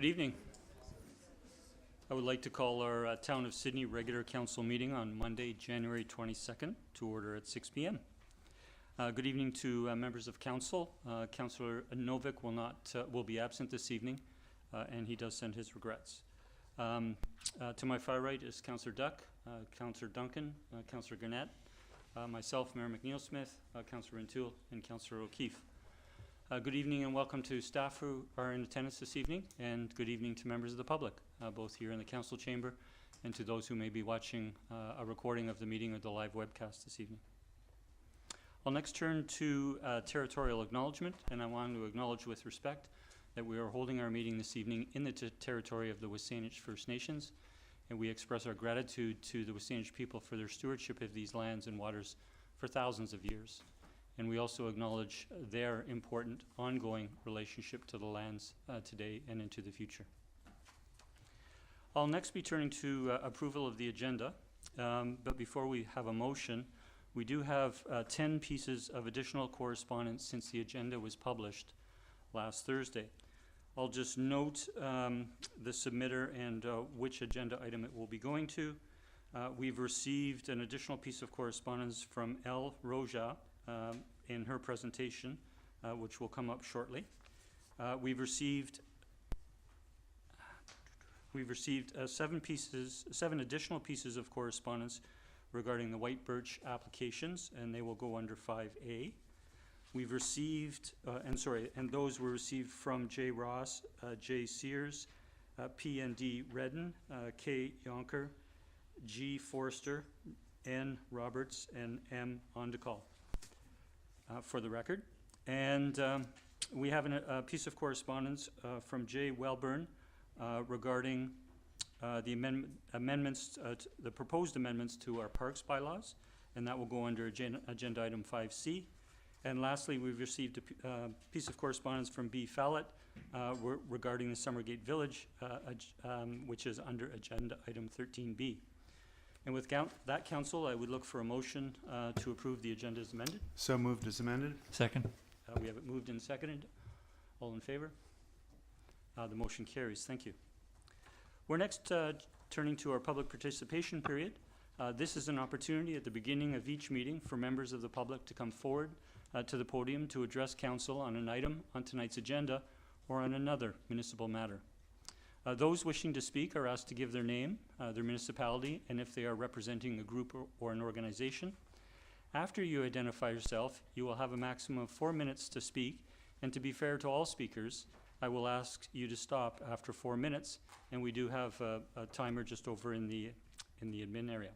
Good evening. I would like to call our Town of Sidney regular council meeting on Monday, January 22nd to order at 6 p.m. Good evening to members of council. Councillor Novick will be absent this evening, and he does send his regrets. To my far right is Councillor Duck, Councillor Duncan, Councillor Gurnett, myself, Mayor McNeil-Smith, Councillor Rintoul, and Councillor O'Keefe. Good evening and welcome to staff who are in attendance this evening, and good evening to members of the public, both here in the council chamber and to those who may be watching a recording of the meeting or the live webcast this evening. I'll next turn to territorial acknowledgement, and I want to acknowledge with respect that we are holding our meeting this evening in the territory of the Winspear First Nations, and we express our gratitude to the Winspear people for their stewardship of these lands and waters for thousands of years. And we also acknowledge their important ongoing relationship to the lands today and into the future. I'll next be turning to approval of the agenda, but before we have a motion, we do have 10 pieces of additional correspondence since the agenda was published last Thursday. I'll just note the submitter and which agenda item it will be going to. We've received an additional piece of correspondence from Rojas in her presentation, which will come up shortly. We've received 7 additional pieces of correspondence regarding the White Birch applications, and they will go under 5A. We've received, and those were received from J. Ross, J. Sears, P. and D. Redden, K. Yonker, G. Forrester, N. Roberts, and M. Ondecall. For the record. And we have a piece of correspondence from J. Welburn regarding the amendments, the proposed amendments to our parks bylaws, and that will go under agenda item 5C. And lastly, we've received a piece of correspondence from B. Fallett regarding the Summergate Village, which is under agenda item 13B. And with that, council, I would look for a motion to approve the agenda as amended. So moved as amended. Second. We have it moved and seconded. All in favor? The motion carries. Thank you. We're next turning to our public participation period. This is an opportunity at the beginning of each meeting for members of the public to come forward to the podium to address council on an item on tonight's agenda or on another municipal matter. Those wishing to speak are asked to give their name, their municipality, and if they are representing a group or an organization. After you identify yourself, you will have a maximum of 4 minutes to speak, and to be fair to all speakers, I will ask you to stop after 4 minutes, and we do have a timer just over in the admin area.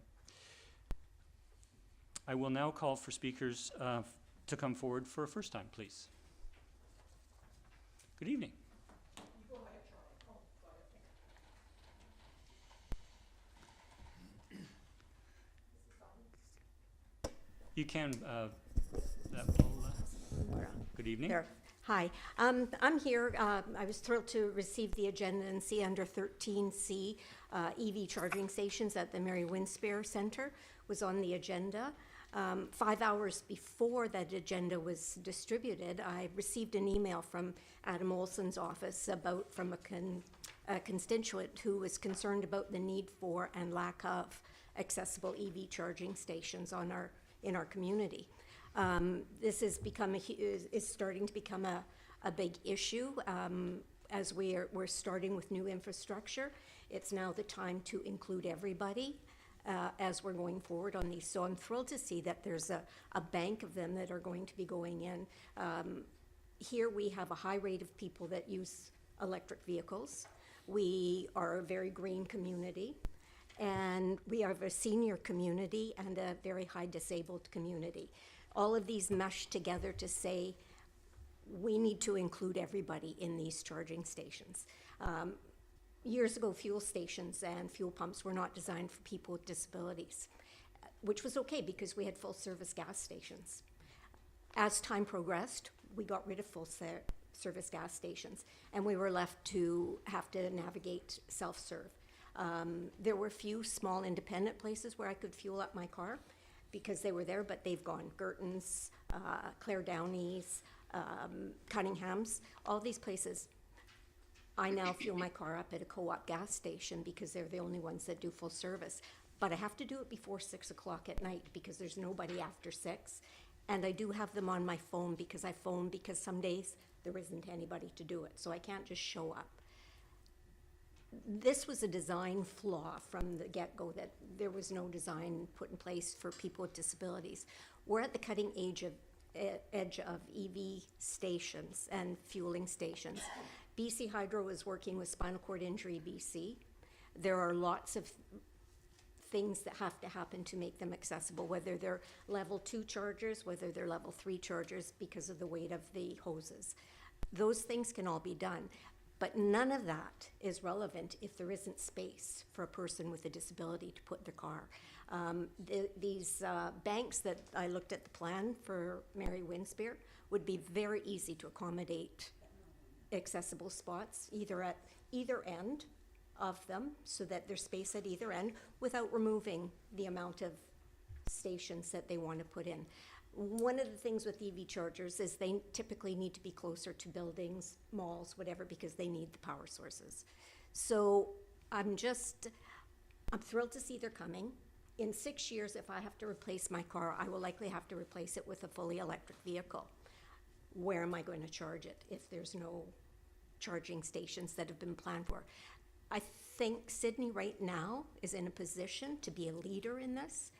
I will now call for speakers to come forward for a first time, please. Good evening. You can, good evening. There. Hi, I'm here. I was thrilled to receive the agenda and see under 13C, EV charging stations at the Mary Winspear Center was on the agenda. 5 hours before that agenda was distributed, I received an email from Adam Olson's office from a constituent who was concerned about the need for and lack of accessible EV charging stations in our community. This is starting to become a big issue as we're starting with new infrastructure. It's now the time to include everybody as we're going forward on these. So I'm thrilled to see that there's a bank of them that are going to be going in. Here we have a high rate of people that use electric vehicles. We are a very green community. And we have a senior community and a very high disabled community. All of these mesh together to say we need to include everybody in these charging stations. Years ago, fuel stations and fuel pumps were not designed for people with disabilities, which was okay because we had full service gas stations. As time progressed, we got rid of full service gas stations, and we were left to have to navigate self-serve. There were a few small independent places where I could fuel up my car because they were there, but they've gone. Girton's, Clare Downey's, Cunningham's, all these places I now fuel my car up at a co-op gas station because they're the only ones that do full service. But I have to do it before 6 o'clock at night because there's nobody after 6. And I do have them on my phone because I phone because some days there isn't anybody to do it. So I can't just show up. This was a design flaw from the get-go, that there was no design put in place for people with disabilities. We're at the cutting edge of EV stations and fueling stations. BC Hydro is working with Spinal Cord Injury BC. There are lots of things that have to happen to make them accessible, whether they're level 2 chargers, whether they're level 3 chargers because of the weight of the hoses. Those things can all be done. But none of that is relevant if there isn't space for a person with a disability to put their car. These banks that I looked at the plan for Mary Winspear would be very easy to accommodate accessible spots, either at either end of them, so that there's space at either end without removing the amount of stations that they want to put in. One of the things with EV chargers is they typically need to be closer to buildings, malls, whatever, because they need the power sources. So I'm thrilled to see they're coming. In 6 years, if I have to replace my car, I will likely have to replace it with a fully electric vehicle. Where am I going to charge it if there's no charging stations that have been planned for? I think Sidney right now is in a position to be a leader in this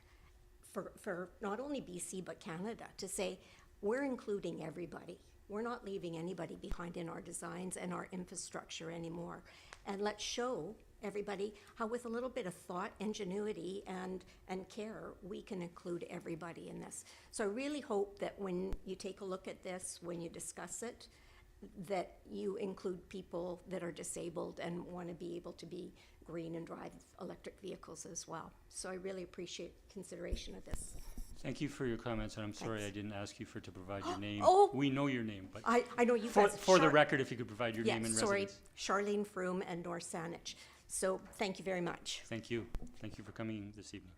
for not only BC but Canada, to say we're including everybody. We're not leaving anybody behind in our designs and our infrastructure anymore. And let's show everybody how with a little bit of thought, ingenuity, and care, we can include everybody in this. So I really hope that when you take a look at this, when you discuss it, that you include people that are disabled and want to be able to be green and drive electric vehicles as well. So I really appreciate consideration of this. Thank you for your comments, and I'm sorry I didn't ask you to provide your name. Oh! We know your name, but I know you for, guys. for the record, if you could provide your name and sorry, residence. Charlene Froome and Nor Sanich. So thank you very much. Thank you. Thank you for coming this evening.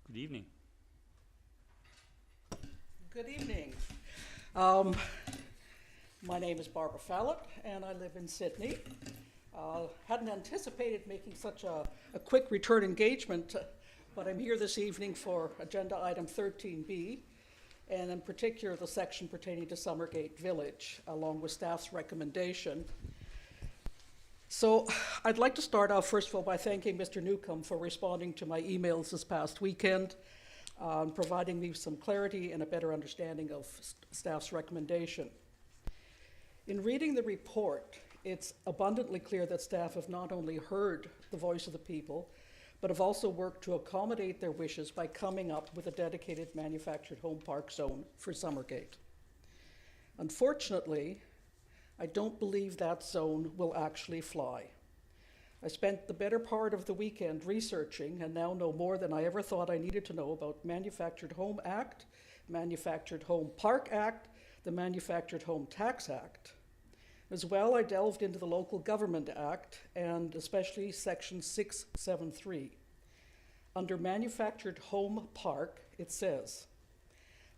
Good evening. Good evening. My name is Barbara Fallett, and I live in Sidney. Hadn't anticipated making such a quick return engagement, but I'm here this evening for agenda item 13B, and in particular the section pertaining to Summergate Village, along with staff's recommendation. So I'd like to start off, first of all, by thanking Mr. Newcomb for responding to my emails this past weekend, providing me some clarity and a better understanding of staff's recommendation. In reading the report, it's abundantly clear that staff have not only heard the voice of the people, but have also worked to accommodate their wishes by coming up with a dedicated manufactured home park zone for Summergate. Unfortunately, I don't believe that zone will actually fly. I spent the better part of the weekend researching and now know more than I ever thought I needed to know about Manufactured Home Act, Manufactured Home Park Act, the Manufactured Home Tax Act. As well, I delved into the Local Government Act and especially Section 673. Under Manufactured Home Park, it says,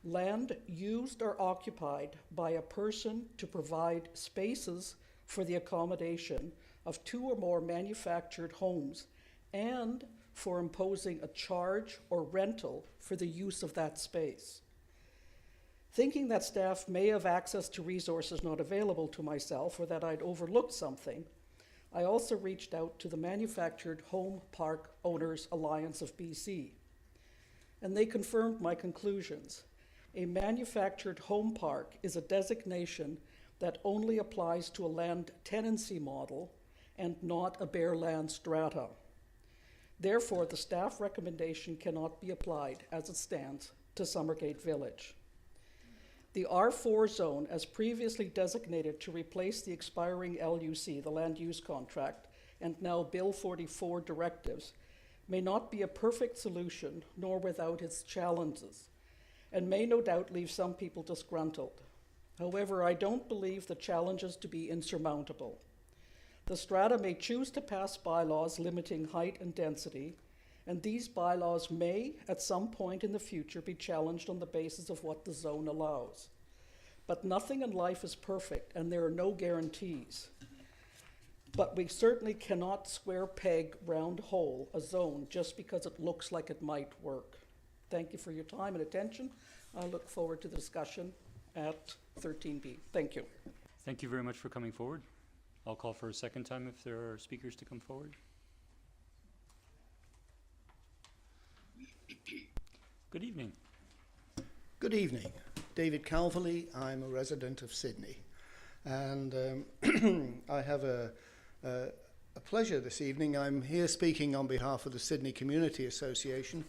land used or occupied by a person to provide spaces for the accommodation of 2 or more manufactured homes and for imposing a charge or rental for the use of that space. Thinking that staff may have access to resources not available to myself or that I'd overlooked something, I also reached out to the Manufactured Home Park Owners Alliance of BC, and they confirmed my conclusions. A manufactured home park is a designation that only applies to a land tenancy model and not a bare land strata. Therefore, the staff recommendation cannot be applied as it stands to Summergate Village. The R4 zone, as previously designated to replace the expiring LUC, the land use contract, and now Bill 44 directives, may not be a perfect solution nor without its challenges, and may no doubt leave some people disgruntled. However, I don't believe the challenges to be insurmountable. The strata may choose to pass bylaws limiting height and density, and these bylaws may, at some point in the future, be challenged on the basis of what the zone allows. But nothing in life is perfect, and there are no guarantees. But we certainly cannot square peg round hole a zone just because it looks like it might work. Thank you for your time and attention. I look forward to the discussion at 13B. Thank you. Thank you very much for coming forward. I'll call for a second time if there are speakers to come forward. Good evening. Good evening. David Calverley. I'm a resident of Sidney. And I have a pleasure this evening. I'm here speaking on behalf of the Sidney Community Association,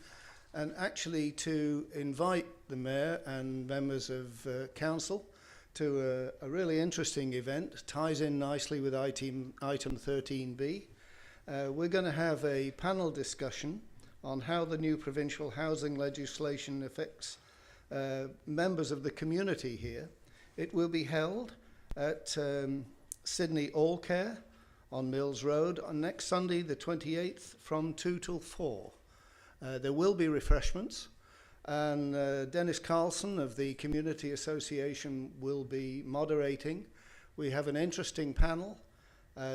and actually to invite the Mayor and members of Council to a really interesting event. Ties in nicely with item 13B. We're going to have a panel discussion on how the new provincial housing legislation affects members of the community here. It will be held at Sidney All Care on Mills Road on next Sunday the 28th from 2 till 4. There will be refreshments, and Dennis Carlson of the Community Association will be moderating. We have an interesting panel.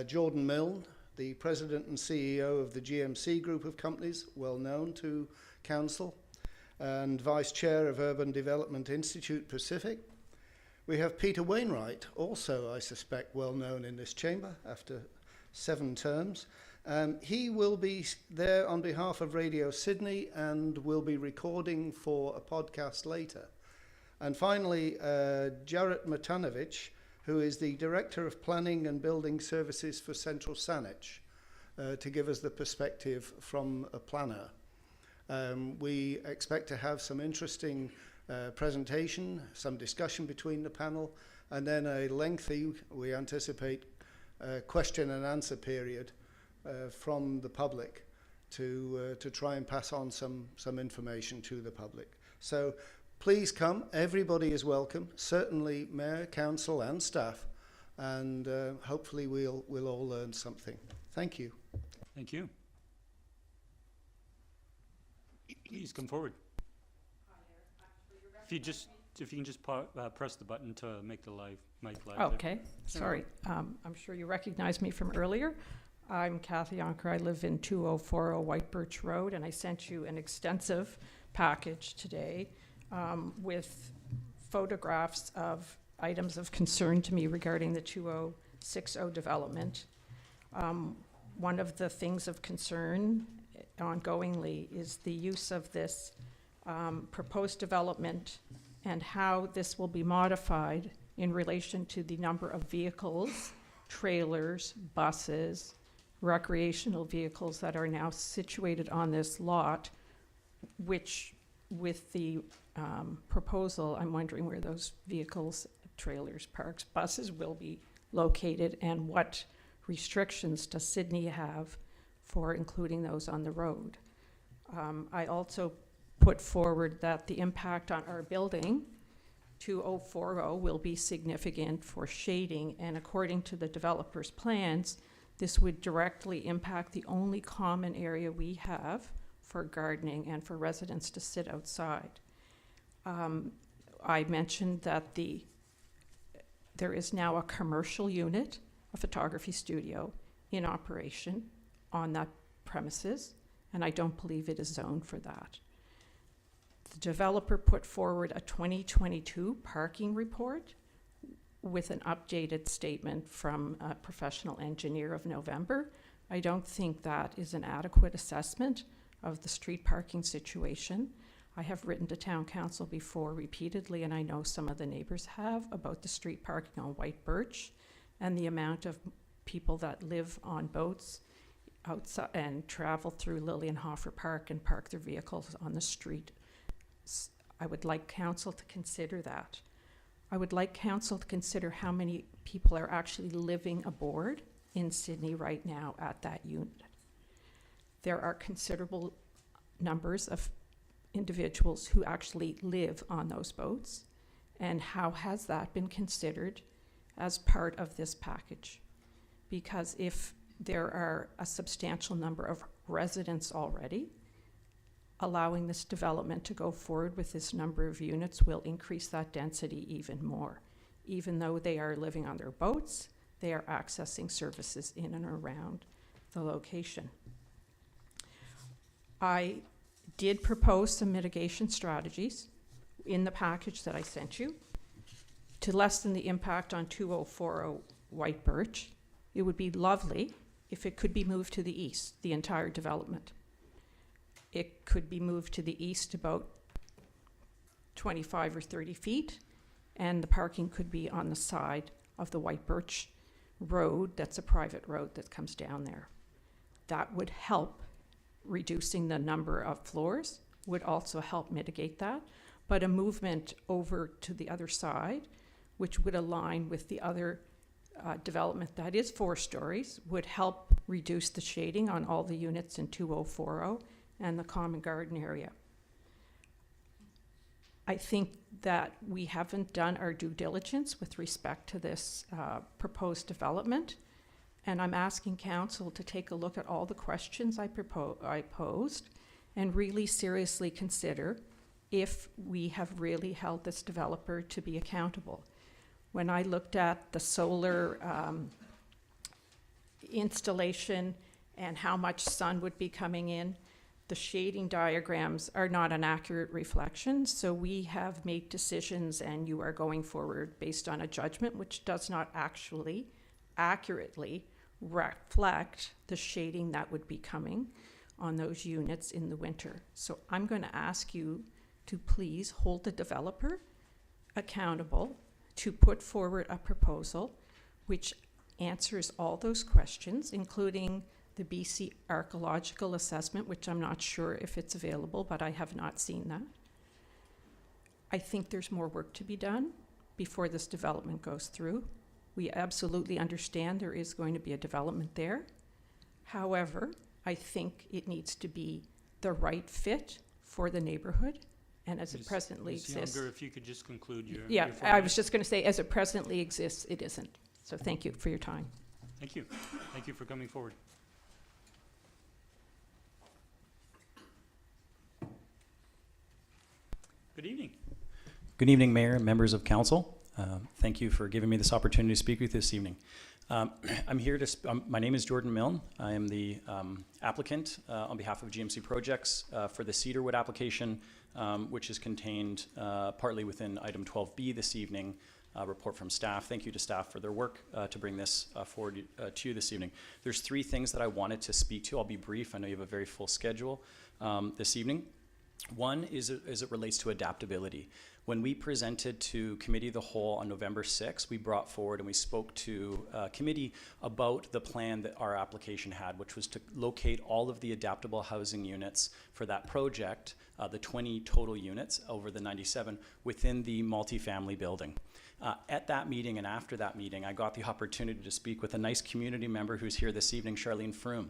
Jordan Milne, the President and CEO of the GMC Group of Companies, well known to Council, and Vice Chair of Urban Development Institute Pacific. We have Peter Wainwright, also I suspect well known in this chamber after 7 terms. He will be there on behalf of Radio Sidney and will be recording for a podcast later. And finally, Jarrett Matanovich, who is the Director of Planning and Building Services for Central Sandwich, to give us the perspective from a planner. We expect to have some interesting presentation, some discussion between the panel, and then a lengthy, we anticipate, question and answer period from the public to try and pass on some information to the public. So please come. Everybody is welcome. Certainly Mayor, Council and staff, and hopefully we'll all learn something. Thank you. Thank you. Please come forward. If you can just press the button to make the mic live. Okay, sorry. I'm sure you recognize me from earlier. I'm Kathy Onker. I live in 2040 White Birch Road, and I sent you an extensive package today with photographs of items of concern to me regarding the 2060 development. One of the things of concern ongoingly is the use of this proposed development and how this will be modified in relation to the number of vehicles, trailers, buses, recreational vehicles that are now situated on this lot, which with the proposal, I'm wondering where those vehicles, trailers, parks, buses will be located, and what restrictions does Sidney have for including those on the road. I also put forward that the impact on our building 2040 will be significant for shading, and according to the developer's plans, this would directly impact the only common area we have for gardening and for residents to sit outside. I mentioned that there is now a commercial unit, a photography studio, in operation on that premises, and I don't believe it is zoned for that. The developer put forward a 2022 parking report with an updated statement from a professional engineer of November. I don't think that is an adequate assessment of the street parking situation. I have written to town council before repeatedly, and I know some of the neighbors have, about the street parking on White Birch and the amount of people that live on boats outside and travel through Lilienhofer Park and park their vehicles on the street. I would like council to consider that. I would like council to consider how many people are actually living aboard in Sidney right now at that unit. There are considerable numbers of individuals who actually live on those boats, and how has that been considered as part of this package? Because if there are a substantial number of residents already, allowing this development to go forward with this number of units will increase that density even more. Even though they are living on their boats, they are accessing services in and around the location. I did propose some mitigation strategies in the package that I sent you to lessen the impact on 2040 White Birch. It would be lovely if it could be moved to the east, the entire development. It could be moved to the east about 25 or 30 feet, and the parking could be on the side of the White Birch Road. That's a private road that comes down there. That would help reducing the number of floors, would also help mitigate that. But a movement over to the other side, which would align with the other development that is 4 stories, would help reduce the shading on all the units in 2040 and the common garden area. I think that we haven't done our due diligence with respect to this proposed development, and I'm asking council to take a look at all the questions I posed and really seriously consider if we have really held this developer to be accountable. When I looked at the solar installation and how much sun would be coming in, the shading diagrams are not an accurate reflection, so we have made decisions and you are going forward based on a judgment which does not actually accurately reflect the shading that would be coming on those units in the winter. So I'm going to ask you to please hold the developer accountable to put forward a proposal which answers all those questions, including the BC archaeological assessment, which I'm not sure if it's available, but I have not seen that. I think there's more work to be done before this development goes through. We absolutely understand there is going to be a development there. However, I think it needs to be the right fit for the neighborhood, and as it presently Ms. exists. Younger, if you could just conclude your. Yeah, your 4 I was minutes. just going to say, as it presently exists, it isn't. So thank you for your time. Thank you. Thank you for coming forward. Good evening. Good evening, Mayor and members of Council. Thank you for giving me this opportunity to speak with you this evening. I'm here to, my name is Jordan Milne. I am the applicant on behalf of GMC Projects for the Cedarwood application, which is contained partly within item 12B this evening, report from staff. Thank you to staff for their work to bring this forward to you this evening. There's 3 things that I wanted to speak to. I'll be brief. I know you have a very full schedule this evening. One is as it relates to adaptability. When we presented to Committee of the Whole on November 6th, we brought forward and we spoke to committee about the plan that our application had, which was to locate all of the adaptable housing units for that project, the 20 total units over the 97 within the multifamily building. At that meeting and after that meeting, I got the opportunity to speak with a nice community member who's here this evening, Charlene Froome,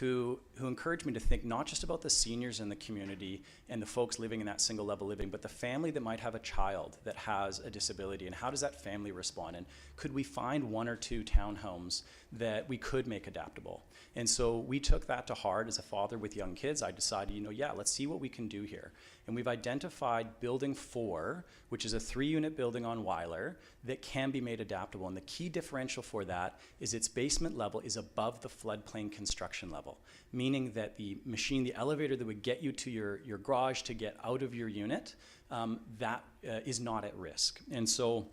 who encouraged me to think not just about the seniors in the community and the folks living in that single level living, but the family that might have a child that has a disability, and how does that family respond? And could we find 1 or 2 townhomes that we could make adaptable? And so we took that to heart. As a father with young kids, I decided, yeah, let's see what we can do here. And we've identified building 4, which is a 3-unit building on Weiler that can be made adaptable. And the key differential for that is its basement level is above the floodplain construction level, meaning that the machine, the elevator that would get you to your garage to get out of your unit, that is not at risk. And so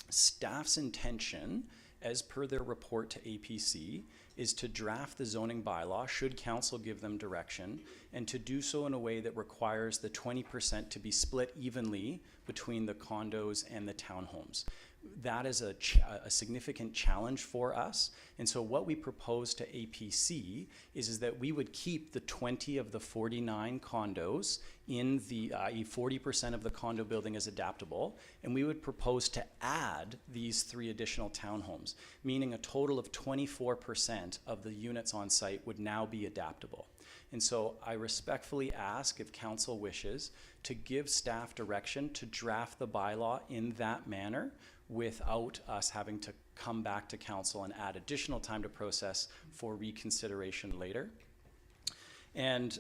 staff's intention, as per their report to APC, is to draft the zoning bylaw, should council give them direction, and to do so in a way that requires the 20% to be split evenly between the condos and the townhomes. That is a significant challenge for us. And so what we propose to APC is that we would keep the 20 of the 49 condos in the, i.e. 40% of the condo building as adaptable, and we would propose to add these 3 additional townhomes, meaning a total of 24% of the units on site would now be adaptable. And so I respectfully ask, if council wishes, to give staff direction to draft the bylaw in that manner without us having to come back to council and add additional time to process for reconsideration later. And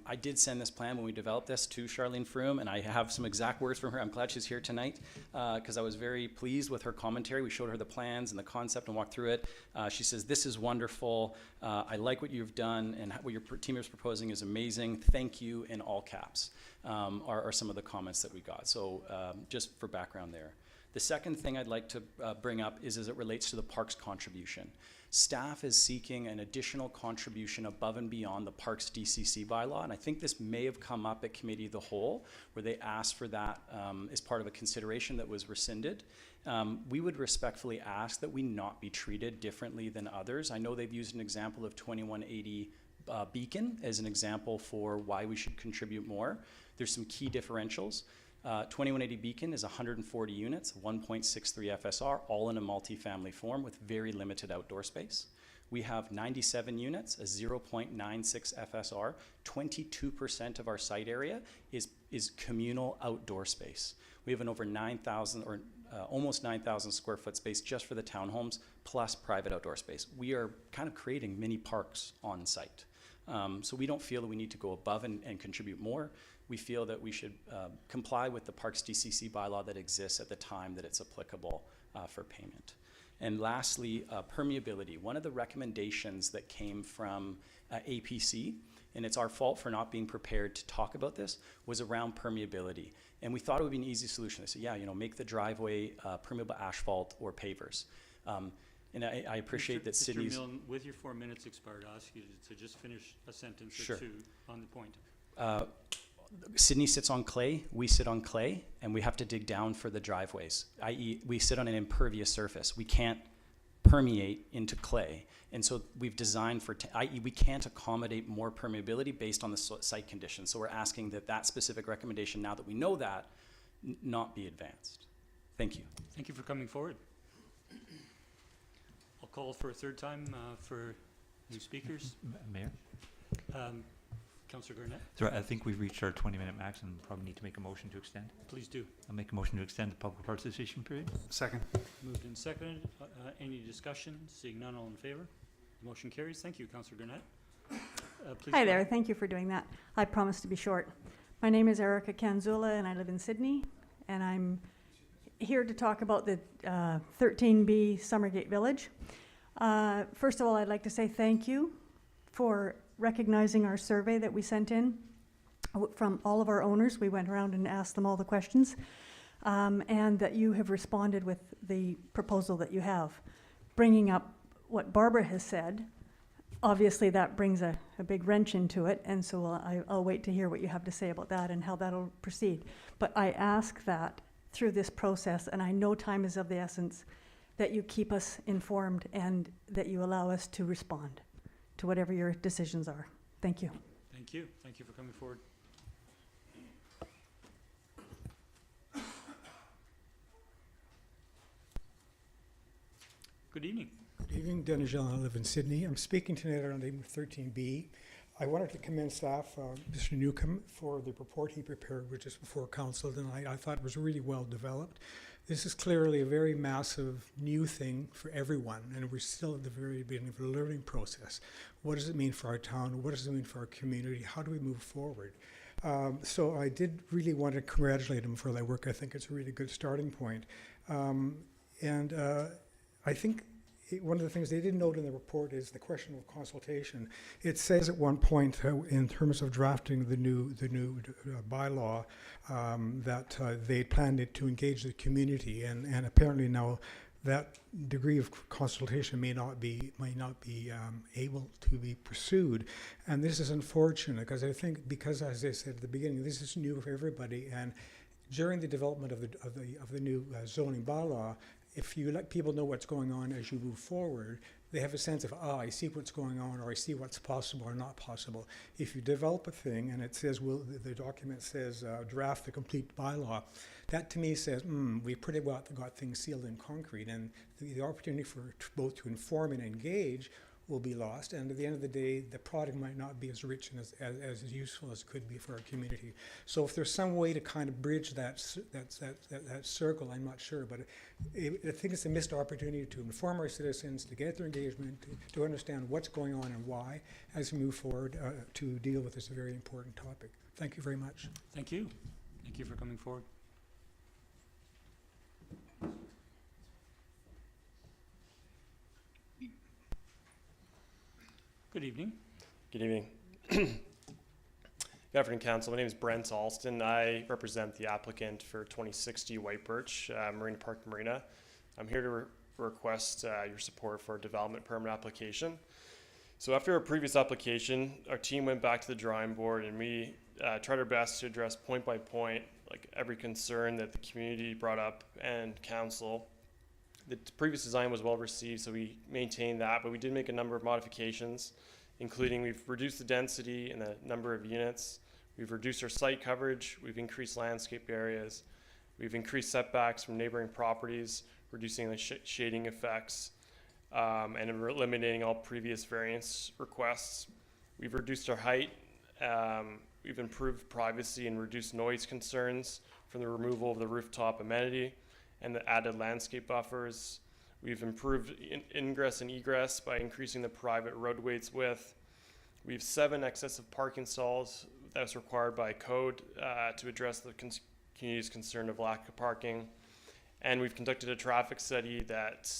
I did send this plan when we developed this to Charlene Froome, and I have some exact words from her. I'm glad she's here tonight because I was very pleased with her commentary. We showed her the plans and the concept and walked through it. She says, this is wonderful. I like what you've done, and what your team is proposing is amazing. Thank you, in all caps, are some of the comments that we got. So just for background there. The second thing I'd like to bring up is as it relates to the parks contribution. Staff is seeking an additional contribution above and beyond the Parks DCC bylaw, and I think this may have come up at Committee of the Whole, where they asked for that as part of a consideration that was rescinded. We would respectfully ask that we not be treated differently than others. I know they've used an example of 2180 Beacon as an example for why we should contribute more. There's some key differentials. 2180 Beacon is 140 units, 1.63 FSR, all in a multifamily form with very limited outdoor space. We have 97 units, a 0.96 FSR. 22% of our site area is communal outdoor space. We have an over 9,000 or almost 9,000 square foot space just for the townhomes plus private outdoor space. We are kind of creating mini parks on site. So we don't feel that we need to go above and contribute more. We feel that we should comply with the Parks DCC bylaw that exists at the time that it's applicable for payment. And lastly, permeability. One of the recommendations that came from APC, and it's our fault for not being prepared to talk about this, was around permeability. And we thought it would be an easy solution. They said, yeah, make the driveway permeable asphalt or pavers. And I appreciate that Sidney's... Mr. Milne, with your 4 minutes expired, I'll ask you to just finish a sentence Sure. or two on the point. Sidney sits on clay, we sit on clay, and we have to dig down for the driveways, i.e. we sit on an impervious surface. We can't permeate into clay. And so we've designed for, i.e. we can't accommodate more permeability based on the site conditions. So we're asking that that specific recommendation, now that we know that, not be advanced. Thank you. Thank you for coming forward. I'll call for a third time for new speakers. Mayor? Councillor Garnett, So I think we've reached our 20-minute max and probably need to make a motion to extend. please do. I'll make a motion to extend the public participation period. Second. Moved and seconded. Any discussion? Seeing none, all in favor? The motion carries. Thank you, Councillor Garnett. Please Hi go there, ahead. thank you for doing that. I promise to be short. My name is Erica Canzula and I live in Sidney, and I'm here to talk about the 13B Summergate Village. First of all, I'd like to say thank you for recognizing our survey that we sent in from all of our owners. We went around and asked them all the questions, and that you have responded with the proposal that you have. Bringing up what Barbara has said, obviously that brings a big wrench into it, and so I'll wait to hear what you have to say about that and how that'll proceed. But I ask that through this process, and I know time is of the essence, that you keep us informed and that you allow us to respond to whatever your decisions are. Thank you. Thank you. Thank you for coming forward. Good evening. Good evening, Dennis Jean. I live in Sydney. I'm speaking tonight on item 13B. I wanted to commend staff, Mr. Newcomb, for the report he prepared, which is before council tonight. I thought it was really well developed. This is clearly a very massive new thing for everyone, and we're still at the very beginning of the learning process. What does it mean for our town? What does it mean for our community? How do we move forward? So I did really want to congratulate him for that work. I think it's a really good starting point. I think one of the things they didn't note in the report is the question of consultation. It says at one point in terms of drafting the new bylaw that they planned it to engage the community, and apparently now that degree of consultation may not be able to be pursued, and this is unfortunate because I think as I said at the beginning, this is new for everybody, and during the development of the new zoning bylaw, if you let people know what's going on as you move forward, they have a sense of, I see what's going on, or I see what's possible or not possible. If you develop a thing and it says, the document says draft the complete bylaw, that to me says, we pretty well got things sealed in concrete, and the opportunity for both to inform and engage will be lost. And at the end of the day, the product might not be as rich and as useful as it could be for our community. So if there's some way to kind of bridge that circle, I'm not sure, but I think it's a missed opportunity to inform our citizens, to get their engagement, to understand what's going on and why as we move forward to deal with this very important topic. Thank you very much. Thank you. Thank you for coming forward. Good evening. Good evening. Good afternoon, Council. My name is Brent Alston. I represent the applicant for 2060 White Birch, Marina Park Marina. I'm here to request your support for a development permit application. So after our previous application, our team went back to the drawing board and we tried our best to address point by point, like every concern that the community brought up and Council. The previous design was well received, so we maintained that, but we did make a number of modifications, including we've reduced the density and the number of units, we've reduced our site coverage, we've increased landscape areas, we've increased setbacks from neighboring properties, reducing the shading effects, and we're eliminating all previous variance requests. We've reduced our height, we've improved privacy and reduced noise concerns from the removal of the rooftop amenity and the added landscape buffers. We've improved ingress and egress by increasing the private roadways width. We have 7 excessive parking stalls that's required by code to address the community's concern of lack of parking. And we've conducted a traffic study that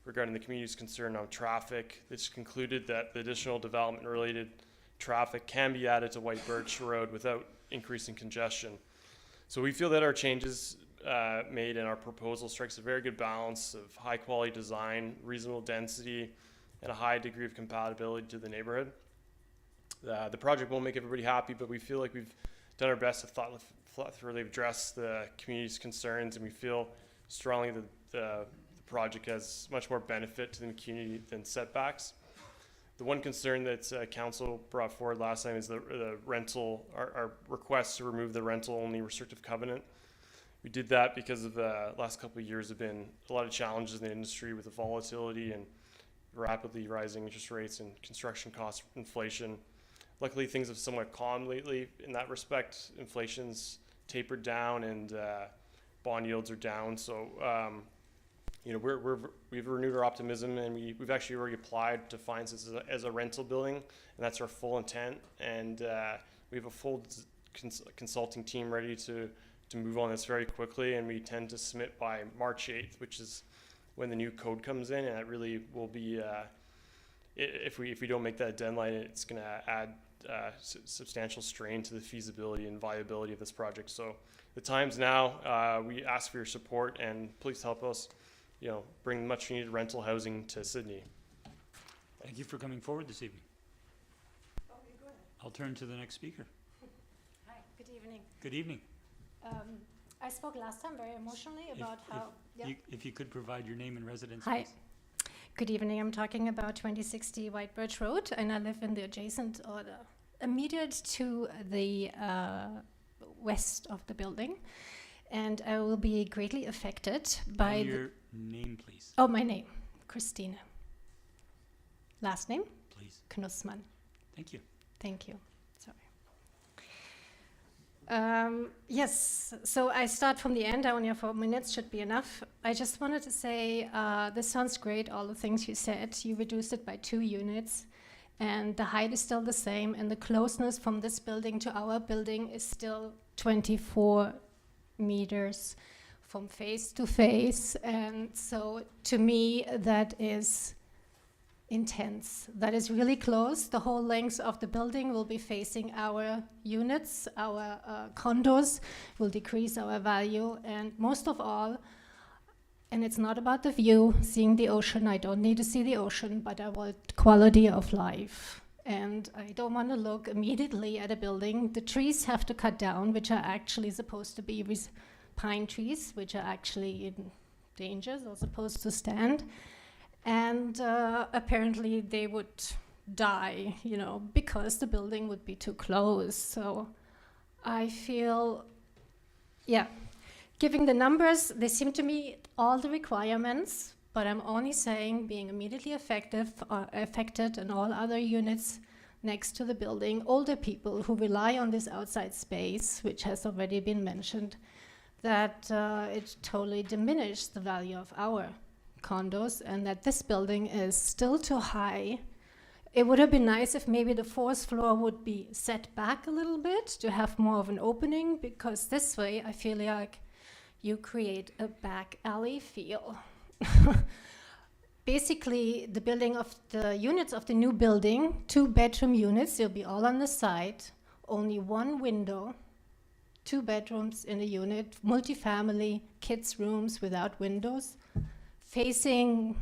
regarding the community's concern on traffic. This concluded that the additional development related traffic can be added to White Birch Road without increasing congestion. So we feel that our changes made in our proposal strikes a very good balance of high quality design, reasonable density, and a high degree of compatibility to the neighborhood. The project won't make everybody happy, but we feel like we've done our best to thoughtfully address the community's concerns, and we feel strongly that the project has much more benefit to the community than setbacks. The one concern that Council brought forward last time is the rental, our request to remove the rental only restrictive covenant. We did that because of the last couple of years have been a lot of challenges in the industry with the volatility and rapidly rising interest rates and construction cost inflation. Luckily, things have somewhat calmed lately in that respect. Inflation's tapered down and bond yields are down. So, you know, we've renewed our optimism, and we've actually already applied to find this as a rental building, and that's our full intent. And we have a full consulting team ready to move on this very quickly, and we tend to submit by March 8th, which is when the new code comes in, and it really will be, if we don't make that deadline, it's going to add substantial strain to the feasibility and viability of this project. So the time's now. We ask for your support, and please help us, you know, bring much needed rental housing to Sidney. Thank you for coming forward this evening. Okay, go ahead. I'll turn to the next speaker. Hi, good evening. Good evening. I spoke last time very emotionally about how... If you could provide your name and residence, Hi. please. Good evening. I'm talking about 2060 White Birch Road, and I live in the adjacent or the immediate to the west of the building. And I will be greatly affected by... And your name, please. Oh, my name, Christine. Last name? Please. Knussmann. Thank you. Thank you. Sorry. Yes, so I start from the end. I only have 4 minutes, should be enough. I just wanted to say, this sounds great, all the things you said. You reduced it by 2 units, and the height is still the same, and the closeness from this building to our building is still 24 meters from face to face. And so to me, that is intense. That is really close. The whole length of the building will be facing our units, our condos, will decrease our value. And most of all, and it's not about the view, seeing the ocean. I don't need to see the ocean, but I want quality of life. And I don't want to look immediately at a building. The trees have to cut down, which are actually supposed to be pine trees, which are actually in danger, so supposed to stand. And apparently they would die, you know, because the building would be too close. So I feel, yeah, giving the numbers, they seem to meet all the requirements, but I'm only saying being immediately affected and all other units next to the building, older people who rely on this outside space, which has already been mentioned, that it totally diminished the value of our condos, and that this building is still too high. It would have been nice if maybe the fourth floor would be set back a little bit to have more of an opening, because this way I feel like you create a back alley feel. Basically, the building of the units of the new building, 2-bedroom units, they'll be all on the side, only one window, 2 bedrooms in a unit, multifamily, kids' rooms without windows, facing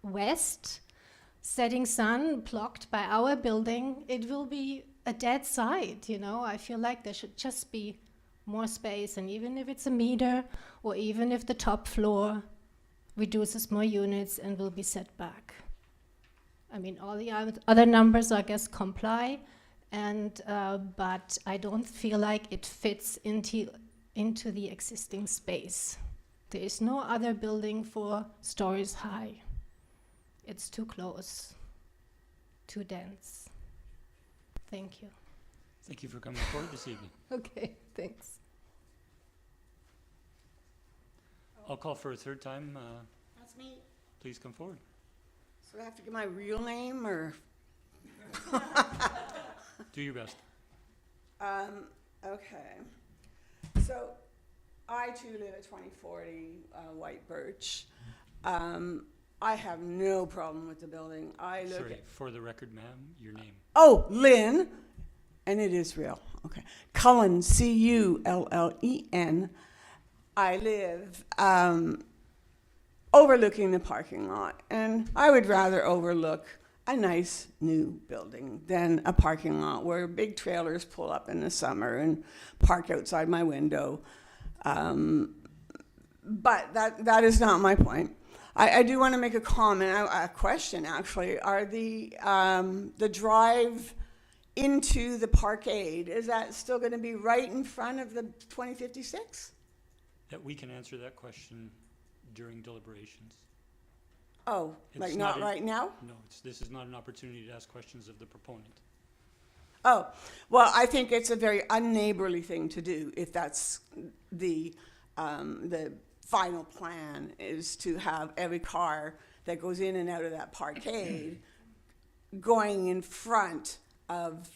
west, setting sun, blocked by our building. It will be a dead side, you know. I feel like there should just be more space, and even if it's a meter, or even if the top floor reduces more units and will be set back. I mean, all the other numbers, I guess, comply, and but I don't feel like it fits into the existing space. There is no other building 4 stories high. It's too close, too dense. Thank you. Thank you for coming forward this evening. Okay, thanks. I'll call for a third time. That's me. Please come forward. So I have to give my real name, or? Do your best. Okay. So I too live at 2040 White Birch. I have no problem with the building. I look Sorry, at, for the record, ma'am, your name. oh, Lynn, and it is real. Okay. Cullen, Cullen. I live overlooking the parking lot, and I would rather overlook a nice new building than a parking lot where big trailers pull up in the summer and park outside my window. But that is not my point. I do want to make a comment, a question actually. Are the drive into the parkade, is that still going to be right in front of the 2056? That we can answer that question during deliberations. Oh, It's like not not a- right now? No, this is not an opportunity to ask questions of the proponent. Oh, well, I think it's a very unneighborly thing to do if that's the final plan, is to have every car that goes in and out of that parkade going in front of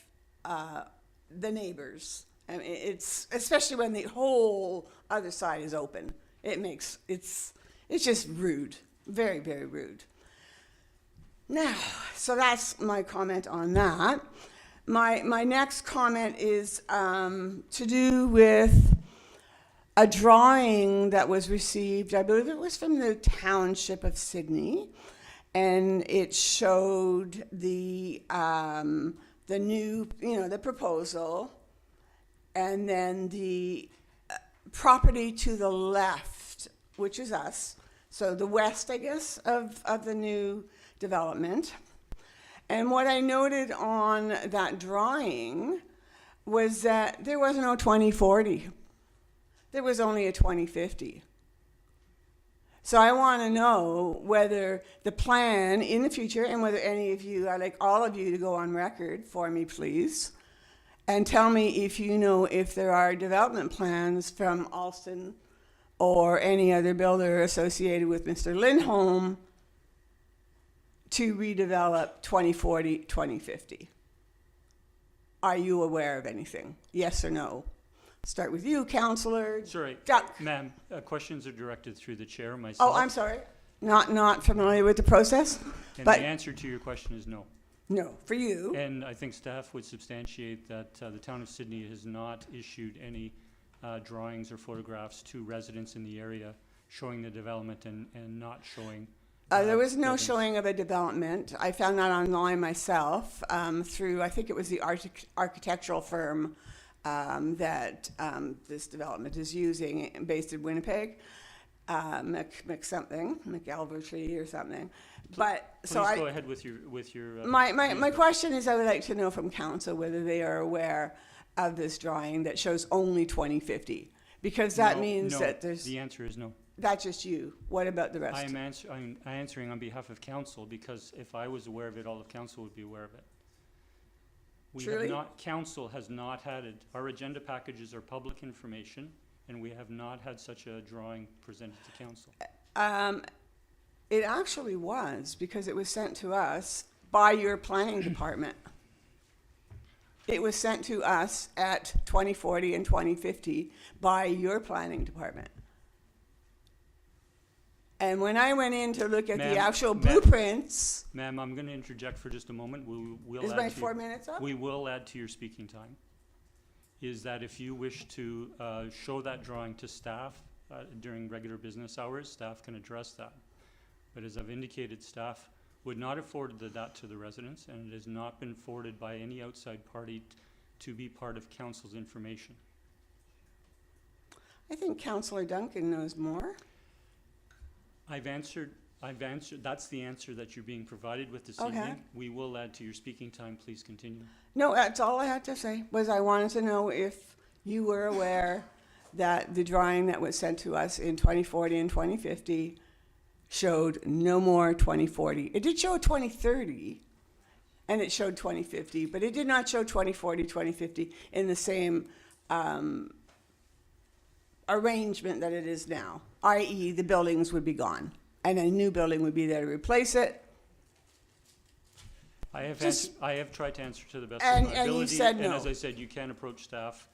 the neighbors. I mean, it's, especially when the whole other side is open. It's just rude, very, very rude. Now, so that's my comment on that. My next comment is to do with a drawing that was received, I believe it was from the township of Sidney, and it showed the new, the proposal, and then the property to the left, which is us, so the west, I guess, of the new development. And what I noted on that drawing was that there was no 2040. There was only a 2050. So I want to know whether the plan in the future, and whether any of you, I'd like all of you to go on record for me, please, and tell me if you know if there are development plans from Alston or any other builder associated with Mr. Lindholm to redevelop 2040, 2050. Are you aware of anything? Yes or no? Start with you, Councillor. Sorry, Duck. ma'am, questions are directed through the chair, myself. Oh, I'm sorry. Not familiar with the process? And but the answer to your question is no. no, for you. And I think staff would substantiate that the town of Sidney has not issued any drawings or photographs to residents in the area showing the development and not showing There was no buildings. showing of a development. I found that online myself through, I think it was the architectural firm that this development is using, based in Winnipeg, McElvertree or something. But so Please go ahead with your. my question is, I would like to know from council whether they are aware of this drawing that shows only 2050, because that means No, that there's. the answer is no. That's just you. What about the rest? I'm answering on behalf of council, because if I was aware of it, all of council would be aware of it. We have Truly? not, council has not had it, our agenda packages are public information, and we have not had such a drawing presented to council. It actually was, because it was sent to us by your planning department. It was sent to us at 2040 and 2050 by your planning department. And when I went in to look at the actual blueprints, Ma'am, I'm gonna interject for just a moment. We'll is add my to 4 your- minutes up? We will add to your speaking time. Is that if you wish to show that drawing to staff during regular business hours, staff can address that. But as I've indicated, staff would not have forwarded that to the residents, and it has not been forwarded by any outside party to be part of council's information. I think Councillor Duncan knows more. I've answered, that's the answer that you're being provided with this Okay. evening. We will add to your speaking time. Please continue. No, that's all I had to say, was I wanted to know if you were aware that the drawing that was sent to us in 2040 and 2050 showed no more 2040. It did show 2030, and it showed 2050, but it did not show 2040, 2050 in the same arrangement that it is now, i.e. the buildings would be gone, and a new building would be there to replace it. I have Just- I have tried to answer to the best And- of my and you ability. said And no. as I said, you can approach staff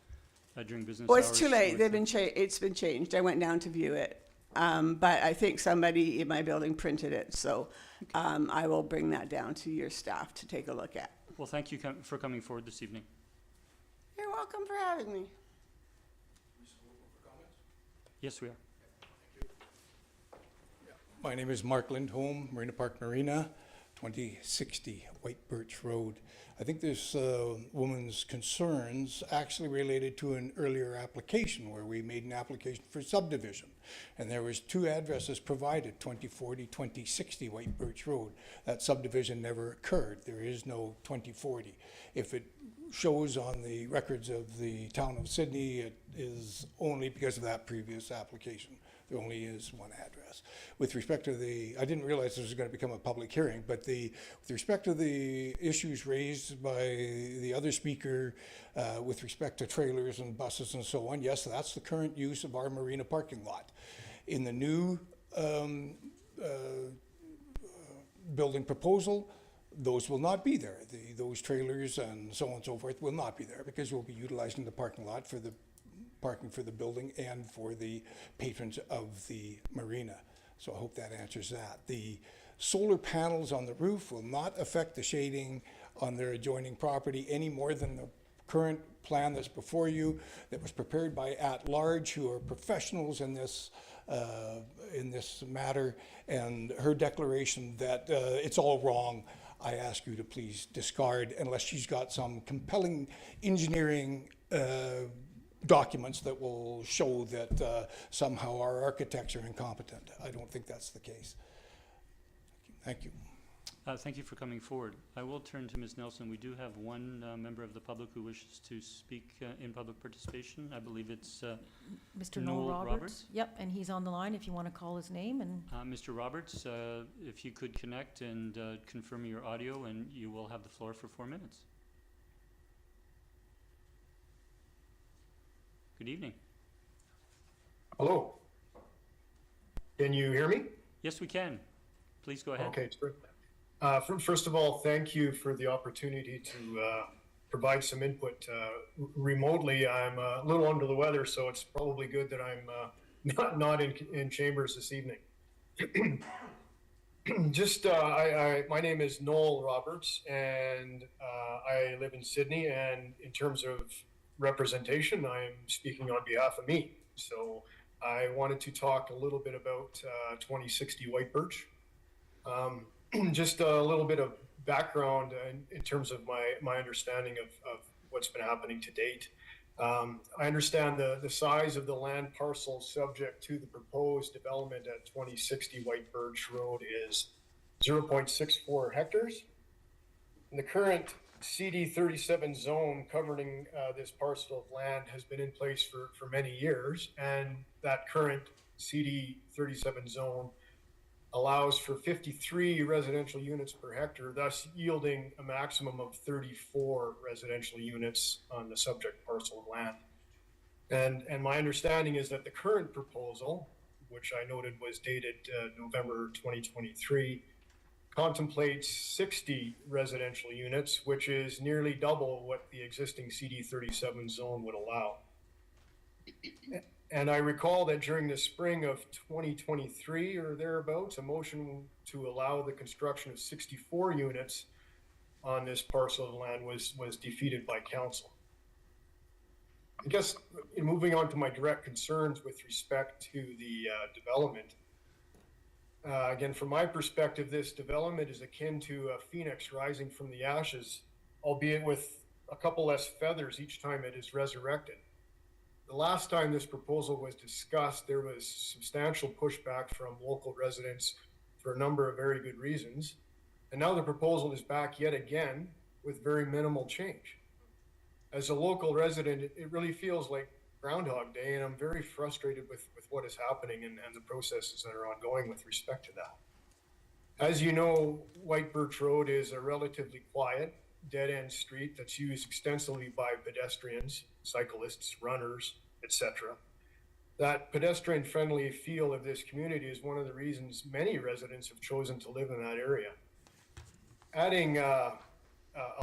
during business Well, hours. it's too late. with They've them. been it's been changed. I went down to view it. But I think somebody in my building printed it, so I will bring that down to your staff to take a look at. Well, thank you for coming forward this evening. You're welcome for having me. Yes, we are. My name is Mark Lindholm, Marina Park Marina, 2060 White Birch Road. I think this woman's concerns actually related to an earlier application where we made an application for subdivision. And there was 2 addresses provided, 2040, 2060 White Birch Road. That subdivision never occurred. There is no 2040. If it shows on the records of the town of Sidney, it is only because of that previous application. There only is 1 address. With respect to I didn't realize this was going to become a public hearing, but with respect to the issues raised by the other speaker with respect to trailers and buses and so on, yes, that's the current use of our marina parking lot. In the new building proposal, those will not be there. Those trailers and so on and so forth will not be there because we'll be utilizing the parking lot for the parking for the building and for the patrons of the marina. So I hope that answers that. The solar panels on the roof will not affect the shading on their adjoining property any more than the current plan that's before you that was prepared by at-large, who are professionals in this matter, and her declaration that it's all wrong, I ask you to please discard unless she's got some compelling engineering documents that will show that somehow our architects are incompetent. I don't think that's the case. Thank you. Thank you for coming forward. I will turn to Ms. Nelson. We do have one member of the public who wishes to speak in public participation. I believe it's Mr. Noel Noel Roberts. Roberts. Yep, and he's on the line if you want to call his name. And Mr. Roberts, if you could connect and confirm your audio, and you will have the floor for 4 minutes. Good evening. Hello. Can you hear me? Yes, we can. Please go ahead. Okay, sure. First of all, thank you for the opportunity to provide some input remotely. I'm a little under the weather, so it's probably good that I'm not in chambers this evening. Just, my name is Noel Roberts, and I live in Sidney. And in terms of representation, I'm speaking on behalf of me. So I wanted to talk a little bit about 2060 White Birch. Just a little bit of background in terms of my understanding of what's been happening to date. I understand the size of the land parcel subject to the proposed development at 2060 White Birch Road is 0.64 hectares. And the current CD 37 zone covering this parcel of land has been in place for many years, and that current CD 37 zone allows for 53 residential units per hectare, thus yielding a maximum of 34 residential units on the subject parcel of land. And my understanding is that the current proposal, which I noted was dated November 2023, contemplates 60 residential units, which is nearly double what the existing CD 37 zone would allow. And I recall that during the spring of 2023 or thereabouts, a motion to allow the construction of 64 units on this parcel of land was defeated by council. I guess in moving on to my direct concerns with respect to the development, again, from my perspective, this development is akin to a phoenix rising from the ashes, albeit with a couple less feathers each time it is resurrected. The last time this proposal was discussed, there was substantial pushback from local residents for a number of very good reasons. And now the proposal is back yet again with very minimal change. As a local resident, it really feels like Groundhog Day, and I'm very frustrated with what is happening and the processes that are ongoing with respect to that. As you know, White Birch Road is a relatively quiet, dead-end street that's used extensively by pedestrians, cyclists, runners, etc. That pedestrian-friendly feel of this community is one of the reasons many residents have chosen to live in that area. Adding a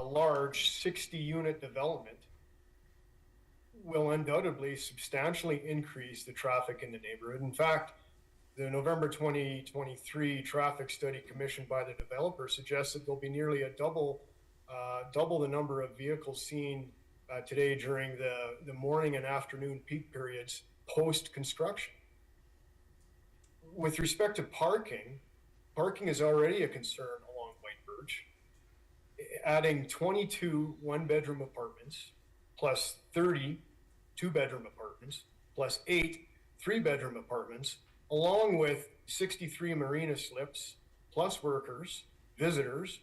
large 60-unit development will undoubtedly substantially increase the traffic in the neighborhood. In fact, the November 2023 traffic study commissioned by the developer suggests that there'll be nearly a double the number of vehicles seen today during the morning and afternoon peak periods post-construction. With respect to parking is already a concern along White Birch. Adding 22 one-bedroom apartments plus 30 two-bedroom apartments plus 8 three-bedroom apartments, along with 63 marina slips plus workers, visitors,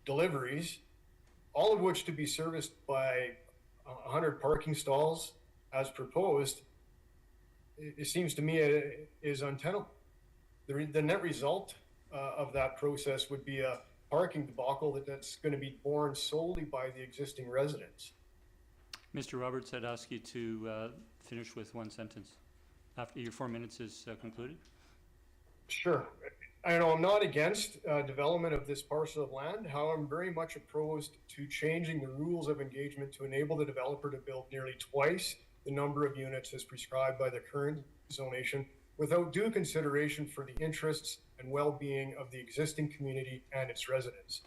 deliveries, all of which to be serviced by 100 parking stalls as proposed, it seems to me it is untenable. The net result of that process would be a parking debacle that's going to be borne solely by the existing residents. Mr. Roberts, I'd ask you to finish with one sentence after your 4 minutes is concluded. Sure. I know I'm not against development of this parcel of land. However, I'm very much opposed to changing the rules of engagement to enable the developer to build nearly twice the number of units as prescribed by the current zonation without due consideration for the interests and well-being of the existing community and its residents.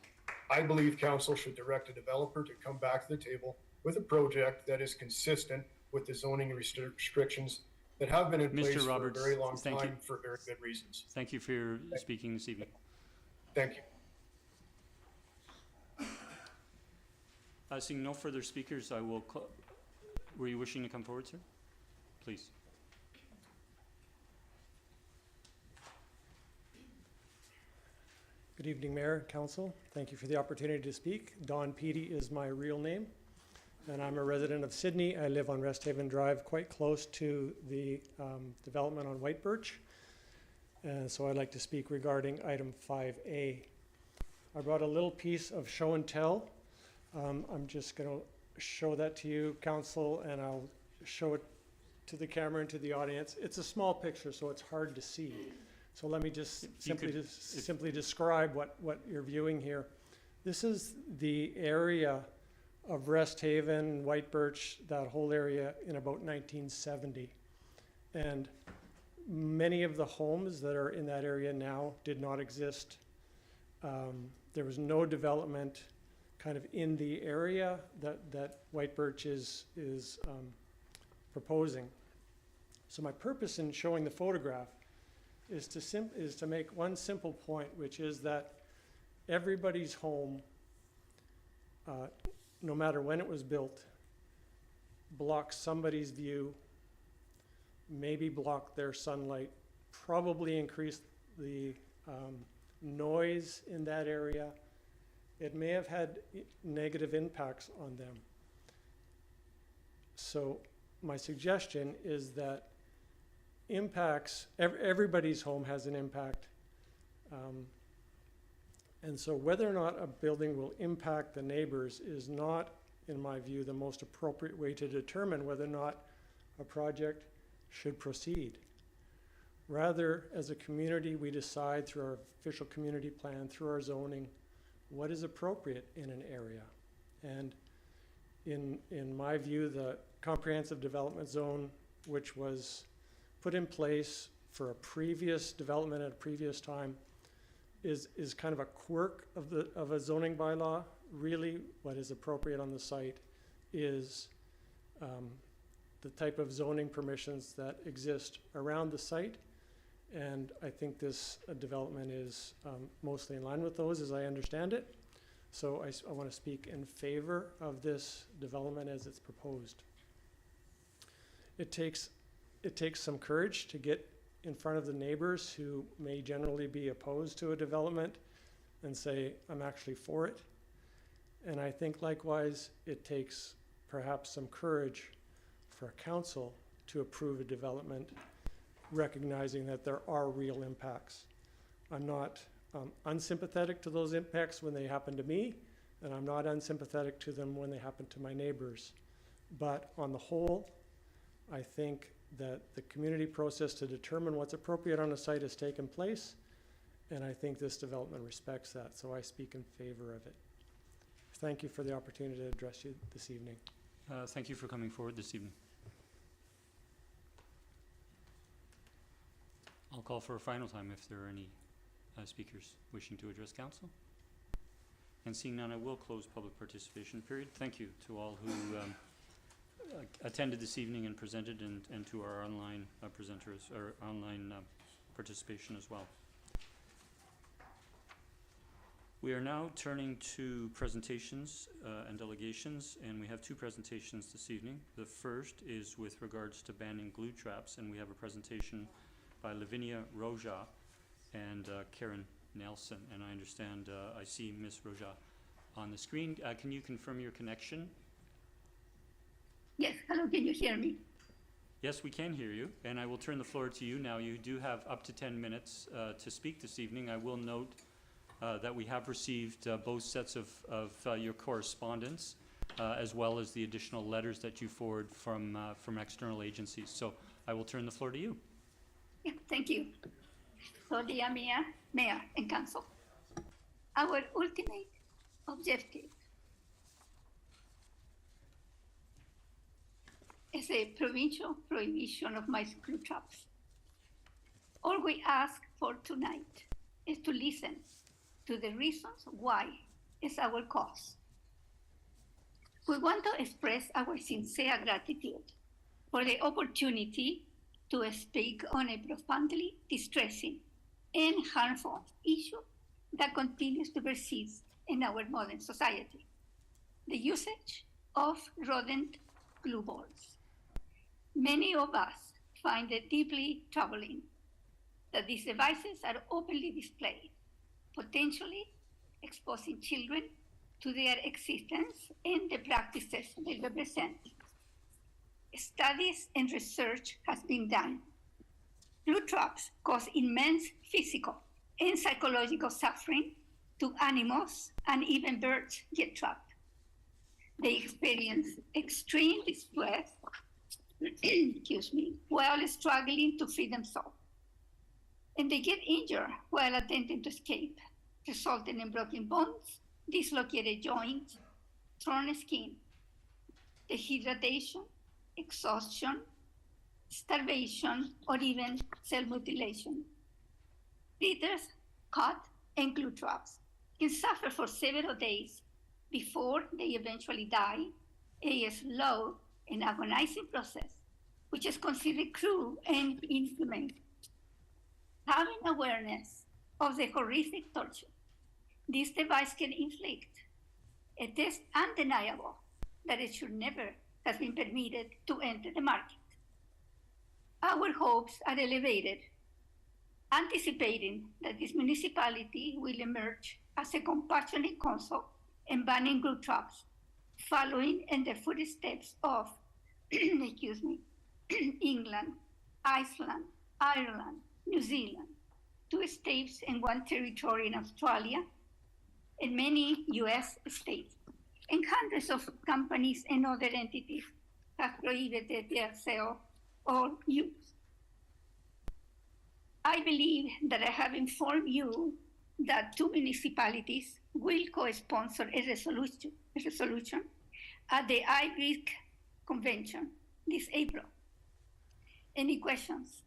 I believe council should direct a developer to come back to the table with a project that is consistent with the zoning restrictions that have been in place Mr. Roberts, for a very long thank time you. for very good reasons. Thank you for your speaking this evening. Thank you. Seeing no further speakers, I will were you wishing to come forward, sir? Please. Good evening, Mayor, Council. Thank you for the opportunity to speak. Don Peaty is my real name, and I'm a resident of Sidney. I live on Resthaven Drive, quite close to the development on White Birch. And so I'd like to speak regarding item 5A. I brought a little piece of show and tell. I'm just going to show that to you, Council, and I'll show it to the camera and to the audience. It's a small picture, so it's hard to see. So let me just simply describe what you're viewing here. This is the area of Resthaven, White Birch, that whole area in about 1970. And many of the homes that are in that area now did not exist. There was no development kind of in the area that White Birch is proposing. So my purpose in showing the photograph is to make one simple point, which is that everybody's home, no matter when it was built, blocks somebody's view, maybe block their sunlight, probably increase the noise in that area. It may have had negative impacts on them. So my suggestion is that impacts, everybody's home has an impact. And so whether or not a building will impact the neighbors is not, in my view, the most appropriate way to determine whether or not a project should proceed. Rather, as a community, we decide through our official community plan, through our zoning, what is appropriate in an area. And in my view, the comprehensive development zone, which was put in place for a previous development at a previous time, is kind of a quirk of a zoning bylaw. Really, what is appropriate on the site is the type of zoning permissions that exist around the site. And I think this development is mostly in line with those, as I understand it. So I want to speak in favor of this development as it's proposed. It takes some courage to get in front of the neighbors who may generally be opposed to a development and say, I'm actually for it. And I think likewise, it takes perhaps some courage for council to approve a development, recognizing that there are real impacts. I'm not unsympathetic to those impacts when they happen to me, and I'm not unsympathetic to them when they happen to my neighbors. But on the whole, I think that the community process to determine what's appropriate on a site has taken place, and I think this development respects that, so I speak in favor of it. Thank you for the opportunity to address you this evening. Thank you for coming forward this evening. I'll call for a final time if there are any speakers wishing to address council. And seeing none, I will close public participation period. Thank you to all who attended this evening and presented, and to our online presenters, or online participation as well. We are now turning to presentations and delegations, and we have two presentations this evening. The first is with regards to banning glue traps, and we have a presentation by Lavinia, Rojas, and Karin Nelson. And I understand, I see Ms. Rojas on the screen. Can you confirm your connection? Yes, hello, can you hear me? Yes, we can hear you, and I will turn the floor to you now. You do have up to 10 minutes to speak this evening. I will note that we have received both sets of your correspondence, as well as the additional letters that you forward from external agencies. So I will turn the floor to you. Yeah, thank you. So, dear Mayor and Council, our ultimate objective is a provincial prohibition of my glue traps. All we ask for tonight is to listen to the reasons why is our cause. We want to express our sincere gratitude for the opportunity to speak on a profoundly distressing and harmful issue that continues to persist in our modern society: the usage of rodent glue balls. Many of us find it deeply troubling that these devices are openly displayed, potentially exposing children to their existence and the practices they represent. Studies and research has been done. Glue traps cause immense physical and psychological suffering to animals, and even birds get trapped. They experience extreme distress while struggling to free themselves. And they get injured while attempting to escape, resulting in broken bones, dislocated joints, torn skin, dehydration, exhaustion, starvation, or even self-mutilation. Eaters caught in glue traps can suffer for several days before they eventually die, a slow and agonizing process, which is considered cruel and inhumane. Having awareness of the horrific torture this device can inflict, it is undeniable that it should never have been permitted to enter the market. Our hopes are elevated, anticipating that this municipality will emerge as a compassionate council in banning glue traps, following in the footsteps of England, Iceland, Ireland, New Zealand, 2 states and 1 territory in Australia, and many US states. And hundreds of companies and other entities have prohibited their sale or use. I believe that I have informed you that 2 municipalities will co-sponsor a resolution at the IBIC convention this April. Any questions?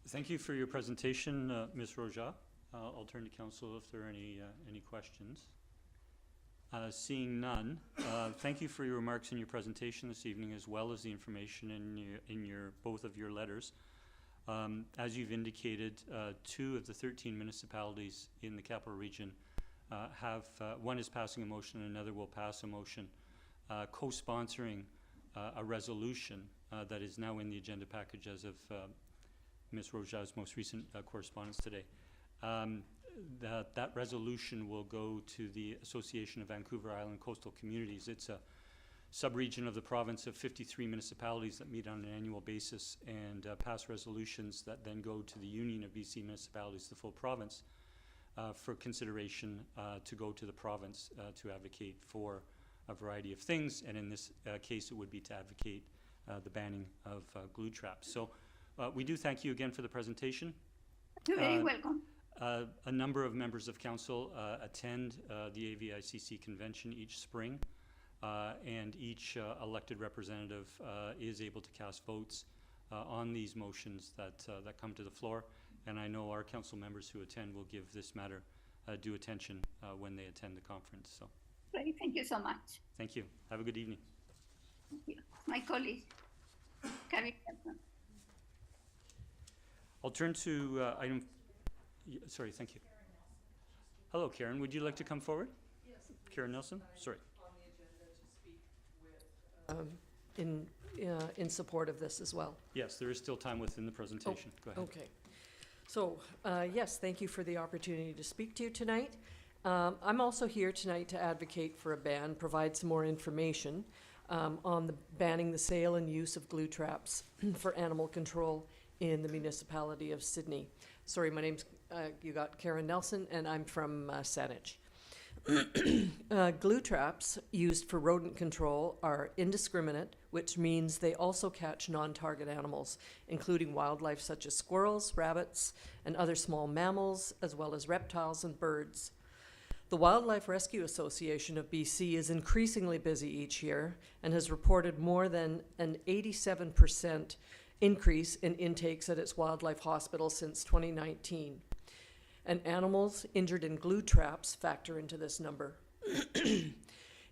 Thank you for your presentation, Ms. Rojas. I'll turn to council if there are any questions. Seeing none, thank you for your remarks in your presentation this evening, as well as the information in your both of your letters. As you've indicated, 2 of the 13 municipalities in the capital region have, one is passing a motion and another will pass a motion co-sponsoring a resolution that is now in the agenda package as of Ms. Rojas' most recent correspondence today. That resolution will go to the Association of Vancouver Island Coastal Communities. It's a sub-region of the province of 53 municipalities that meet on an annual basis and pass resolutions that then go to the Union of BC Municipalities, the full province, for consideration to go to the province to advocate for a variety of things, and in this case it would be to advocate the banning of glue traps. So we do thank you again for the presentation. You're very welcome. A number of members of council attend the AVICC convention each spring, and each elected representative is able to cast votes on these motions that come to the floor. And I know our council members who attend will give this matter due attention when they attend the conference. So, Great, thank you so much. thank you. Have a good evening. Thank you. My colleague, Karin. I'll turn to item. Sorry, thank you. Hello, Karen. Would you like to come forward? Yes. Karen Nelson. Sorry. In support of this as well. Yes, there is still time within the presentation. Go ahead. Okay. So, yes, thank you for the opportunity to speak to you tonight. I'm also here tonight to advocate for a ban, provide some more information on banning the sale and use of glue traps for animal control in the municipality of Sidney. Sorry, my name's, you got Karin Nelson, and I'm from Salish. Glue traps used for rodent control are indiscriminate, which means they also catch non-target animals, including wildlife such as squirrels, rabbits, and other small mammals, as well as reptiles and birds. The Wildlife Rescue Association of BC is increasingly busy each year and has reported more than an 87% increase in intakes at its wildlife hospital since 2019. And animals injured in glue traps factor into this number.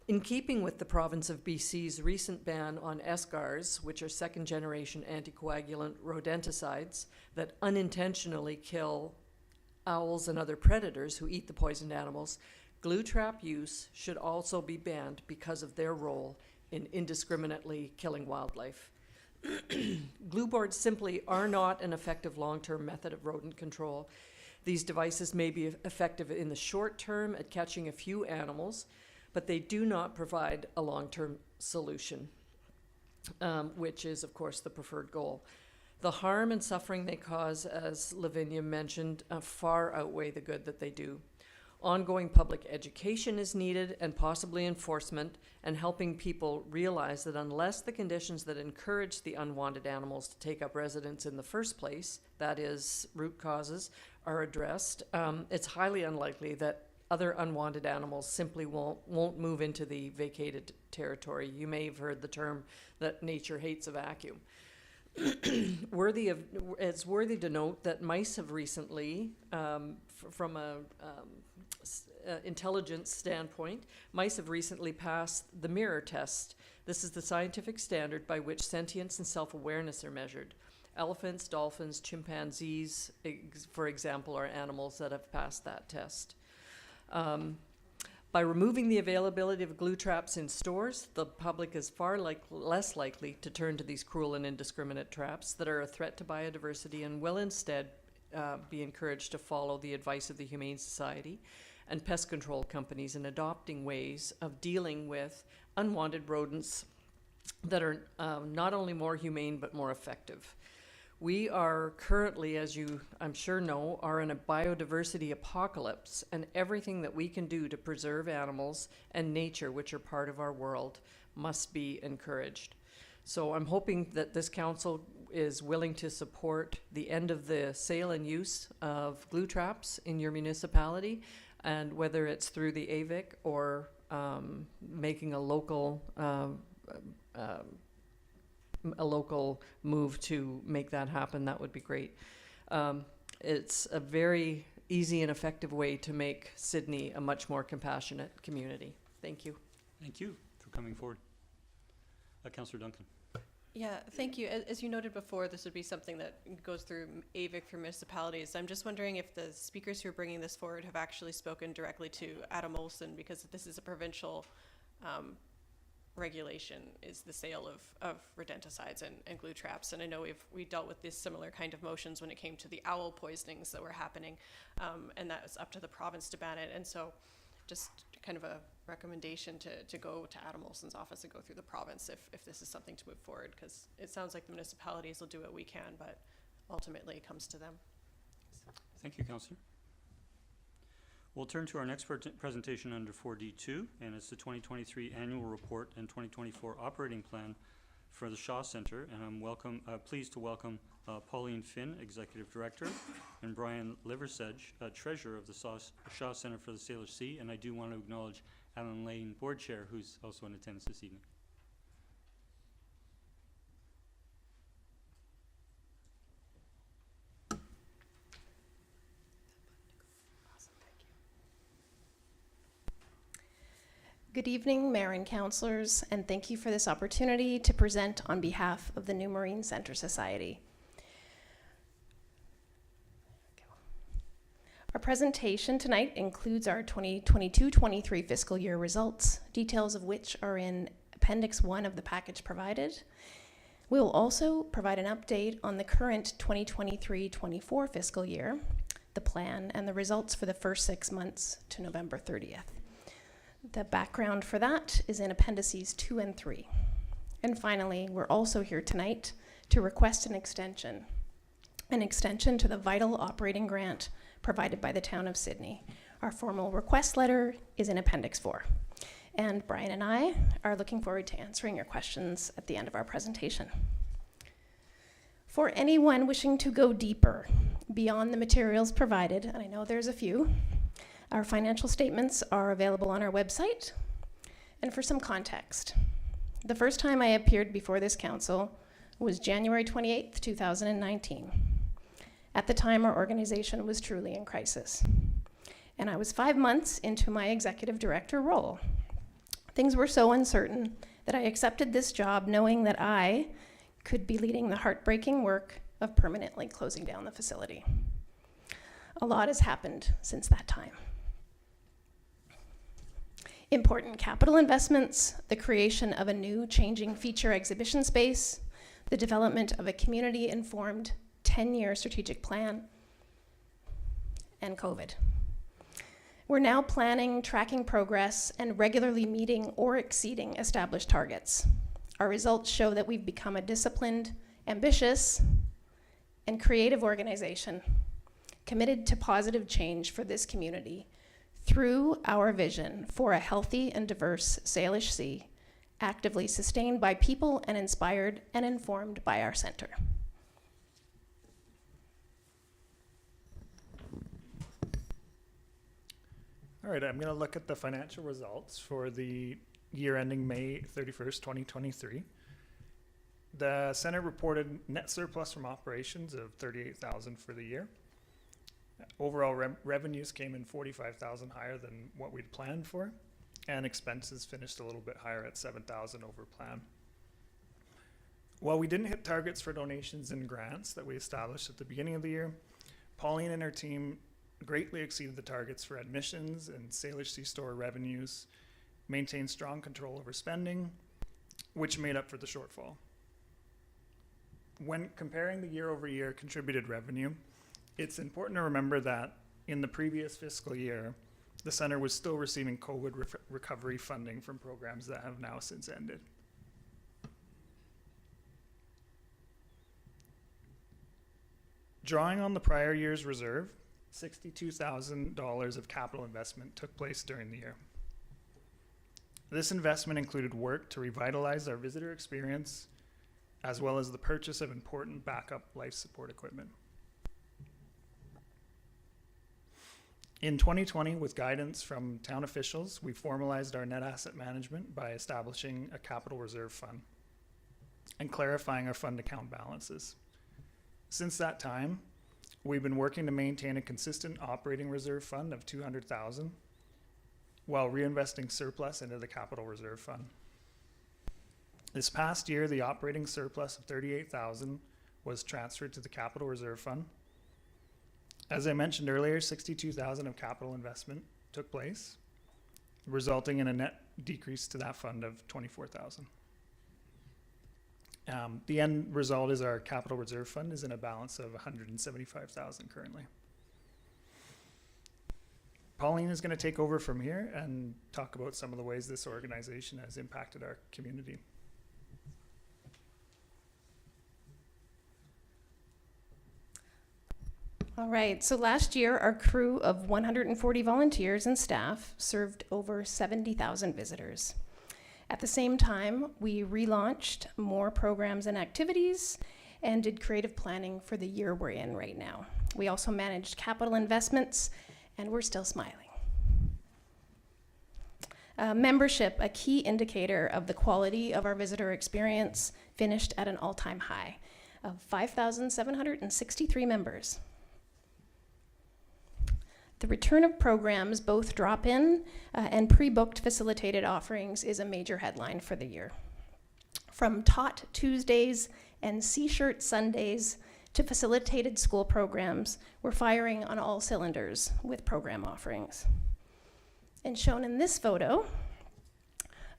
In keeping with the province of BC's recent ban on escars, which are second-generation anticoagulant rodenticides that unintentionally kill owls and other predators who eat the poisoned animals, glue trap use should also be banned because of their role in indiscriminately killing wildlife. Glue boards simply are not an effective long-term method of rodent control. These devices may be effective in the short term at catching a few animals, but they do not provide a long-term solution, which is, of course, the preferred goal. The harm and suffering they cause, as Lavinia mentioned, far outweigh the good that they do. Ongoing public education is needed, and possibly enforcement, and helping people realize that unless the conditions that encourage the unwanted animals to take up residence in the first place, that is, root causes, are addressed, it's highly unlikely that other unwanted animals simply won't move into the vacated territory. You may have heard the term that nature hates a vacuum. It's worthy to note that mice have recently, from a intelligence standpoint, mice have recently passed the mirror test. This is the scientific standard by which sentience and self-awareness are measured. Elephants, dolphins, chimpanzees, for example, are animals that have passed that test. By removing the availability of glue traps in stores, the public is far less likely to turn to these cruel and indiscriminate traps that are a threat to biodiversity and will instead be encouraged to follow the advice of the Humane Society and pest control companies in adopting ways of dealing with unwanted rodents that are not only more humane but more effective. We are currently, as you I'm sure know, are in a biodiversity apocalypse, and everything that we can do to preserve animals and nature, which are part of our world, must be encouraged. So I'm hoping that this council is willing to support the end of the sale and use of glue traps in your municipality, and whether it's through the AVIC or making a local move to make that happen, that would be great. It's a very easy and effective way to make Sidney a much more compassionate community. Thank you. Thank you for coming forward. Councillor Duncan. Yeah, thank you. As you noted before, this would be something that goes through AVIC for municipalities. I'm just wondering if the speakers who are bringing this forward have actually spoken directly to Adam Olson, because this is a provincial regulation, is the sale of rodenticides and glue traps. And I know we dealt with these similar kind of motions when it came to the owl poisonings that were happening, and that was up to the province to ban it. And so just kind of a recommendation to go to Adam Olson's office and go through the province if this is something to move forward, because it sounds like the municipalities will do what we can, but ultimately it comes to them. Thank you, Councillor. We'll turn to our next presentation under 4D2, and it's the 2023 Annual Report and 2024 Operating Plan for the Shaw Centre, and I'm pleased to welcome Pauline Finn, Executive Director, and Brian Liversedge, Treasurer of the Shaw Centre for the Salish Sea, and I do want to acknowledge Alan Lane, Board Chair, who's also in attendance this evening. Good evening, Mayor and Councillors, and thank you for this opportunity to present on behalf of the New Marine Centre Society. Our presentation tonight includes our 2022-23 fiscal year results, details of which are in Appendix 1 of the package provided. We will also provide an update on the current 2023-24 fiscal year, the plan, and the results for the first 6 months to November 30th. The background for that is in Appendices 2 and 3. And finally, we're also here tonight to request an extension to the Vital Operating Grant provided by the Town of Sidney. Our formal request letter is in Appendix 4. And Brian and I are looking forward to answering your questions at the end of our presentation. For anyone wishing to go deeper beyond the materials provided, and I know there's a few, our financial statements are available on our website. And for some context, the first time I appeared before this council was January 28th, 2019. At the time, our organization was truly in crisis. And I was 5 months into my executive director role. Things were so uncertain that I accepted this job knowing that I could be leading the heartbreaking work of permanently closing down the facility. A lot has happened since that time. Important capital investments, the creation of a new changing feature exhibition space, the development of a community-informed 10-year strategic plan, and COVID. We're now planning, tracking progress, and regularly meeting or exceeding established targets. Our results show that we've become a disciplined, ambitious, and creative organization committed to positive change for this community through our vision for a healthy and diverse Salish Sea, actively sustained by people and inspired and informed by our centre. All right, I'm going to look at the financial results for the year ending May 31st, 2023. The Centre reported net surplus from operations of $38,000 for the year. Overall revenues came in $45,000 higher than what we'd planned for, and expenses finished a little bit higher at $7,000 over plan. While we didn't hit targets for donations and grants that we established at the beginning of the year, Pauline and her team greatly exceeded the targets for admissions and Salish Sea store revenues, maintained strong control over spending, which made up for the shortfall. When comparing the year-over-year contributed revenue, it's important to remember that in the previous fiscal year, the Centre was still receiving COVID recovery funding from programs that have now since ended. Drawing on the prior year's reserve, $62,000 of capital investment took place during the year. This investment included work to revitalize our visitor experience, as well as the purchase of important backup life support equipment. In 2020, with guidance from town officials, we formalized our net asset management by establishing a capital reserve fund and clarifying our fund account balances. Since that time, we've been working to maintain a consistent operating reserve fund of $200,000 while reinvesting surplus into the capital reserve fund. This past year, the operating surplus of $38,000 was transferred to the capital reserve fund. As I mentioned earlier, $62,000 of capital investment took place, resulting in a net decrease to that fund of $24,000. The end result is our capital reserve fund is in a balance of $175,000 currently. Pauline is going to take over from here and talk about some of the ways this organization has impacted our community. All right, so last year, our crew of 140 volunteers and staff served over 70,000 visitors. At the same time, we relaunched more programs and activities and did creative planning for the year we're in right now. We also managed capital investments, and we're still smiling. Membership, a key indicator of the quality of our visitor experience, finished at an all-time high of 5,763 members. The return of programs, both drop-in and pre-booked facilitated offerings, is a major headline for the year. From Tot Tuesdays and C-shirt Sundays to facilitated school programs, we're firing on all cylinders with program offerings. And shown in this photo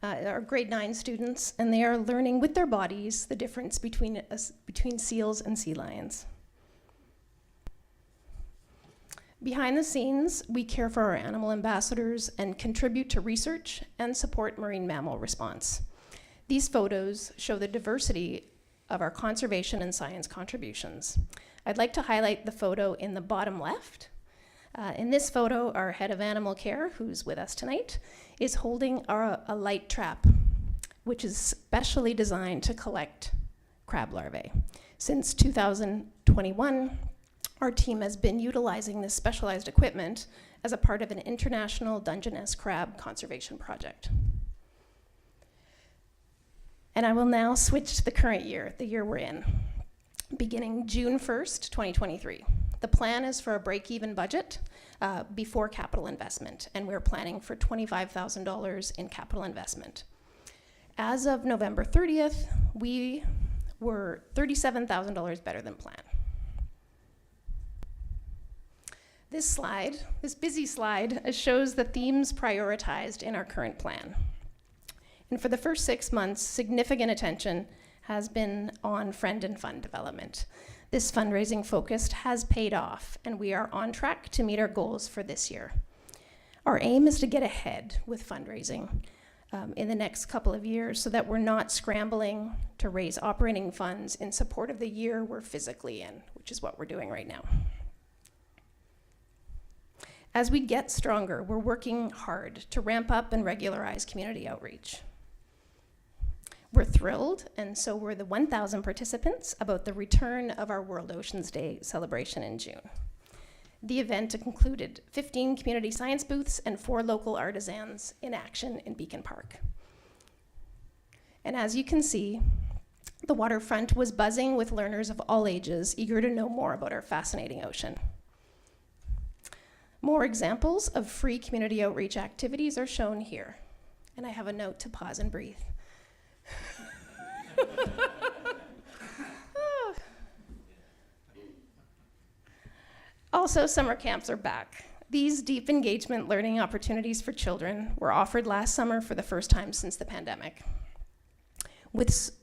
are grade 9 students, and they are learning with their bodies the difference between seals and sea lions. Behind the scenes, we care for our animal ambassadors and contribute to research and support marine mammal response. These photos show the diversity of our conservation and science contributions. I'd like to highlight the photo in the bottom left. In this photo, our head of animal care, who's with us tonight, is holding a light trap, which is specially designed to collect crab larvae. Since 2021, our team has been utilizing this specialized equipment as a part of an international Dungeness crab conservation project. And I will now switch to the current year, the year we're in, beginning June 1st, 2023. The plan is for a break-even budget before capital investment, and we're planning for $25,000 in capital investment. As of November 30th, we were $37,000 better than planned. This slide, this busy slide, shows the themes prioritized in our current plan. And for the first 6 months, significant attention has been on friend and fund development. This fundraising focus has paid off, and we are on track to meet our goals for this year. Our aim is to get ahead with fundraising in the next couple of years so that we're not scrambling to raise operating funds in support of the year we're physically in, which is what we're doing right now. As we get stronger, we're working hard to ramp up and regularize community outreach. We're thrilled, and so were the 1,000 participants, about the return of our World Oceans Day celebration in June. The event included 15 community science booths and 4 local artisans in action in Beacon Park. And as you can see, the waterfront was buzzing with learners of all ages, eager to know more about our fascinating ocean. More examples of free community outreach activities are shown here. And I have a note to pause and breathe. Also, summer camps are back. These deep engagement learning opportunities for children were offered last summer for the first time since the pandemic.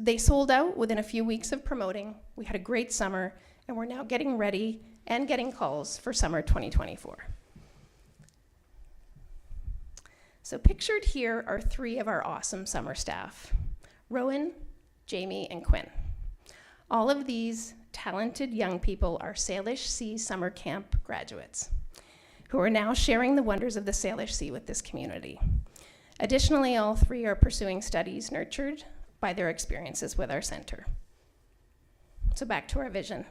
They sold out within a few weeks of promoting. We had a great summer, and we're now getting ready and getting calls for summer 2024. So pictured here are 3 of our awesome summer staff: Rowan, Jamie, and Quinn. All of these talented young people are Salish Sea Summer Camp graduates, who are now sharing the wonders of the Salish Sea with this community. Additionally, all three are pursuing studies nurtured by their experiences with our center. So back to our vision.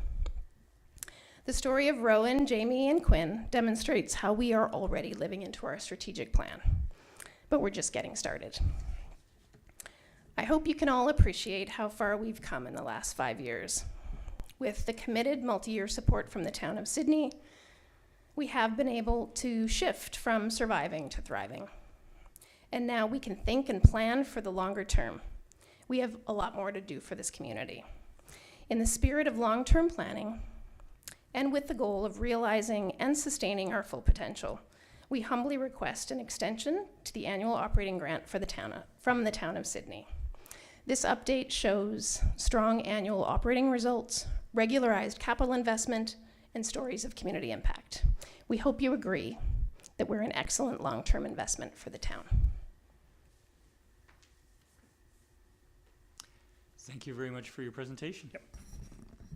The story of Rowan, Jamie, and Quinn demonstrates how we are already living into our strategic plan, but we're just getting started. I hope you can all appreciate how far we've come in the last 5 years. With the committed multi-year support from the town of Sidney, we have been able to shift from surviving to thriving. And now we can think and plan for the longer term. We have a lot more to do for this community. In the spirit of long-term planning, and with the goal of realizing and sustaining our full potential, we humbly request an extension to the annual operating grant for from the town of Sidney. This update shows strong annual operating results, regularized capital investment, and stories of community impact. We hope you agree that we're an excellent long-term investment for the town. Thank you very much for your presentation. Yep.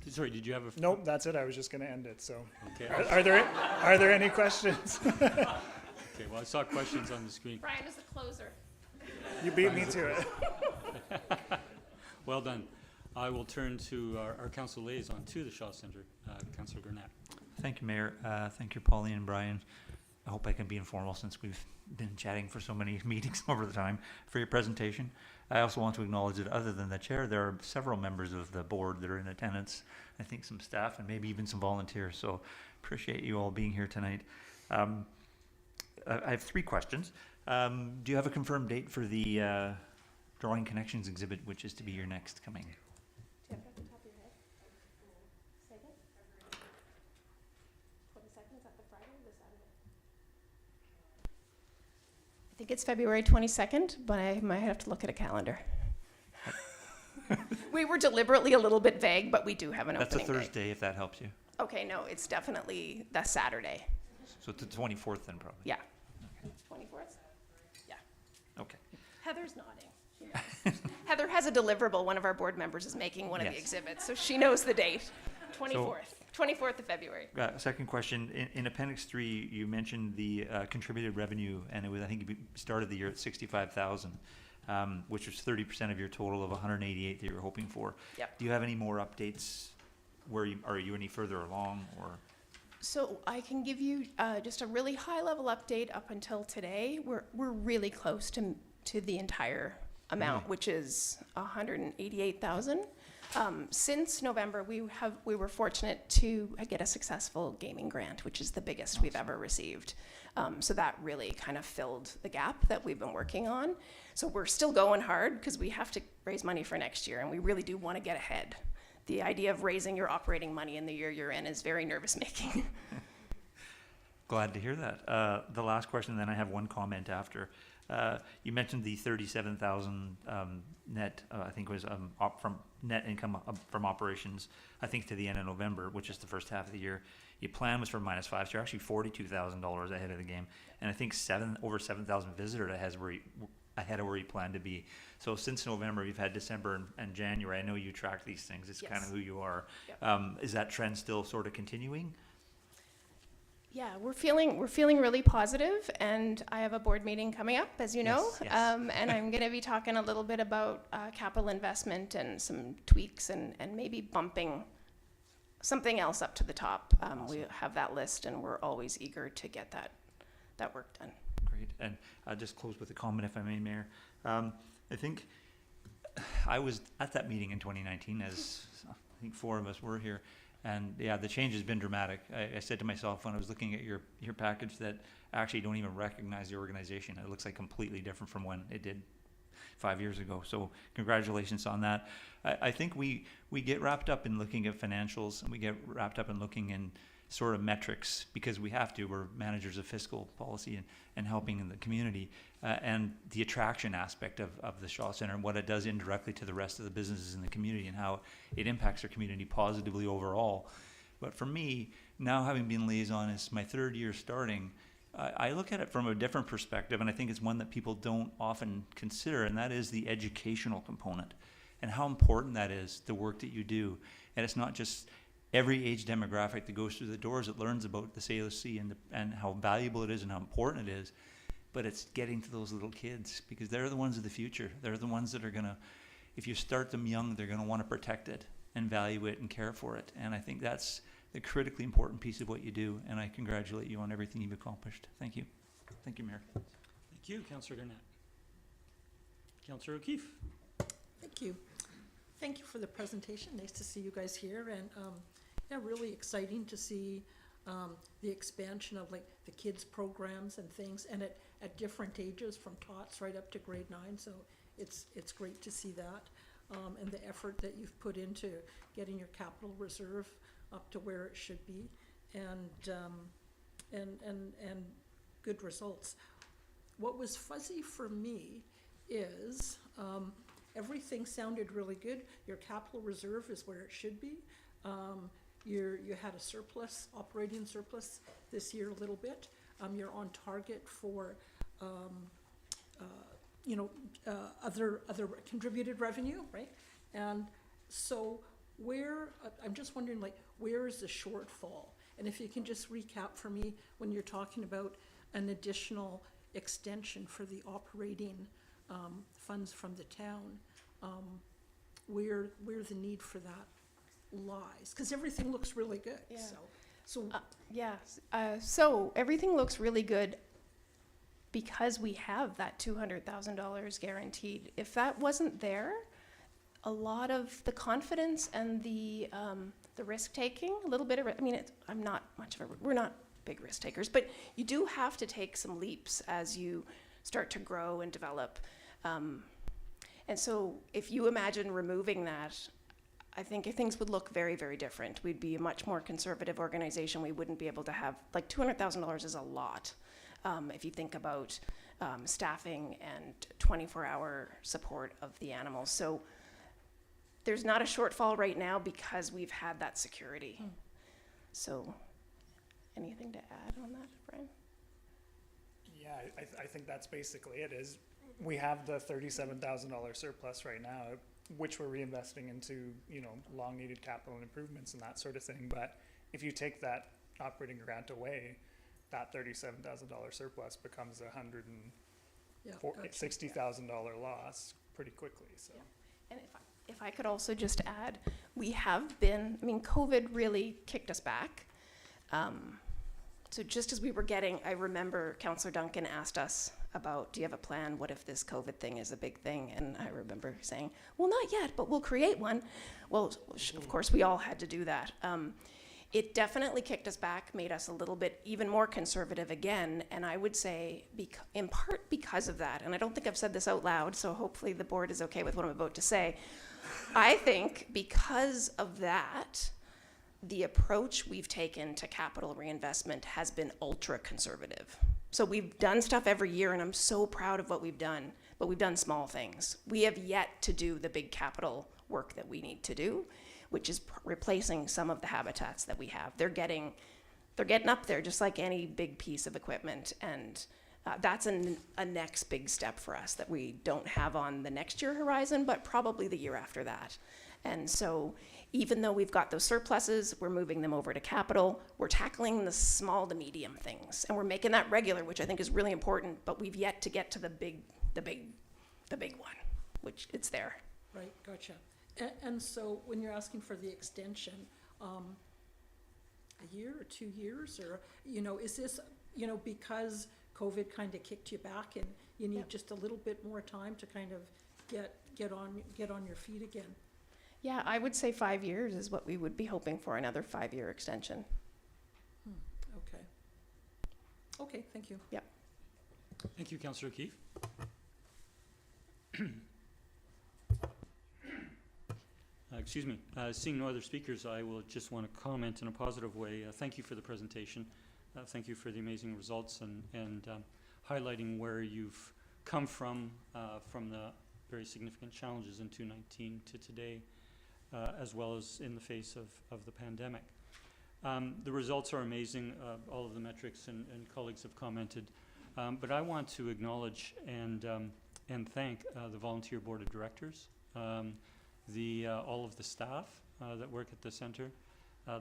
Sorry, did you have a... Nope, that's it. I was just going to end it. So, okay. Are there any questions? Okay, well, I saw questions on the screen. Brian is the closer. You beat me to it. Well done. I will turn to our council liaison to the Shaw Centre, Councillor Gurnett. Thank you, Mayor. Thank you, Pauline and Brian. I hope I can be informal since we've been chatting for so many meetings over the time for your presentation. I also want to acknowledge that other than the chair, there are several members of the board that are in attendance. I think some staff and maybe even some volunteers. So appreciate you all being here tonight. I have 3 questions. Do you have a confirmed date for the Drawing Connections exhibit, which is to be your next coming? Do you have it off the top of your head? Say again? 22nd, is that the Friday or the Saturday? I think it's February 22nd, but I might have to look at a calendar. We were deliberately a little bit vague, but we do have an That's opening a Thursday, if that helps you. Okay, no, it's definitely the Saturday. So it's the 24th then, probably. Yeah. 24th? Yeah. Okay. Heather's nodding. She knows. Heather has a deliverable. One of our board members is making one of the exhibits, so she knows the date. 24th. 24th of February. Second question, in Appendix 3, you mentioned the contributed revenue, and it was, I think you started the year at 65,000, which was 30% of your total of 188 that you were hoping for. Yep. Do you have any more updates? Are you any further along, or? So I can give you just a really high-level update up until today. We're really close to the entire amount, which is 188,000. Since November, we were fortunate to get a successful gaming grant, which is the biggest we've ever received. So that really kind of filled the gap that we've been working on. So we're still going hard because we have to raise money for next year, and we really do want to get ahead. The idea of raising your operating money in the year you're in is very nervous-making. Glad to hear that. The last question, then I have one comment after. You mentioned the 37,000 net, I think was from net income from operations, I think to the end of November, which is the first half of the year. Your plan was for -5, so you're actually $42,000 ahead of the game. And I think over 7,000 visitors ahead of where you plan to be. So since November, you've had December and January. I know you track these things. It's kind of who you are. Yep. Is that trend still sort of continuing? Yeah, we're feeling really positive, and I have a board meeting coming up, as you know, Yes. and I'm going to be talking a little bit about capital investment and some tweaks and maybe bumping something else up to the top. Awesome. We have that list, and we're always eager to get that work done. Great, and I'll just close with a comment, if I may, Mayor. I think I was at that meeting in 2019, as I think 4 of us were here. And yeah, the change has been dramatic. I said to myself when I was looking at your package that I actually don't even recognize the organization. It looks like completely different from when it did 5 years ago. So congratulations on that. I think we get wrapped up in looking at financials, and we get wrapped up in looking in sort of metrics because we have to. We're managers of fiscal policy and helping in the community. And the attraction aspect of the Shaw Centre and what it does indirectly to the rest of the businesses in the community and how it impacts our community positively overall. But for me, now having been liaison is my 3rd year starting, I look at it from a different perspective, and I think it's one that people don't often consider, and that is the educational component. and how important that is, the work that you do. And it's not just every age demographic that goes through the doors that learns about the Salish Sea and how valuable it is and how important it is, but it's getting to those little kids, because they're the ones of the future. They're the ones that are going to, if you start them young, they're going to want to protect it and value it and care for it. And I think that's the critically important piece of what you do, and I congratulate you on everything you've accomplished. Thank you. Thank you, Mayor. Thank you, Councillor Garnett. Councillor O'Keefe. Thank you. Thank you for the presentation. Nice to see you guys here, and yeah, really exciting to see the expansion of like the kids programs and things, and at different ages from tots right up to grade 9. So it's great to see that, and the effort that you've put into getting your capital reserve up to where it should be, and good results. What was fuzzy for me is everything sounded really good. Your capital reserve is where it should be. You had a surplus, operating surplus this year a little bit. You're on target for other contributed revenue, right? And so I'm just wondering, like, where is the shortfall? And if you can just recap for me when you're talking about an additional extension for the operating funds from the town, where the need for that lies, because everything looks really good. Yeah. So everything looks really good because we have that $200,000 guaranteed. If that wasn't there, a lot of the confidence and the risk taking, a little bit of, we're not big risk takers, but you do have to take some leaps as you start to grow and develop. And so if you imagine removing that, I think things would look very, very different. We'd be a much more conservative organization. We wouldn't be able to have, like, $200,000 is a lot if you think about staffing and 24-hour support of the animals. So there's not a shortfall right now because we've had that security. So anything to add on that, Brian? Yeah, I think that's basically it. Is we have the $37,000 surplus right now, which we're reinvesting into, long needed capital and improvements and that sort of thing. But if you take that operating grant away, that $37,000 surplus becomes $160,000 loss pretty quickly. So, and if I could also just add, we have been, COVID really kicked us back. So just as we were I remember Councillor Duncan asked us about, do you have a plan? What if this COVID thing is a big thing? And I remember saying, well, not yet, but we'll create one. Well, of course, we all had to do that. It definitely kicked us back, made us a little bit even more conservative again. And I would say, in part because of that, and I don't think I've said this out loud, so hopefully the board is okay with what I'm about to say. I think because of that, the approach we've taken to capital reinvestment has been ultra conservative. So we've done stuff every year, and I'm so proud of what we've done, but we've done small things. We have yet to do the big capital work that we need to do, which is replacing some of the habitats that we have. They're getting up there just like any big piece of equipment, and that's a next big step for us that we don't have on the next year horizon, but probably the year after that. And so even though we've got those surpluses, we're moving them over to capital. We're tackling the small to medium things, and we're making that regular, which I think is really important, but we've yet to get to the big one, which it's there. Right, gotcha. And so when you're asking for the extension, a year or 2 years, or, is this, because COVID kind of kicked you back and you need just a little bit more time to kind of get on your feet again? Yeah, I would say 5 years is what we would be hoping for, another 5-year extension. Okay. Okay, thank you. Yep. Thank you, Councillor O'Keefe. Excuse me. Seeing no other speakers, I will just want to comment in a positive way. Thank you for the presentation. Thank you for the amazing results and highlighting where you've come from the very significant challenges in 2019 to today, as well as in the face of the pandemic. The results are amazing. All of the metrics and colleagues have commented. But I want to acknowledge and thank the volunteer board of directors. all of the staff that work at the center,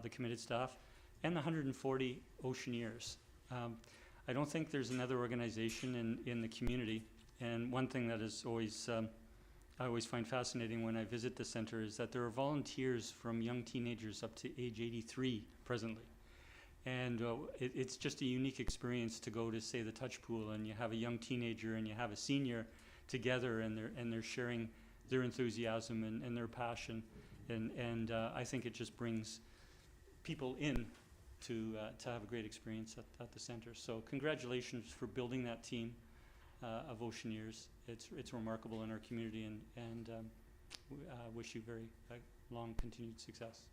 the committed staff, and the 140 Oceaneers. I don't think there's another organization in the community, and one thing that is always I always find fascinating when I visit the center is that there are volunteers from young teenagers up to age 83 presently. And it's just a unique experience to go to, say, the touch pool, and you have a young teenager and you have a senior together, and they're sharing their enthusiasm and their passion, and I think it just brings people in to have a great experience at the center. So congratulations for building that team of Oceaneers. It's remarkable in our community, and wish you very long continued success.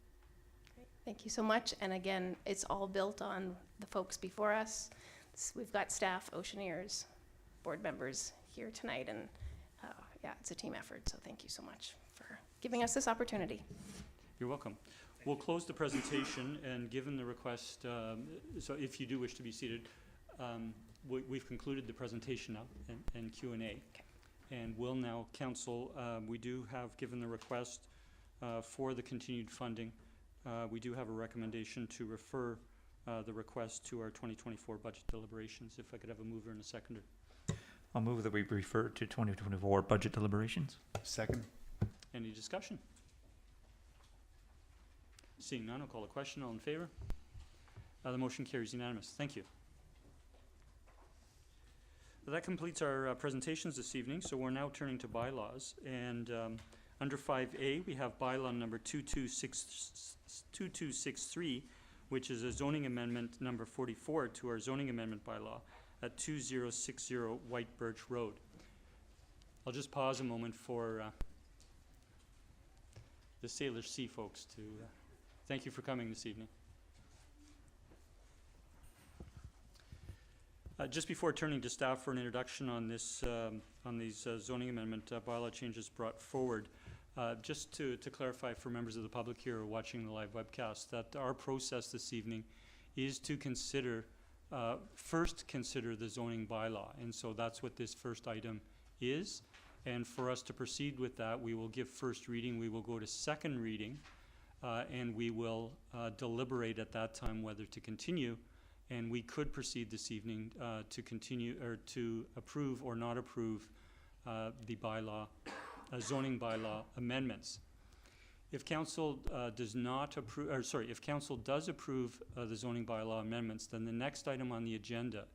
Great. Thank you so much. And again, it's all built on the folks before us. We've got staff, Oceaneers, board members here tonight, and yeah, it's a team effort. So thank you so much for giving us this opportunity. You're welcome. We'll close the presentation, and given the request, so if you do wish to be seated, we've concluded the presentation now and Q&A. Okay. And will now, council, we do have, given the request for the continued funding, we do have a recommendation to refer the request to our 2024 budget deliberations. If I could have a mover and a seconder. I'll move that we refer to 2024 budget deliberations. Second. Any discussion? Seeing none, I'll call a question. All in favor? The motion carries unanimous. Thank you. That completes our presentations this evening, so we're now turning to bylaws. And under 5A, we have bylaw number 2263, which is a zoning amendment number 44 to our zoning amendment bylaw at 2060 White Birch Road. I'll just pause a moment for the Salish Sea folks to thank you for coming this evening. Just before turning to staff for an introduction on this, on these zoning amendment bylaw changes brought forward, just to clarify for members of the public here watching the live webcast, that our process this evening is to consider, first consider the zoning bylaw, and so that's what this first item is. And for us to proceed with that, we will give first reading, we will go to second reading, and we will deliberate at that time whether to continue. And we could proceed this evening to continue or to approve or not approve the bylaw, zoning bylaw amendments. If council does not approve, or sorry, if council does approve the zoning bylaw amendments, then the next item on the agenda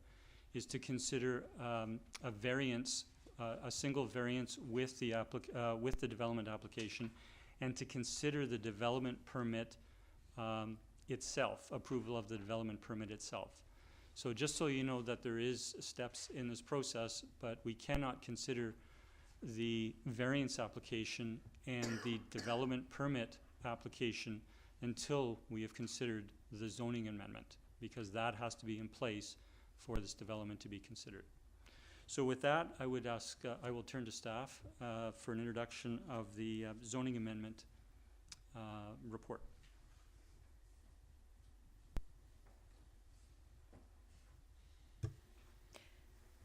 is to consider a variance, a single variance with the development application, and to consider the development permit itself, approval of the development permit itself. So just so you know that there is steps in this process, but we cannot consider the variance application and the development permit application until we have considered the zoning amendment, because that has to be in place for this development to be considered. So with that, I would ask, I will turn to staff for an introduction of the zoning amendment report.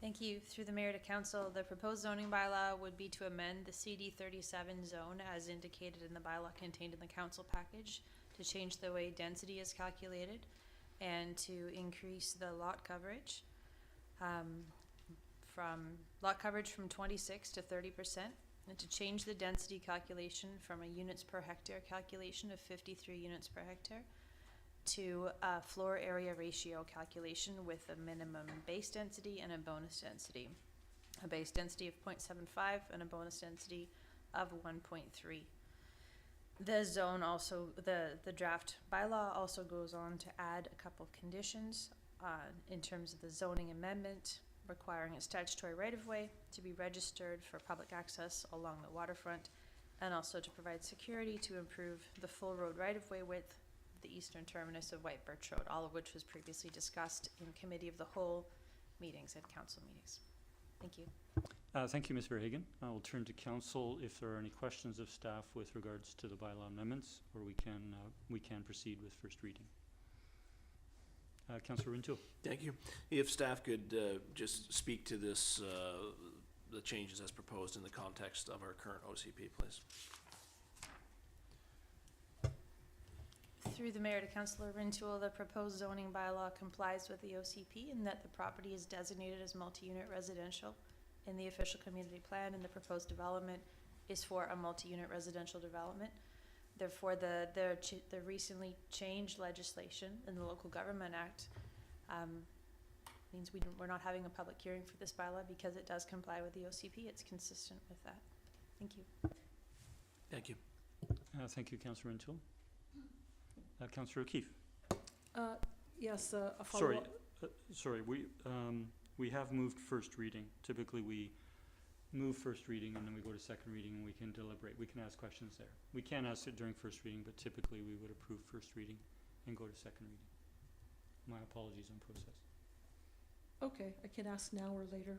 Thank you. Through the mayor to council, the proposed zoning bylaw would be to amend the CD 37 zone as indicated in the bylaw contained in the council package, to change the way density is calculated and to increase the lot coverage from 26 to 30%, and to change the density calculation from a units per hectare calculation of 53 units per hectare to a floor area ratio calculation with a minimum base density and a bonus density. A base density of 0.75 and a bonus density of 1.3. The zone also, the draft bylaw also goes on to add a couple conditions in terms of the zoning amendment, requiring a statutory right-of-way to be registered for public access along the waterfront, and also to provide security to improve the full road right-of-way width, the eastern terminus of White Birch Road, all of which was previously discussed in committee of the whole meetings and council meetings. Thank you. Thank you, Ms. Verhagen. I will turn to council if there are any questions of staff with regards to the bylaw amendments, or we can proceed with first reading. Councillor Rintoul. Thank you. If staff could just speak to this, the changes as proposed in the context of our current OCP, please. Through the mayor to Councillor Rintoul, the proposed zoning bylaw complies with the OCP in that the property is designated as multi-unit residential in the official community plan, and the proposed development is for a multi-unit residential development. Therefore, the recently changed legislation in the Local Government Act means we're not having a public hearing for this bylaw because it does comply with the OCP. It's consistent with that. Thank you. Thank you. Thank you, Councillor Rintoul. Councillor O'Keefe. Yes, a Sorry, follow-up. sorry. We have moved first reading. Typically, we move first reading and then we go to second reading and we can deliberate. We can ask questions there. We can't ask it during first reading, but typically we would approve first reading and go to second reading. My apologies on process. Okay, I can ask now or later,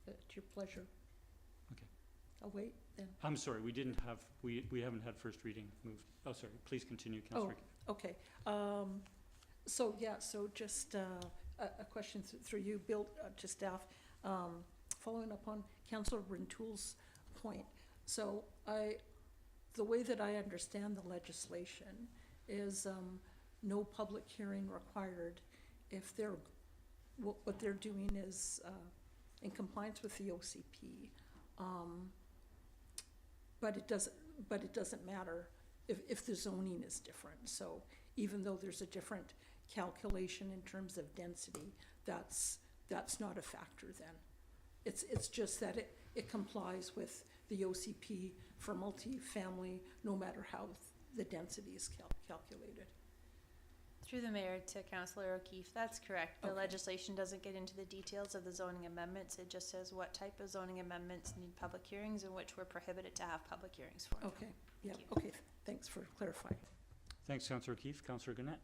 at your pleasure. Okay. I'll wait then. I'm sorry, we haven't had first reading moved. Oh, sorry, please continue, Councillor. Okay. So just a question through you, Bill, to staff. Following up on Councillor Rintoul's point. So the way that I understand the legislation is no public hearing required if what they're doing is in compliance with the OCP. But it doesn't matter if the zoning is different. So even though there's a different calculation in terms of density, that's not a factor then. It's just that it complies with the OCP for multifamily, no matter how the density is calculated. Through the mayor to Councillor O'Keefe, that's correct. The Okay. legislation doesn't get into the details of the zoning amendments. It just says what type of zoning amendments need public hearings and which we're prohibited to have public hearings for. Okay, yeah, Thank you. okay, thanks for clarifying. Thanks, Councillor O'Keefe. Councillor Gannett.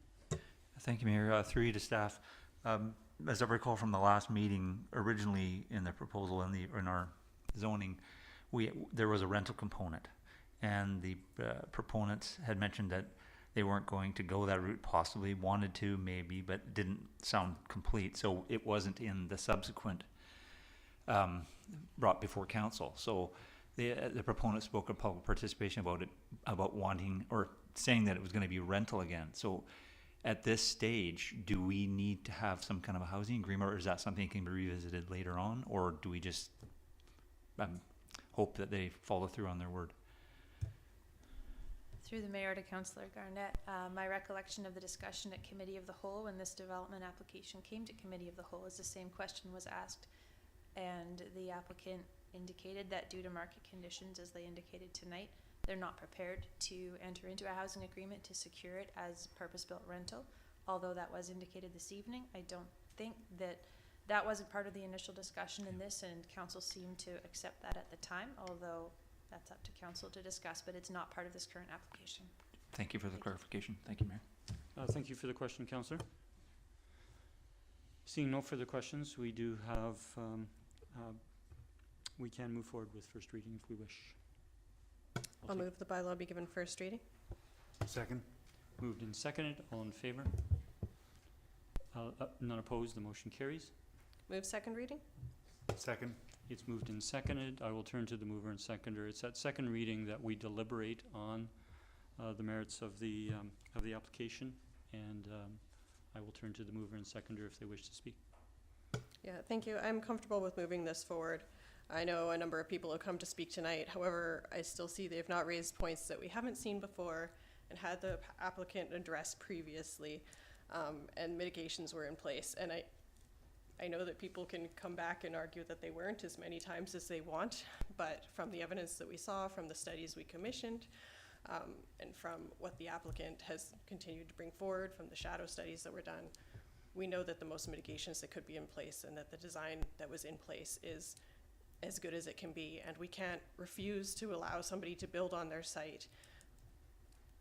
Thank you, Mayor. Through you to staff. As I recall from the last meeting, originally in the proposal in our zoning, there was a rental component, and the proponents had mentioned that they weren't going to go that route, possibly wanted to, maybe, but didn't sound complete. So it wasn't in the subsequent brought before council. So the proponent spoke of public participation about it, about wanting or saying that it was going to be rental again. So at this stage, do we need to have some kind of a housing agreement, or is that something that can be revisited later on, or do we just hope that they follow through on their word? Through the mayor to Councillor Garnett, my recollection of the discussion at Committee of the Whole when this development application came to Committee of the Whole is the same question was asked, and the applicant indicated that due to market conditions, as they indicated tonight, they're not prepared to enter into a housing agreement to secure it as purpose-built rental. Although that was indicated this evening, I don't think that wasn't part of the initial discussion in this, and council seemed to accept that at the time, although that's up to council to discuss, but it's not part of this current application. Thank you for the clarification. Thank you, Mayor. Thank you for the question, Councillor. Seeing no further questions, we do have, we can move forward with first reading if we wish. I'll move the bylaw be given first reading. Second. Moved and seconded. All in favor? None opposed. The motion carries. Move second reading. Second. It's moved and seconded. I will turn to the mover and seconder. It's at second reading that we deliberate on the merits of the application, and I will turn to the mover and seconder if they wish to speak. Yeah, thank you. I'm comfortable with moving this forward. I know a number of people have come to speak tonight. However, I still see they have not raised points that we haven't seen before and had the applicant address previously, and mitigations were in place. And I know that people can come back and argue that they weren't as many times as they want, but from the evidence that we saw, from the studies we commissioned, and from what the applicant has continued to bring forward, from the shadow studies that were done, we know that the most mitigations that could be in place and that the design that was in place is as good as it can be. And we can't refuse to allow somebody to build on their site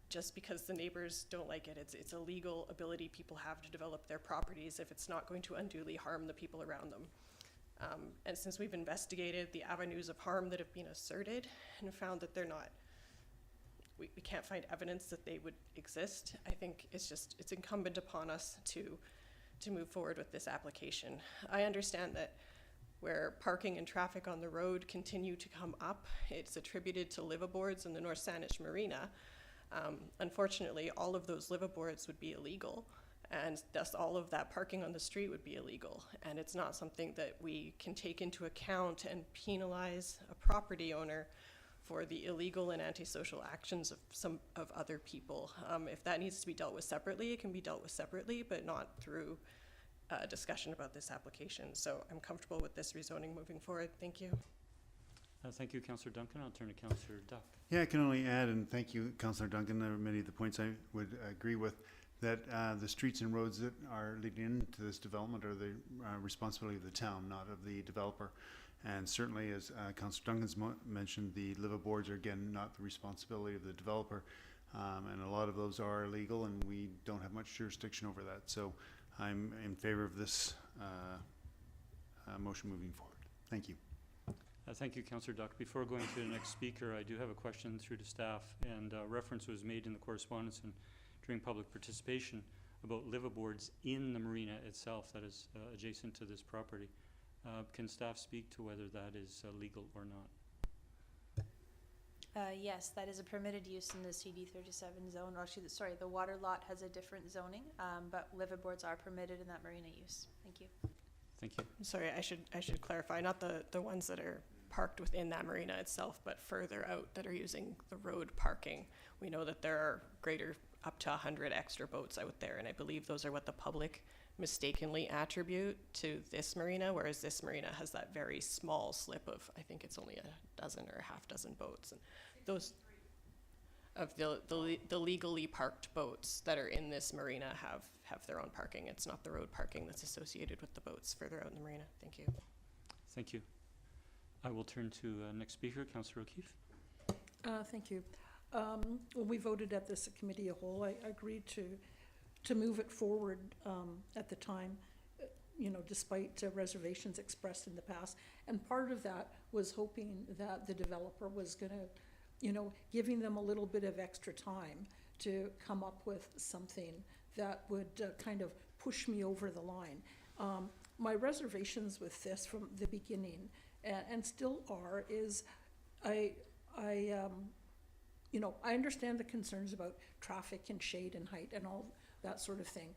just because the neighbors don't like it. It's a legal ability people have to develop their properties if it's not going to unduly harm the people around them. And since we've investigated the avenues of harm that have been asserted and found that they're not, we can't find evidence that they would exist, I think it's incumbent upon us to move forward with this application. I understand that where parking and traffic on the road continue to come up, it's attributed to liveaboards in the North Salish Marina. Unfortunately, all of those liveaboards would be illegal, and thus all of that parking on the street would be illegal. And it's not something that we can take into account and penalize a property owner for the illegal and antisocial actions of some of other people. If that needs to be dealt with separately, it can be dealt with separately, but not through a discussion about this application. So I'm comfortable with this rezoning moving forward. Thank you. Thank you, Councillor Duncan. I'll turn to Councillor Duck. Yeah, I can only add, and thank you, Councillor Duncan, many of the points I would agree with, that the streets and roads that are leading into this development are the responsibility of the town, not of the developer. And certainly, as Councillor Duncan's mentioned, the liveaboards are, again, not the responsibility of the developer. And a lot of those are illegal, and we don't have much jurisdiction over that. So I'm in favor of this motion moving forward. Thank you. Thank you, Councillor Duck. Before going to the next speaker, I do have a question through to staff, and reference was made in the correspondence and during public participation about liveaboards in the marina itself that is adjacent to this property. Can staff speak to whether that is legal or not? Yes, that is a permitted use in the CD37 zone. Actually, sorry, the water lot has a different zoning, but liveaboards are permitted in that marina use. Thank you. Thank you. Sorry, I should clarify, not the ones that are parked within that marina itself, but further out that are using the road parking. We know that there are up to 100 extra boats out there, and I believe those are what the public mistakenly attribute to this marina, whereas this marina has that very small slip of, I think it's only a dozen or a half dozen boats, and those of the legally parked boats that are in this marina have their own parking. It's not the road parking that's associated with the boats further out in the marina. Thank you. Thank you. I will turn to next speaker, Councillor O'Keefe. Thank you. When we voted at this committee a whole, I agreed to move it forward at the time, despite reservations expressed in the past. And part of that was hoping that the developer was going to, giving them a little bit of extra time to come up with something that would kind of push me over the line. My reservations with this from the beginning, and still are, is I understand the concerns about traffic and shade and height and all that sort of thing.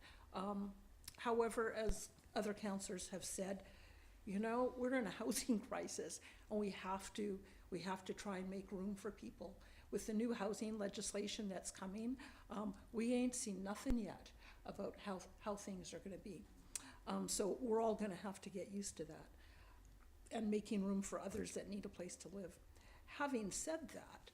However, as other councillors have said, we're in a housing crisis, and we have to try and make room for people. With the new housing legislation that's coming, we ain't seen nothing yet about how things are going to be. So we're all going to have to get used to that, and making room for others that need a place to live. Having said that,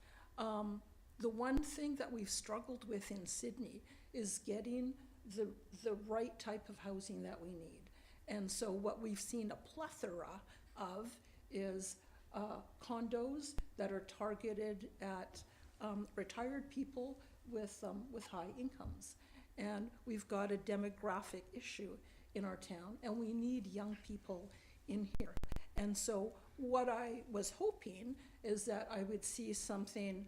the one thing that we've struggled with in Sidney is getting the right type of housing that we need. And so what we've seen a plethora of is condos that are targeted at retired people with high incomes. And we've got a demographic issue in our town, and we need young people in here. And so what I was hoping is that I would see something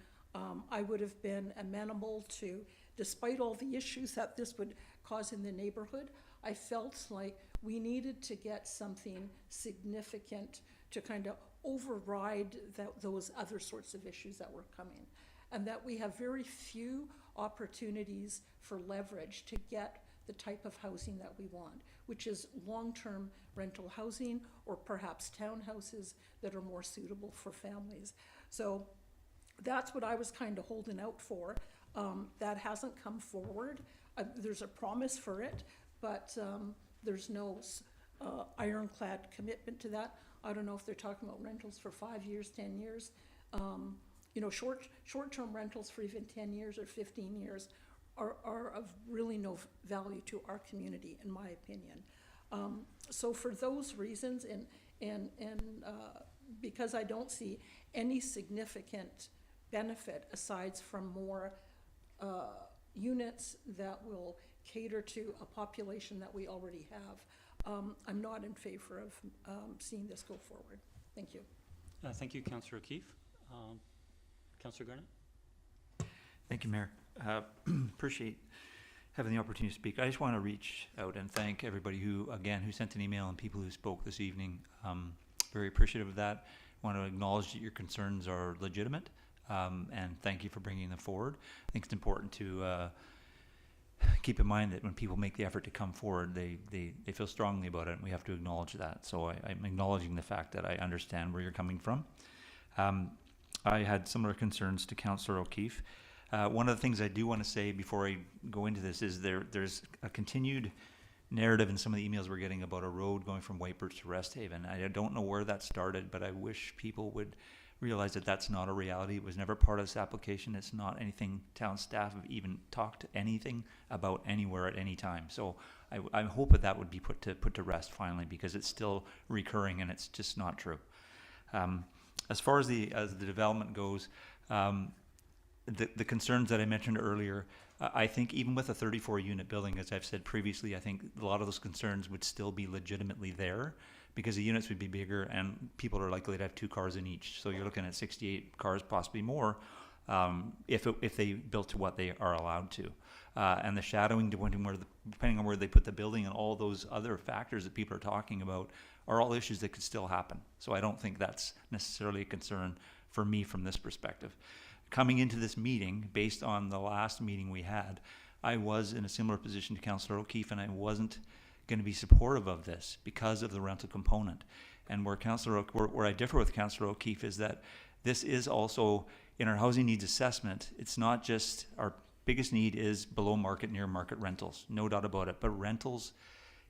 I would have been amenable to, despite all the issues that this would cause in the neighborhood. I felt like we needed to get something significant to kind of override those other sorts of issues that were coming, and that we have very few opportunities for leverage to get the type of housing that we want, which is long-term rental housing or perhaps townhouses that are more suitable for families. So that's what I was kind of holding out for. That hasn't come forward. There's a promise for it, but there's no ironclad commitment to that. I don't know if they're talking about rentals for 5 years, 10 years. Short-term rentals for even 10 years or 15 years are of really no value to our community, in my opinion. So for those reasons, and because I don't see any significant benefit aside from more units that will cater to a population that we already have, I'm not in favor of seeing this go forward. Thank you. Thank you, Councillor O'Keefe. Councillor Garnett. Thank you, Mayor. Appreciate having the opportunity to speak. I just want to reach out and thank everybody who sent an email and people who spoke this evening. Very appreciative of that. I want to acknowledge that your concerns are legitimate. And thank you for bringing them forward. I think it's important to keep in mind that when people make the effort to come forward, they feel strongly about it, and we have to acknowledge that. So I'm acknowledging the fact that I understand where you're coming from. I had similar concerns to Councillor O'Keefe. One of the things I do want to say before I go into this is there's a continued narrative in some of the emails we're getting about a road going from White Birch to Resthaven. I don't know where that started, but I wish people would realize that that's not a reality. It was never part of this application. It's not anything town staff have even talked anything about anywhere at any time. So I hope that would be put to rest finally, because it's still recurring and it's just not true. As far as the development goes, the concerns that I mentioned earlier, I think even with a 34-unit building, as I've said previously, I think a lot of those concerns would still be legitimately there, because the units would be bigger and people are likely to have 2 cars in each. So you're looking at 68 cars, possibly more, if they built to what they are allowed to. And the shadowing, depending on where they put the building, and all those other factors that people are talking about are all issues that could still happen. So I don't think that's necessarily a concern for me from this perspective. Coming into this meeting, based on the last meeting we had, I was in a similar position to Councillor O'Keefe, and I wasn't going to be supportive of this because of the rental component. And where I differ with Councillor O'Keefe is that this is also, in our housing needs assessment, it's not just our biggest need is below market, near market rentals, no doubt about it, but rentals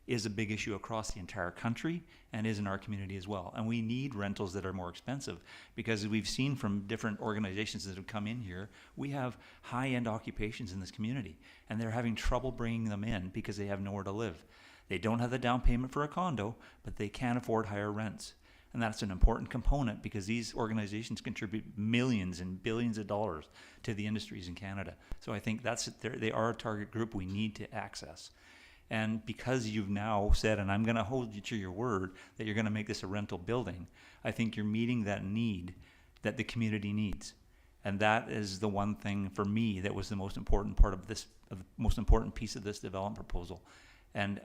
is a big issue across the entire country and is in our community as well. And we need rentals that are more expensive, because we've seen from different organizations that have come in here, we have high-end occupations in this community, and they're having trouble bringing them in because they have nowhere to live. They don't have the down payment for a condo, but they can afford higher rents. And that's an important component, because these organizations contribute millions and billions of dollars to the industries in Canada. So I think they are a target group we need to access. And because you've now said, and I'm going to hold you to your word, that you're going to make this a rental building, I think you're meeting that need that the community needs. And that is the one thing for me that was the most important part of this, the most important piece of this development proposal. And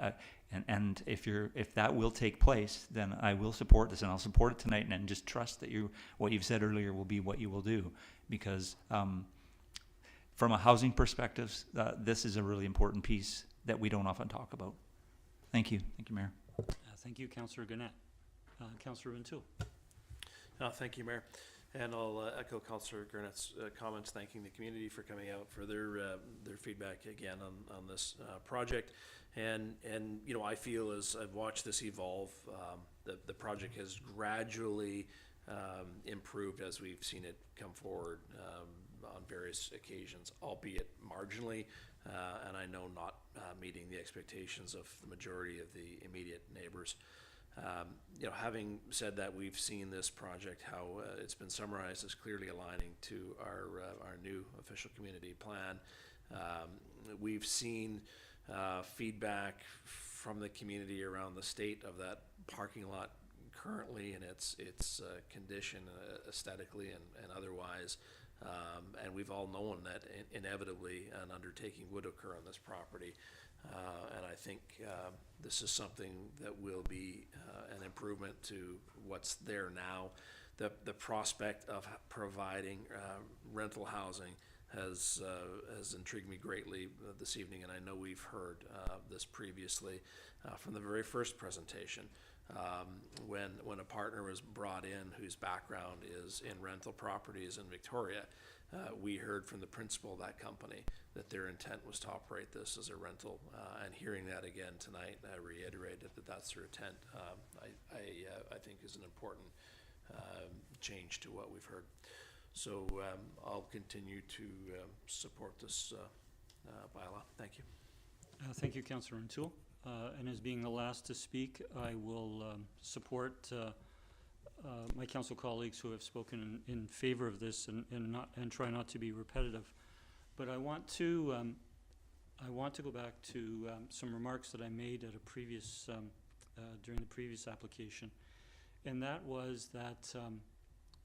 if that will take place, then I will support this, and I'll support it tonight, and just trust that what you've said earlier will be what you will do, because from a housing perspective, this is a really important piece that we don't often talk about. Thank you. Thank you, Mayor. Thank you, Councillor Gannett. Councillor Wintoul. Thank you, Mayor. And I'll echo Councillor Garnett's comments, thanking the community for coming out for their feedback again on this project. And you know, I feel as I've watched this evolve, the project has gradually improved as we've seen it come forward on various occasions, albeit marginally, and I know not meeting the expectations of the majority of the immediate neighbors. You know, having said that, we've seen this project, how it's been summarized as clearly aligning to our new official community plan. We've seen feedback from the community around the state of that parking lot currently, and its condition aesthetically and otherwise. And we've all known that inevitably an undertaking would occur on this property. And I think this is something that will be an improvement to what's there now. The prospect of providing rental housing has intrigued me greatly this evening, and I know we've heard this previously from the very first presentation. When a partner was brought in whose background is in rental properties in Victoria, we heard from the principal of that company that their intent was to operate this as a rental, and hearing that again tonight, I reiterated that that's their intent. I think is an important change to what we've heard. So I'll continue to support this bylaw. Thank you. Thank you, Councillor O'Toole. And as being the last to speak, I will support my council colleagues who have spoken in favor of this, and try not to be repetitive. But I want to go back to some remarks that I made at a previous during the previous application, and that was that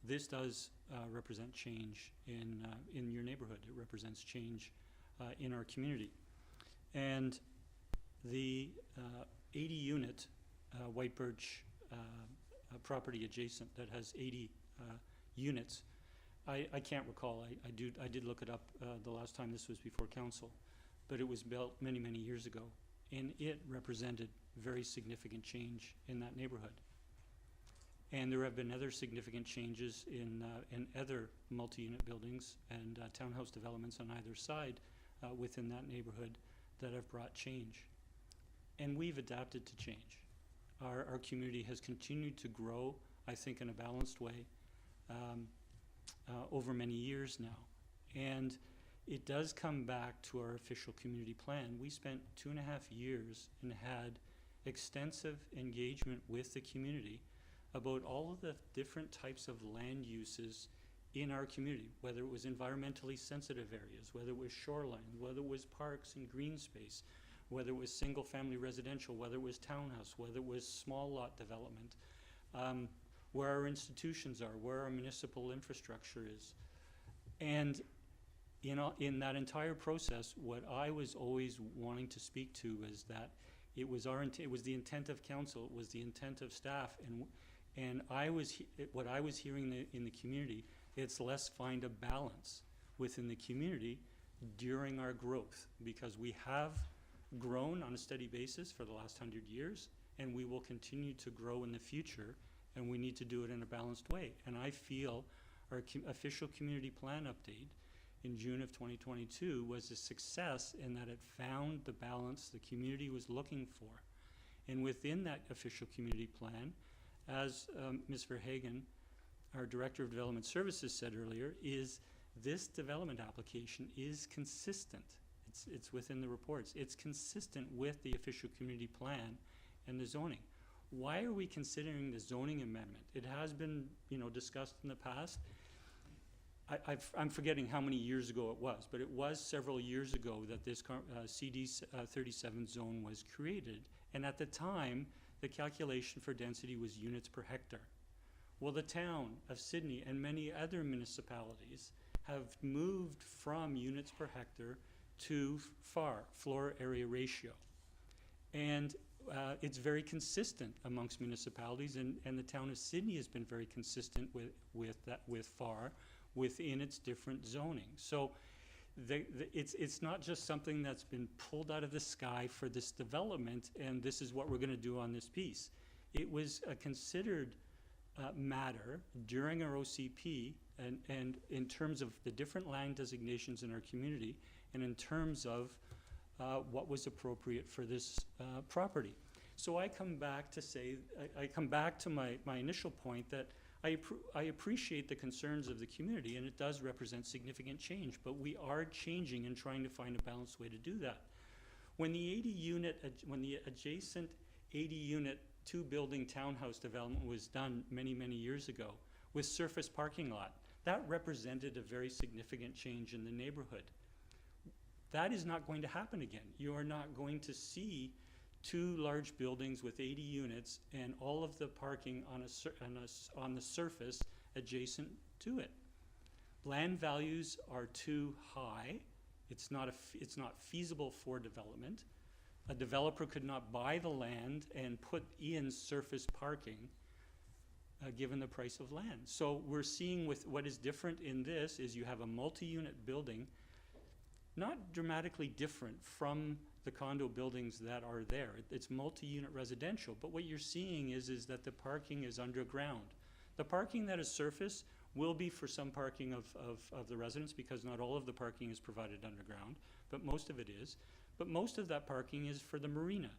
this does represent change in your neighborhood. It represents change in our community, and the 80-unit White Birch property adjacent that has 80 units I can't recall. I did look it up the last time this was before council, but it was built many, many years ago, and it represented very significant change in that neighborhood. And there have been other significant changes in other multi-unit buildings and townhouse developments on either side within that neighborhood that have brought change. And we've adapted to change. Our community has continued to grow, I think, in a balanced way over many years now. And it does come back to our official community plan. We spent 2.5 years and had extensive engagement with the community about all of the different types of land uses in our community, whether it was environmentally sensitive areas, whether it was shoreline, whether it was parks and green space, whether it was single-family residential, whether it was townhouse, whether it was small lot development, where our institutions are, where our municipal infrastructure is. And in that entire process, what I was always wanting to speak to is that it was the intent of council, it was the intent of staff, and what I was hearing in the community, it's let's find a balance within the community during our growth, because we have grown on a steady basis for the last 100 years, and we will continue to grow in the future, and we need to do it in a balanced way. And I feel our official community plan update in June of 2022 was a success in that it found the balance the community was looking for. And within that official community plan, as Ms. Verhagen, our Director of Development Services, said earlier, is this development application is consistent. It's within the reports. It's consistent with the official community plan and the zoning. Why are we considering the zoning amendment? It has been, discussed in the past. I'm forgetting how many years ago it was, but it was several years ago that this CD 37 zone was created. And at the time, the calculation for density was units per hectare. Well, the town of Sidney and many other municipalities have moved from units per hectare to FAR, floor area ratio. And it's very consistent amongst municipalities, and the town of Sidney has been very consistent with FAR within its different zoning. So it's not just something that's been pulled out of the sky for this development, and this is what we're going to do on this piece. It was a considered matter during our OCP, and in terms of the different land designations in our community, and in terms of what was appropriate for this property. So I come back to say, I come back to my initial point that I appreciate the concerns of the community, and it does represent significant change, but we are changing and trying to find a balanced way to do that. When the adjacent 80-unit two-building townhouse development was done many, many years ago with surface parking lot, that represented a very significant change in the neighborhood. That is not going to happen again. You are not going to see two large buildings with 80 units and all of the parking on the surface adjacent to it. Land values are too high. It's not feasible for development. A developer could not buy the land and put in surface parking given the price of land. So we're seeing with what is different in this is you have a multi-unit building, not dramatically different from the condo buildings that are there. It's multi-unit residential, but what you're seeing is that the parking is underground. The parking that is surface will be for some parking of the residents, because not all of the parking is provided underground, but most of it is. But most of that parking is for the marina.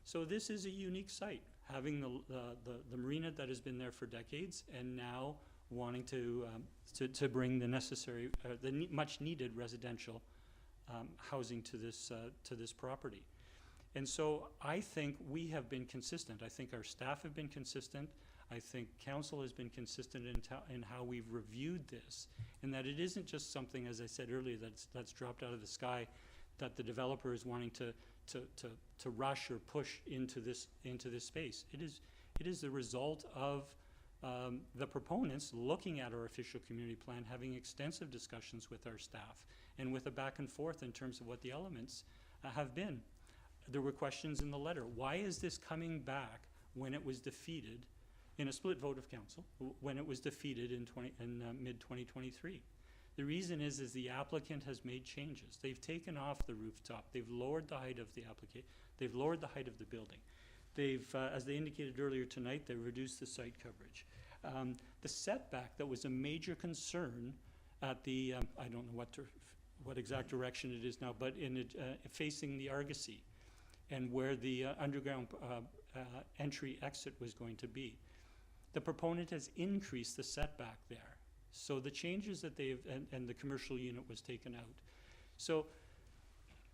So this is a unique site, having the marina that has been there for decades, and now wanting to bring the necessary, the much needed residential housing to this property. And so I think we have been consistent. I think our staff have been consistent. I think council has been consistent in how we've reviewed this, and that it isn't just something, as I said earlier, that's dropped out of the sky, that the developer is wanting to rush or push into this space. It is the result of the proponents looking at our official community plan, having extensive discussions with our staff, and with a back and forth in terms of what the elements have been. There were questions in the letter. Why is this coming back when it was defeated in a split vote of council when it was defeated in mid-2023. The reason is the applicant has made changes. They've taken off the rooftop. They've lowered the height of the They've lowered the height of the building. They've, as they indicated earlier tonight, they reduced the site coverage. The setback that was a major concern at the, I don't know what exact direction it is now, but in facing the Argosy and where the underground entry exit was going to be. The proponent has increased the setback there. So the changes that they've, and the commercial unit was taken out. So,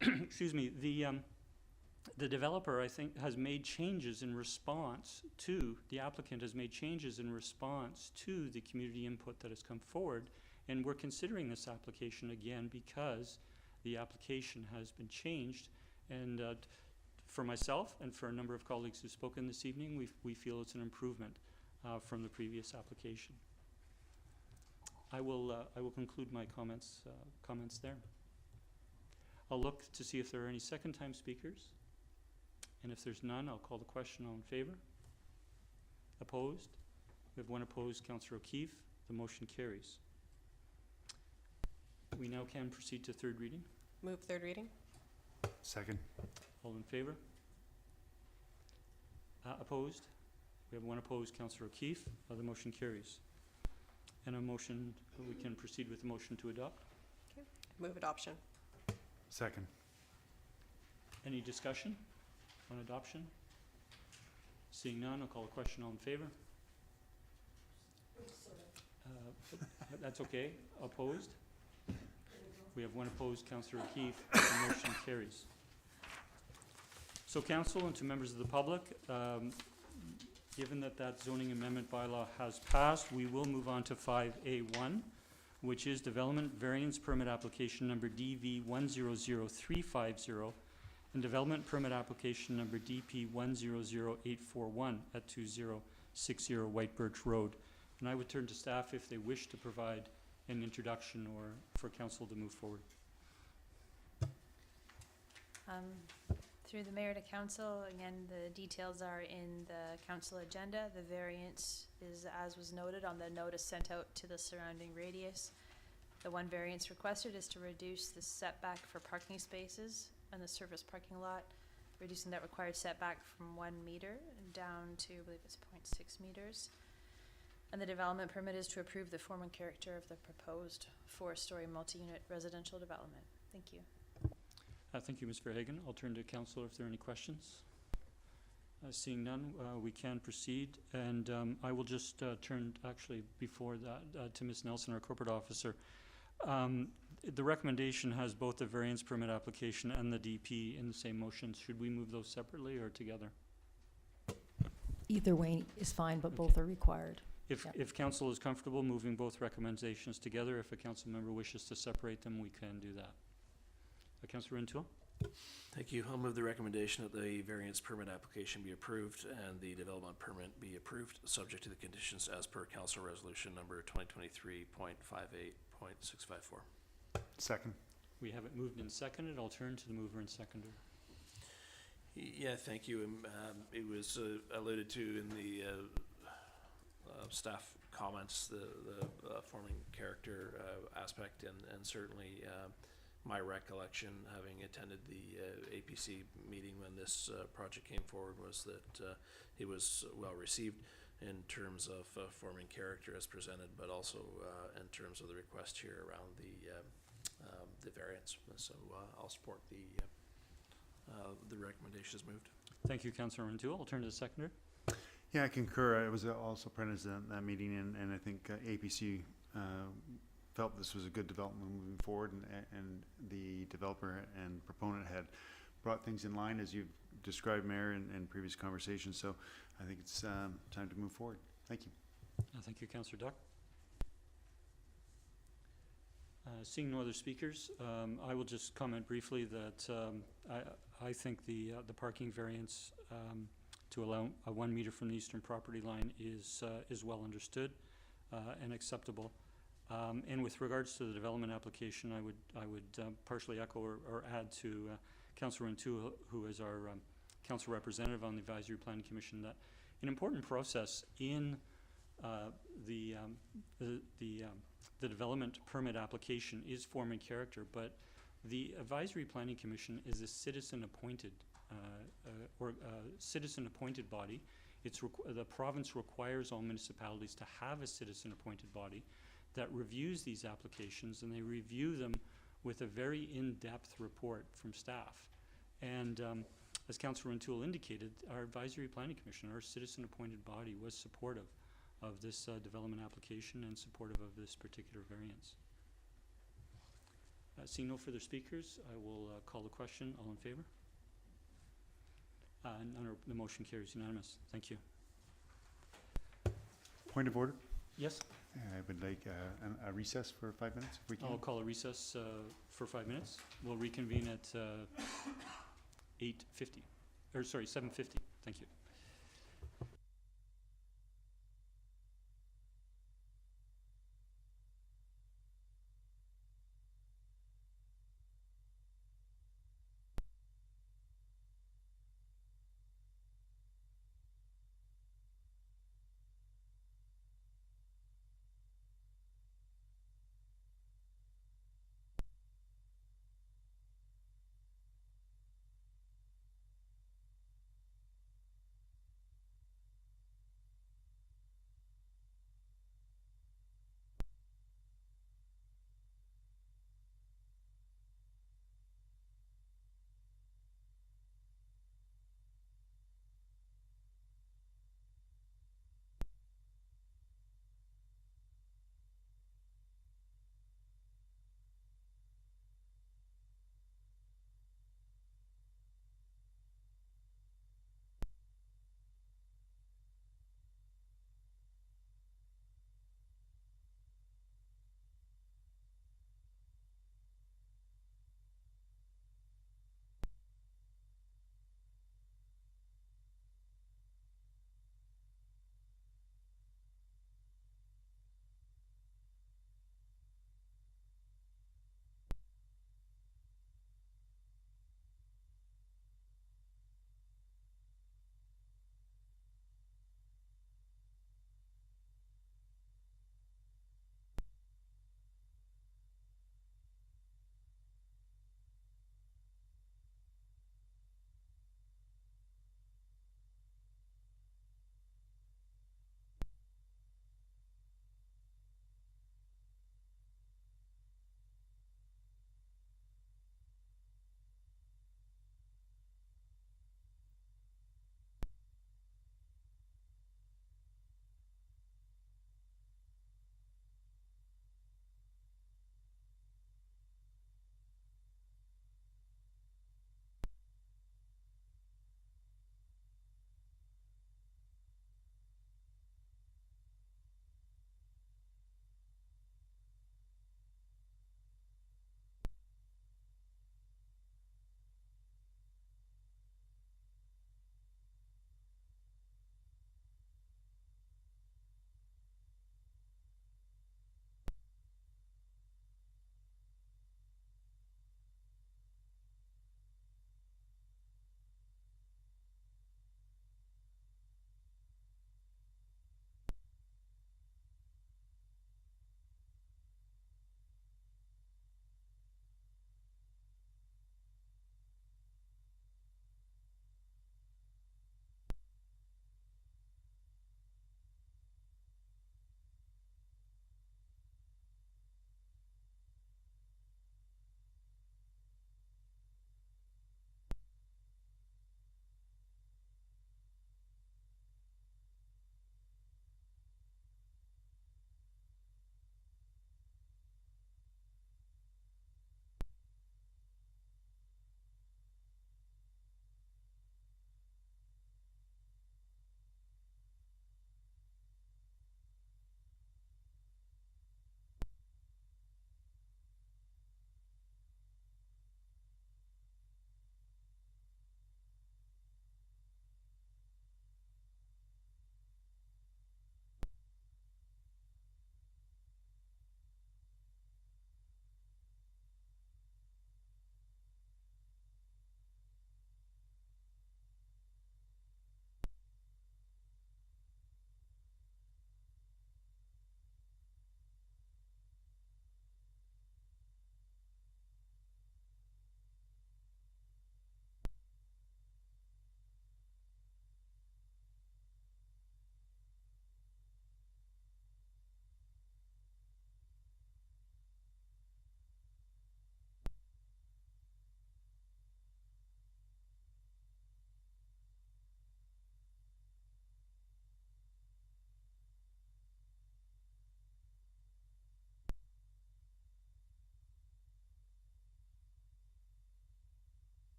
excuse me, the developer, I think, has made changes in response to, the applicant has made changes in response to the community input that has come forward. And we're considering this application again because the application has been changed. And for myself and for a number of colleagues who've spoken this evening, we feel it's an improvement from the previous application. I will conclude my comments there. I'll look to see if there are any second-time speakers. And if there's none, I'll call the question. All in favor? Opposed? We have one opposed, Councillor O'Keefe. The motion carries. We now can proceed to third reading. Move third reading. Second. All in favor? Opposed? We have one opposed, Councillor O'Keefe. The motion carries. And a motion, we can proceed with the motion to adopt. Okay. Move adoption. Second. Any discussion on adoption? Seeing none, I'll call a question. All in favor? That's okay. Opposed? We have one opposed, Councillor O'Keefe. The motion carries. So council and to members of the public, given that zoning amendment bylaw has passed, we will move on to 5A1, which is Development Variance Permit Application Number DV100350 and Development Permit Application Number DP100841 at 2060 White Birch Road. And I would turn to staff if they wish to provide an introduction or for council to move forward. Through the mayor to council, again, the details are in the council agenda. The variance is, as was noted, on the notice sent out to the surrounding radius. The one variance requested is to reduce the setback for parking spaces on the surface parking lot, reducing that required setback from 1 meter down to, I believe it's 0.6 meters. And the development permit is to approve the form and character of the proposed 4-story multi-unit residential development. Thank you. Thank you, Ms. Verhagen. I'll turn to council if there are any questions. Seeing none, we can proceed. And I will just turn, actually, before that, to Ms. Nelson, our corporate officer. The recommendation has both the variance permit application and the DP in the same motion. Should we move those separately or together? Either way is fine, but both are required. If council is comfortable moving both recommendations together, if a council member wishes to separate them, we can do that. Councillor Rintoul? Thank you. I'll move the recommendation that the variance permit application be approved and the development permit be approved, subject to the conditions as per council resolution number 2023.58.654. Second. We have it moved and seconded. I'll turn to the mover and seconder. Yeah, thank you. It was alluded to in the staff comments, the forming character aspect, and certainly my recollection, having attended the APC meeting when this project came forward, was that it was well received in terms of forming character as presented, but also in terms of the request here around the variance. So I'll support the recommendation as moved. Thank you, Councillor Rintoul. I'll turn to the seconder. Yeah, I concur. I was also present at that meeting, and I think APC felt this was a good development moving forward, and the developer and proponent had brought things in line as you've described, Mayor, in previous conversations. So I think it's time to move forward. Thank you. Thank you, Councillor Duck. Seeing no other speakers, I will just comment briefly that I think the parking variance to allow 1 meter from the eastern property line is well understood and acceptable. And with regards to the development application, I would partially echo or add to Councillor Rintoul, who is our council representative on the Advisory Planning Commission, that an important process in the development permit application is form and character, but the Advisory Planning Commission is a citizen-appointed citizen-appointed body. The province requires all municipalities to have a citizen-appointed body that reviews these applications, and they review them with a very in-depth report from staff. And as Councillor O'Toole indicated, our Advisory Planning Commission, our citizen-appointed body, was supportive of this development application and supportive of this particular variance. Seeing no further speakers, I will call the question. All in favor? The motion carries unanimous. Thank you. Point of order? Yes? I would like a recess for 5 minutes, if we can. I'll call a recess for 5 minutes. We'll reconvene at 8:50, or sorry, 7:50. Thank you.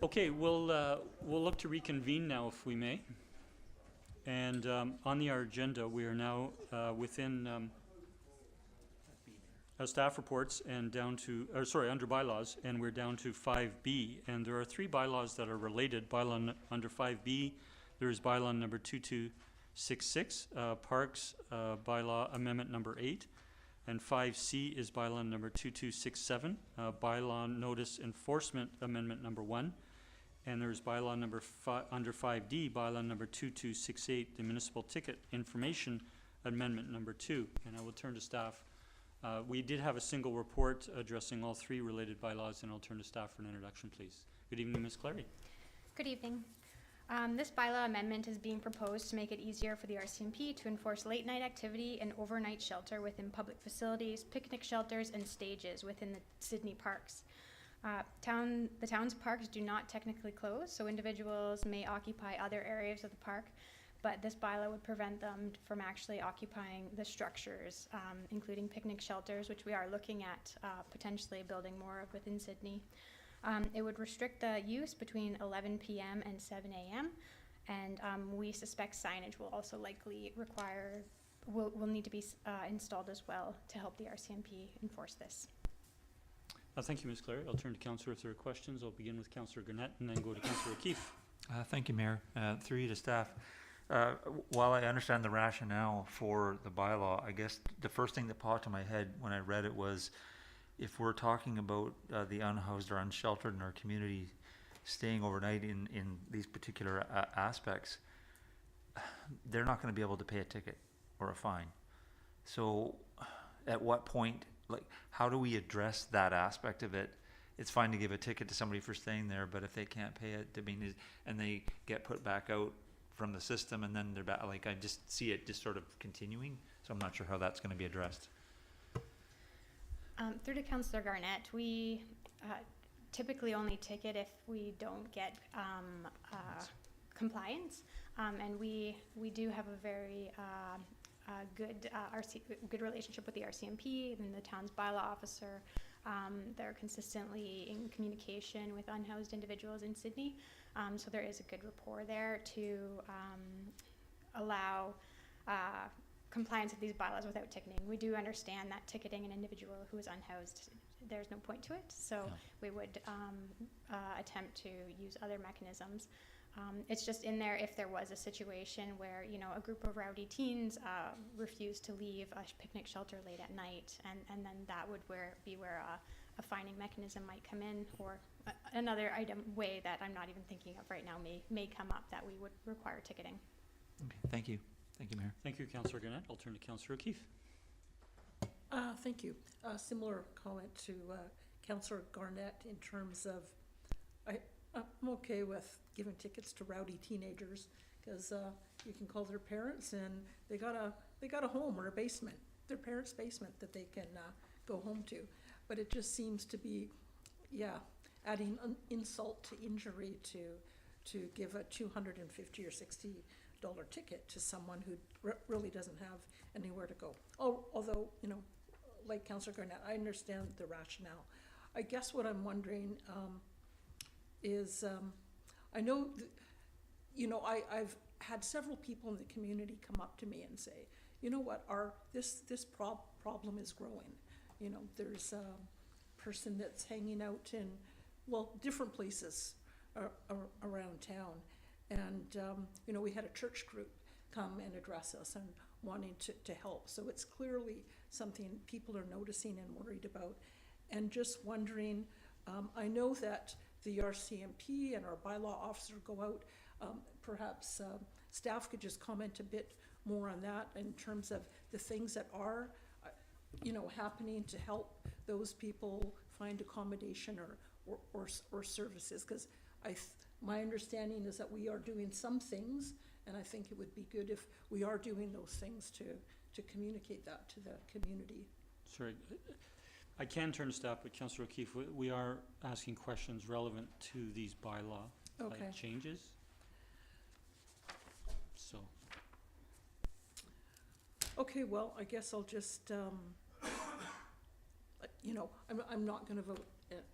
Okay, we'll look to reconvene now if we may. And on our agenda, we are now within staff reports and down to, under bylaws, and we're down to 5B. And there are 3 bylaws that are related. Bylaw under 5B, there is bylaw number 2266, Parks bylaw amendment number 8. And 5C is bylaw number 2267, bylaw notice enforcement amendment number 1. And there's bylaw number under 5D, bylaw number 2268, the municipal ticket information amendment number 2. And I will turn to staff. We did have a single report addressing all 3 related bylaws, and I'll turn to staff for an introduction, please. Good evening, Ms. Clary. Good evening. This bylaw amendment is being proposed to make it easier for the RCMP to enforce late night activity and overnight shelter within public facilities, picnic shelters, and stages within the Sidney parks. The town's parks do not technically close, so individuals may occupy other areas of the park, but this bylaw would prevent them from actually occupying the structures, including picnic shelters, which we are looking at potentially building more of within Sidney. It would restrict the use between 11 p.m. and 7 a.m., and we suspect signage will also likely will need to be installed as well to help the RCMP enforce this. Thank you, Ms. Clary. I'll turn to Councillor if there are questions. I'll begin with Councillor Gurnett and then go to Councillor O'Keefe. Thank you, Mayor. Through you to staff. While I understand the rationale for the bylaw, I guess the first thing that popped in my head when I read it was, if we're talking about the unhoused or unsheltered in our community staying overnight in these particular aspects, they're not going to be able to pay a ticket or a fine. So at what point, like, how do we address that aspect of it? It's fine to give a ticket to somebody for staying there, but if they can't pay it, and they get put back out from the system, and then they're back, like, I just see it just sort of continuing. So I'm not sure how that's going to be addressed. Through to Councillor Garnett, we typically only ticket if we don't get compliance, and we do have a very good relationship with the RCMP and the town's bylaw officer. They're consistently in communication with unhoused individuals in Sidney, so there is a good rapport there to allow compliance with these bylaws without ticketing. We do understand that ticketing an individual who is unhoused, there's no point to it, so we would attempt to use other mechanisms. It's just in there if there was a situation where, you know, a group of rowdy teens refused to leave a picnic shelter late at night, and then that would be where a fining mechanism might come in, or another way that I'm not even thinking of right now may come up that we would require ticketing. Okay, thank you. Thank you, Mayor. Thank you, Councillor Gurnett. I'll turn to Councillor O'Keefe. Thank you. Similar comment to Councillor Garnett in terms of, I'm okay with giving tickets to rowdy teenagers, because you can call their parents and they got a home or a basement, their parents' basement that they can go home to. But it just seems to be, adding insult to injury to give a $250 or $60 ticket to someone who really doesn't have anywhere to go. Although, you know, like Councillor Garnett, I understand the rationale. I guess what I'm wondering is, I know, I've had several people in the community come up to me and say, you know what, this problem is growing. You know, there's a person that's hanging out in, different places around town. And, we had a church group come and address us and wanting to help. So it's clearly something people are noticing and worried about. And just wondering, I know that the RCMP and our bylaw officer go out. Perhaps staff could just comment a bit more on that in terms of the things that are, happening to help those people find accommodation or services. Because my understanding is that we are doing some things, and I think it would be good if we are doing those things to communicate that to the community. Sorry, I can turn to staff, but Councillor O'Keefe, we are asking questions relevant to these bylaw changes. So. Okay, well, I guess I'll just, I'm not going to vote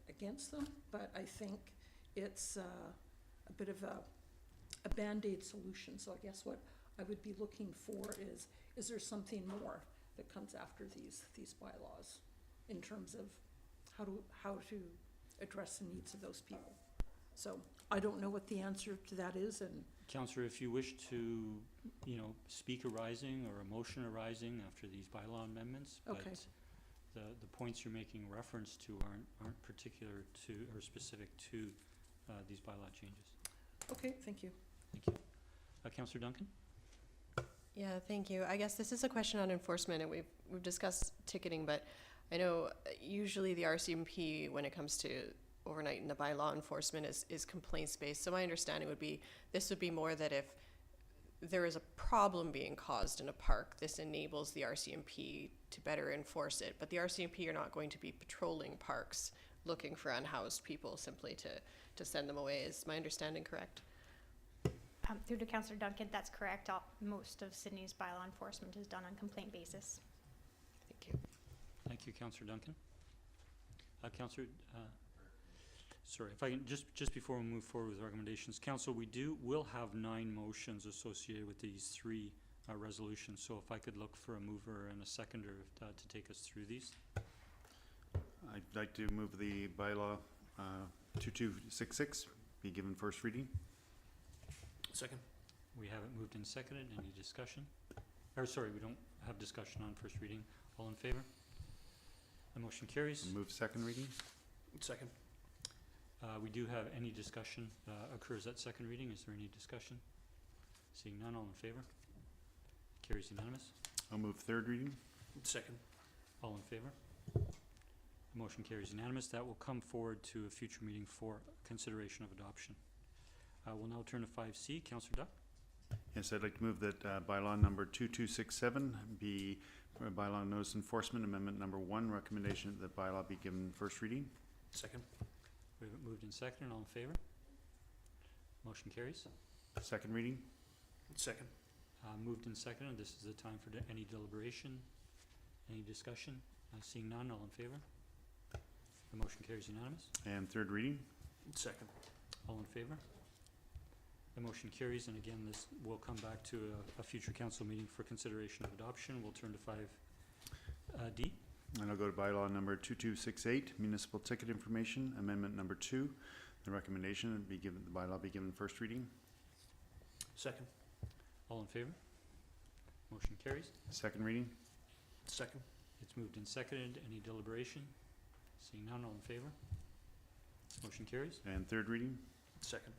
against them, but I think it's a bit of a Band-Aid solution. So I guess what I would be looking for is there something more that comes after these bylaws in terms of how to address the needs of those people? So I don't know what the answer to that is, and Councillor, if you wish to, speak arising or a motion arising after these bylaw amendments, okay. but the points you're making reference to aren't particular to or specific to these bylaw changes. Okay, thank you. Thank you. Councillor Duncan? Yeah, thank you. I guess this is a question on enforcement, and we've discussed ticketing, but I know usually the RCMP, when it comes to overnight in the bylaw enforcement, is complaints based. So my understanding would be this would be more that if there is a problem being caused in a park, this enables the RCMP to better enforce it. But the RCMP are not going to be patrolling parks looking for unhoused people simply to send them away. Is my understanding correct? Through to Councillor Duncan, that's correct. Most of Sydney's bylaw enforcement is done on complaint basis. Thank you. Thank you, Councillor Duncan. Councillor, sorry, if I can, just before we move forward with recommendations, Council, will have 9 motions associated with these 3 resolutions. So if I could look for a mover and a seconder to take us through these. I'd like to move the bylaw 2266 be given first reading. Second. We have it moved and seconded. Any discussion? Or sorry, we don't have discussion on first reading. All in favor? The motion carries. Move second reading. Second. We do have any discussion occurs at second reading. Is there any discussion? Seeing none, all in favor? Carries unanimous. I'll move third reading. Second. All in favor? The motion carries unanimous. That will come forward to a future meeting for consideration of adoption. We'll now turn to 5C. Councillor Duck? Yes, I'd like to move that bylaw number 2267 be bylaw notice enforcement amendment number 1, recommendation that the bylaw be given first reading. Second. We have it moved and seconded. All in favor? Motion carries. Second reading. Second. Moved and seconded. This is the time for any deliberation, any discussion. Seeing none, all in favor? The motion carries unanimous. And third reading. Second. All in favor? The motion carries, and again, this will come back to a future council meeting for consideration of adoption. We'll turn to 5D. And I'll go to bylaw number 2268, municipal ticket information, amendment number 2. The recommendation would be given, the bylaw be given first reading. Second. All in favor? Motion carries. Second reading. Second. It's moved and seconded. Any deliberation? Seeing none, all in favor? Motion carries. And third reading. Second.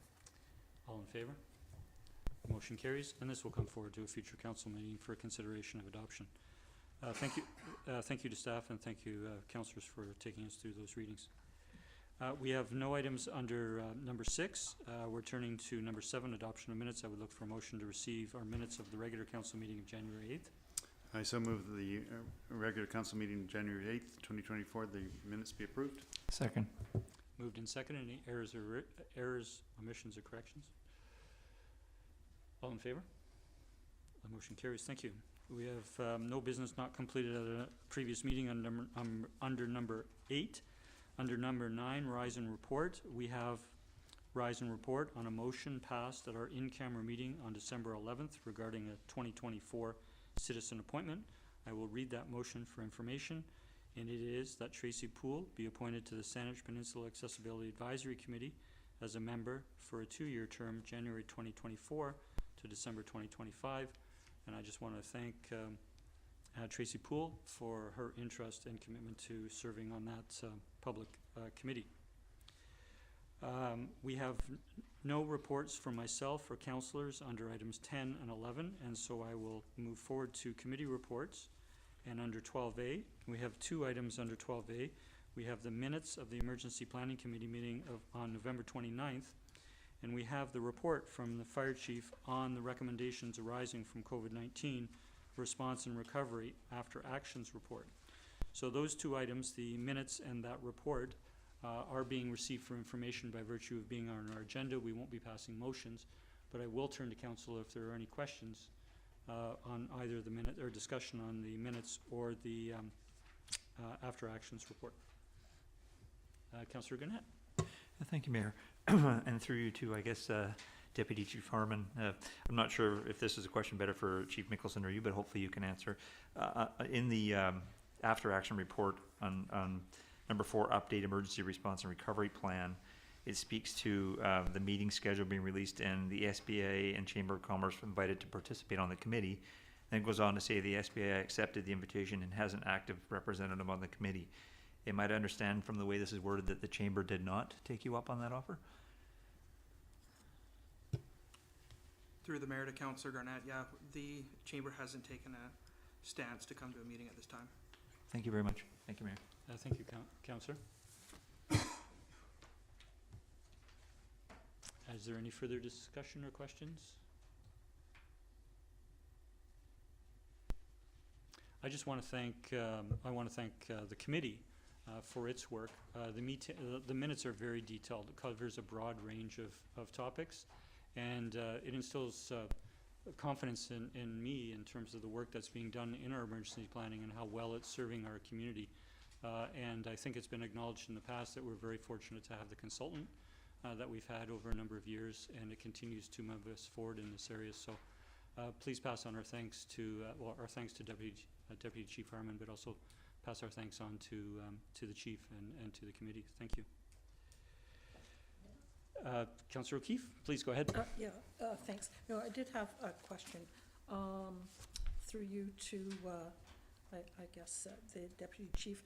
All in favor? Motion carries, and this will come forward to a future council meeting for consideration of adoption. Thank you to staff, and thank you, councillors, for taking us through those readings. We have no items under number 6. We're turning to number 7, adoption of minutes. I would look for a motion to receive our minutes of the regular council meeting of January 8th. I so move the regular council meeting January 8th, 2024, the minutes be approved. Second. Moved and seconded. Any errors, omissions, or corrections? All in favor? The motion carries. Thank you. We have no business not completed at a previous meeting under number 8. Under number 9, rise and report. We have rise and report on a motion passed at our in-camera meeting on December 11th regarding a 2024 citizen appointment. I will read that motion for information, and it is that Tracy Poole be appointed to the Sandwich Peninsula Accessibility Advisory Committee as a member for a 2-year term, January 2024 to December 2025. And I just want to thank Tracy Poole for her interest and commitment to serving on that public committee. We have no reports from myself or councillors under items 10 and 11, and so I will move forward to committee reports. And under 12A, we have 2 items under 12A. We have the minutes of the Emergency Planning Committee meeting on November 29th, and we have the report from the Fire Chief on the recommendations arising from COVID-19 response and recovery after actions report. So those 2 items, the minutes and that report, are being received for information by virtue of being on our agenda. We won't be passing motions, but I will turn to council if there are any questions on either the minute or discussion on the minutes or the after actions report. Councillor Gannett. Thank you, Mayor. And through you too, I guess, Deputy Chief Harmon, I'm not sure if this is a question better for Chief Mickelson or you, but hopefully you can answer. In the after action report on number 4, update emergency response and recovery plan, it speaks to the meeting schedule being released and the SBA and Chamber of Commerce invited to participate on the committee. Then it goes on to say the SBA accepted the invitation and has an active representative on the committee. Am I to understand from the way this is worded that the Chamber did not take you up on that offer? Through the Mayor to Councillor Garnett, yeah, the Chamber hasn't taken a stance to come to a meeting at this time. Thank you very much. Thank you, Mayor. Thank you, Councillor. Is there any further discussion or questions? I just want to thank the committee for its work. The minutes are very detailed. It covers a broad range of topics, and it instills confidence in me in terms of the work that's being done in our emergency planning and how well it's serving our community. And I think it's been acknowledged in the past that we're very fortunate to have the consultant that we've had over a number of years, and it continues to move us forward in this area. So please pass on our thanks to our thanks to Deputy Chief Harmon, but also pass our thanks on to the Chief and to the committee. Thank you. Councillor O'Keefe, please go ahead. Thanks. No, I did have a question through you to, I guess, the Deputy Chief.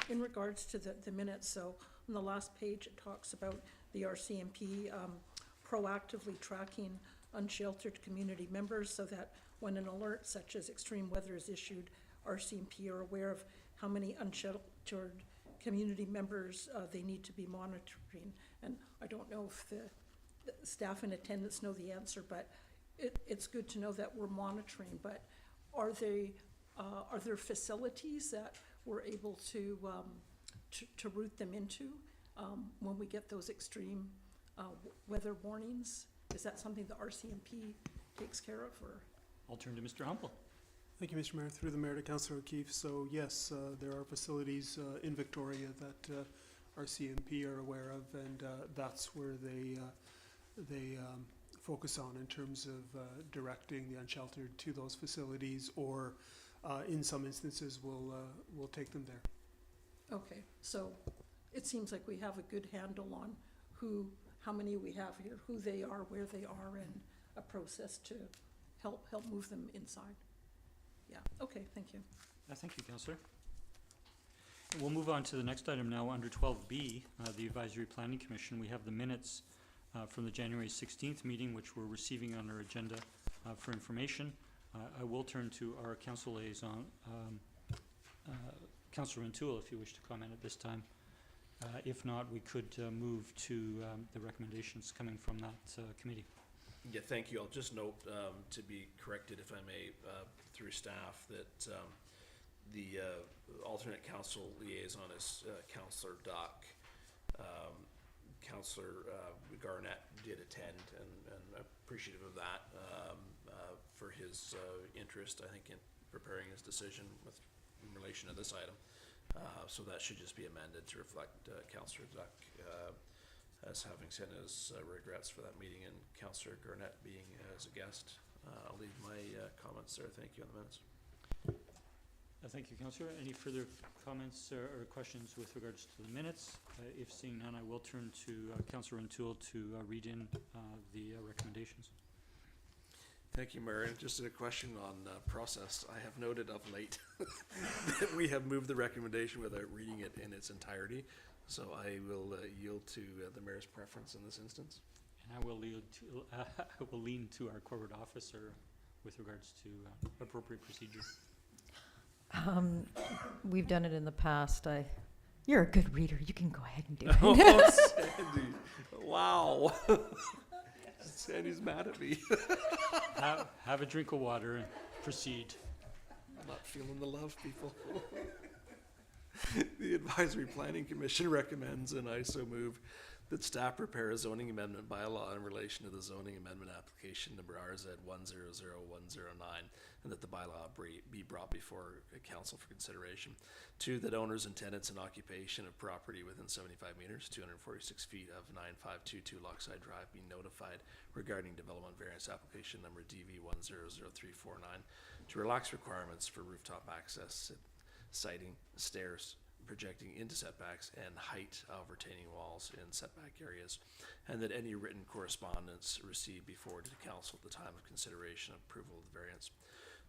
In regards to the minutes, so on the last page it talks about the RCMP proactively tracking unsheltered community members so that when an alert such as extreme weather is issued, RCMP are aware of how many unsheltered community members they need to be monitoring. And I don't know if the staff in attendance know the answer, but it's good to know that we're monitoring. But are there facilities that we're able to route them into when we get those extreme weather warnings? Is that something the RCMP takes care of, or? I'll turn to Mr. Humble. Thank you, Mr. Mayor. Through the Mayor to Councillor O'Keefe. So yes, there are facilities in Victoria that RCMP are aware of, and that's where they focus on in terms of directing the unsheltered to those facilities, or in some instances we'll take them there. Okay, so it seems like we have a good handle on how many we have here, who they are, where they are, and a process to help move them inside. Yeah, okay, thank you. Thank you, Councillor. We'll move on to the next item now under 12B, the Advisory Planning Commission. We have the minutes from the January 16th meeting, which we're receiving on our agenda for information. I will turn to our council liaison, Councillor O'Toole, if you wish to comment at this time. If not, we could move to the recommendations coming from that committee. Yeah, thank you. I'll just note, to be corrected, if I may, through staff, that the alternate council liaison is Councillor Duck. Councillor Garnett did attend, and appreciative of that for his interest, I think, in preparing his decision in relation to this item. So that should just be amended to reflect Councillor Duck as having sent his regrets for that meeting, and Councillor Garnett being as a guest. I'll leave my comments there. Thank you on the minutes. Thank you, Councillor. Any further comments or questions with regards to the minutes? If seeing none, I will turn to Councillor O'Toole to read in the recommendations. Thank you, Mayor. And just a question on process. I have noted of late that we have moved the recommendation without reading it in its entirety. So I will yield to the Mayor's preference in this instance. And I will lean to our corporate officer with regards to appropriate procedure. We've done it in the past. You're a good reader. You can go ahead and do it. Oh, Sandy. Wow. Sandy's mad at me. Have a drink of water and proceed. I'm not feeling the love, people. The Advisory Planning Commission recommends, and I so move, that staff prepare a zoning amendment bylaw in relation to the zoning amendment application number RZ 100109, and that the bylaw be brought before council for consideration. 2, that owners and tenants in occupation of property within 75 meters, 246 feet of 9522 Lochside Drive be notified regarding development variance application number DV 100349 to relax requirements for rooftop access, siting, stairs, projecting into setbacks, and height of retaining walls in setback areas, and that any written correspondence received be forwarded to council at the time of consideration and approval of the variance.